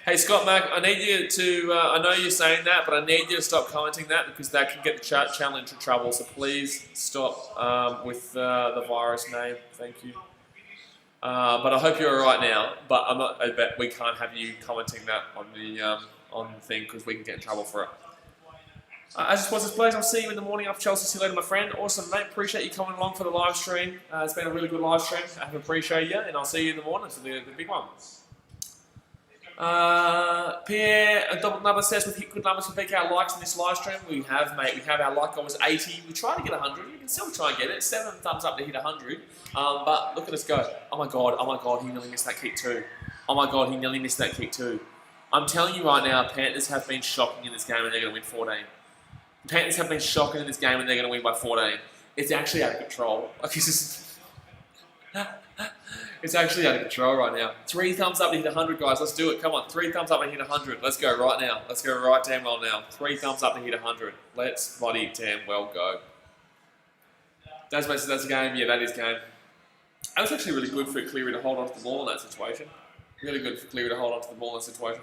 Hey, Scott Mack, I need you to, I know you're saying that, but I need you to stop commenting that because that can get the channel into trouble. So please stop with the virus name. Thank you. But I hope you're all right now. But I bet we can't have you commenting that on the thing because we can get in trouble for it. As this was this place, I'll see you in the morning after Chelsea. See you later, my friend. Awesome, mate. Appreciate you coming along for the live stream. It's been a really good live stream. I appreciate you, and I'll see you in the morning for the big one. Pierre, a double number says we've hit good numbers for BKR likes in this live stream. We have, mate. We have our like goal was 80. We tried to get 100. We can still try and get it. 7 thumbs up to hit 100. But look at us go. Oh my god, he nearly missed that kick too. Oh my god, he nearly missed that kick too. I'm telling you right now, Panthers have been shocking in this game and they're going to win 14. Panthers have been shocking in this game and they're going to win by 14. It's actually out of control. Like, it's actually out of control right now. 3 thumbs up to hit 100, guys. Let's do it. Come on. 3 thumbs up and hit 100. Let's go right now. Let's go right damn well now. 3 thumbs up to hit 100. Let's bloody damn well go. That's a game. Yeah, that is game. That was actually really good for Cleary to hold on to the ball in that situation. Really good for Cleary to hold on to the ball in that situation.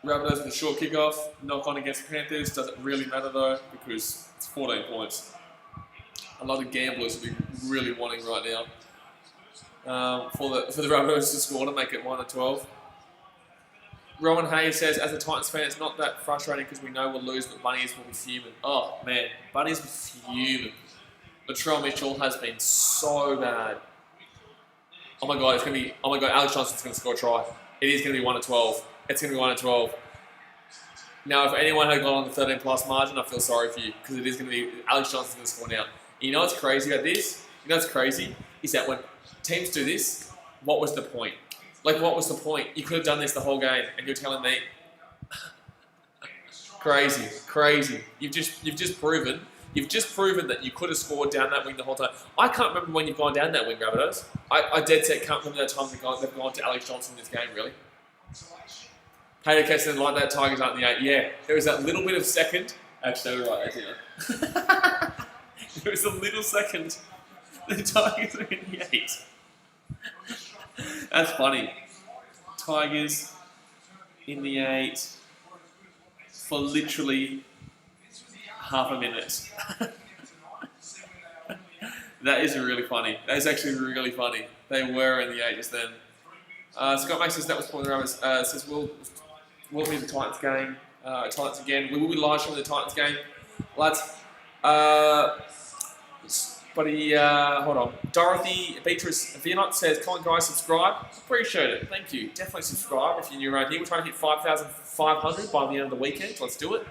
Rabbitohs with a short kickoff. Knock on against the Panthers. Doesn't really matter though because it's 14 points. A lot of gamblers will be really wanting right now. For the Rabbitohs to score to make it 1 to 12. Rowan Hayes says, as a Titans fan, it's not that frustrating because we know we'll lose, but Bunnies will be fuming. Oh man, Bunnies will be fuming. Latrell Mitchell has been so bad. Oh my god, it's gonna be. Oh my god, Alex Johnson's gonna score a try. It is gonna be 1 to 12. It's gonna be 1 to 12. Now, if anyone had gone on the 13 plus margin, I feel sorry for you because it is gonna be Alex Johnson's gonna score now. You know what's crazy about this? You know what's crazy is that when teams do this, what was the point? Like, what was the point? You could have done this the whole game, and you're telling me, crazy. You've just proven You've just proven that you could have scored down that wing the whole time. I can't remember when you've gone down that wing, Rabbitohs. I dead set can't remember that time they've gone to Alex Johnson in this game, really. Hayden Keston like that, Tigers aren't in the 8. Yeah, there was that little bit of second. Actually, they were right there, didn't there was a little second. The Tigers are in the 8. That's funny. Tigers in the 8 for literally half a minute. That is really funny. That is actually really funny. They were in the 8 just then. Scott Max says that was for the Rabbits. Says we'll be the Titans game. Titans again. We will be live streaming the Titans game, lads. Buddy, hold on. Dorothy Beatrice Vianot says, "Come on, guys, subscribe." Appreciate it. Thank you. Definitely subscribe if you're new around here. We're trying to hit 5,500 by the end of the weekend. Let's do it.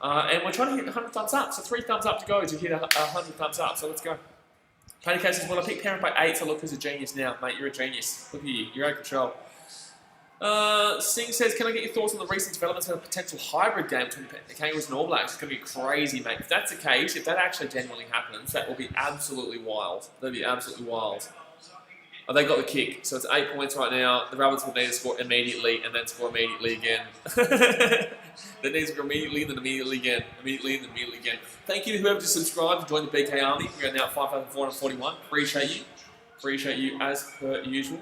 And we're trying to hit 100 thumbs up. So 3 thumbs up to go to hit 100 thumbs up. So let's go. Tony K says, "Well, I picked Penrith by 8, so look who's a genius now, mate. You're a genius. Look at you. You're out of control." Singh says, "Can I get your thoughts on the recent developments of a potential hybrid game between the Kangaroos and All Blacks? It's going to be crazy, mate. If that's the case, if that actually genuinely happens, that will be absolutely wild. That'll be absolutely wild." Oh, they got the kick, so it's 8 points right now. The Rabbits will need to score immediately and then score immediately again. They need to score immediately and then immediately again. Immediately and then immediately again. Thank you to whoever just subscribed and joined the BK Army. We are now at 5,441. Appreciate you. Appreciate you as per usual.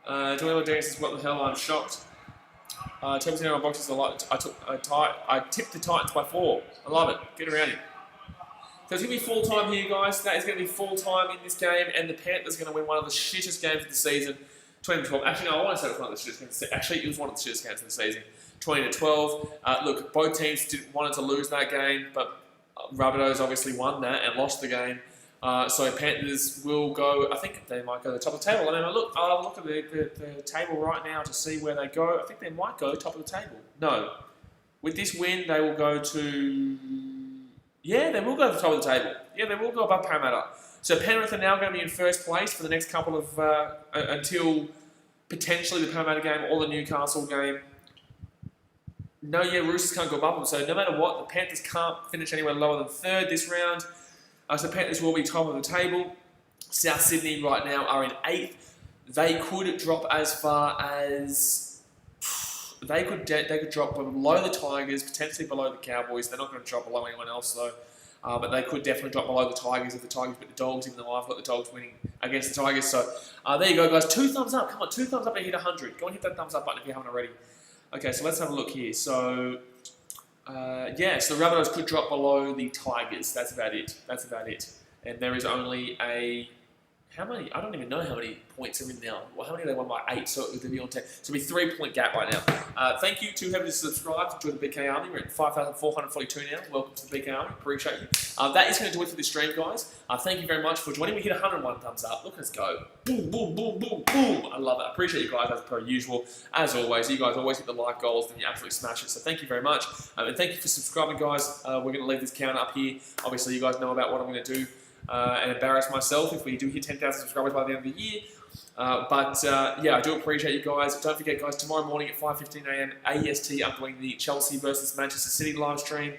Joey Daniels says, "What the hell? I'm shocked." 10% of my boxes a lot. I tipped the Titans by 4. I love it. Get around it. So it's going to be full time here, guys. That is going to be full time in this game, and the Panthers are going to win one of the shittest games of the season, 20-12. Actually, no, I want to say it was one of the shittest games. Actually, it was one of the shittest games of the season, 20-12. Look, both teams wanted to lose that game, but Rabbitohs obviously won that and lost the game. So Panthers will go. I think they might go to the top of the table. I mean, I'll look at the table right now to see where they go. I think they might go top of the table. No, with this win, they will go to. Yeah, they will go to the top of the table. Yeah, they will go above Parramatta. So Penrith are now going to be in first place for the next couple of until potentially the Parramatta game or the Newcastle game. No, yeah, Roosters can't go above them. So no matter what, the Panthers can't finish anywhere lower than 3rd this round. So Panthers will be top of the table. South Sydney right now are in 8th. They could drop as far as. They could drop below the Tigers, potentially below the Cowboys. They're not going to drop below anyone else, though. But they could definitely drop below the Tigers if the Tigers beat the Dogs, even though I've got the Dogs winning against the Tigers. So there you go, guys. 2 thumbs up. Come on, 2 thumbs up and hit 100. Go and hit that thumbs up button if you haven't already. Okay, so let's have a look here. So, yeah, so the Rabbitohs could drop below the Tigers. That's about it. That's about it. And there is only a... How many? I don't even know how many points are in now. Well, how many they won by 8, so it would be on 10. So it'll be 3-point gap right now. Thank you to whoever subscribed to join the BK Army. We're at 5,442 now. Welcome to the BK Army. Appreciate you. That is going to do it for this stream, guys. Thank you very much for joining. We hit 101 thumbs up. Look at us go. Boom, boom, boom, boom, boom. I love it. I appreciate you guys as per usual. As always, you guys always hit the like goals and you absolutely smash it. So thank you very much. And thank you for subscribing, guys. We're going to leave this count up here. Obviously, you guys know about what I'm going to do. And embarrass myself if we do hit 10,000 subscribers by the end of the year. Yeah, I do appreciate you guys. Don't forget, guys, tomorrow morning at 5:15 AM AEST, I'm doing the Chelsea versus Manchester City live stream.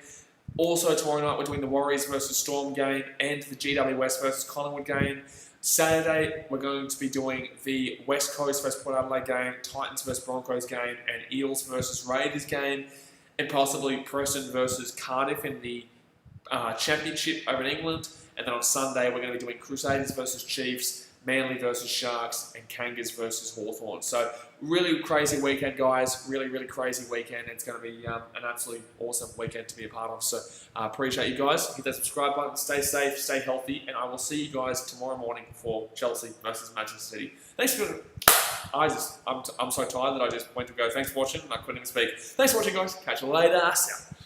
Also, tomorrow night, we're doing the Warriors versus Storm game and the GW West versus Collingwood game. Saturday, we're going to be doing the West Coast versus Port Adelaide game, Titans versus Broncos game, and Eels versus Raiders game, and possibly Preston versus Cardiff in the Championship over in England. And then on Sunday, we're going to be doing Crusaders versus Chiefs, Manly versus Sharks, and Kangas versus Hawthorn. So really crazy weekend, guys. Really, really crazy weekend. It's going to be an absolutely awesome weekend to be a part of. So appreciate you guys. Hit that subscribe button. Stay safe, stay healthy, and I will see you guys tomorrow morning for Chelsea versus Manchester City. Thanks for... I'm so tired that I just went to go. Thanks for watching. I couldn't even speak. Thanks for watching, guys. Catch you later. See ya.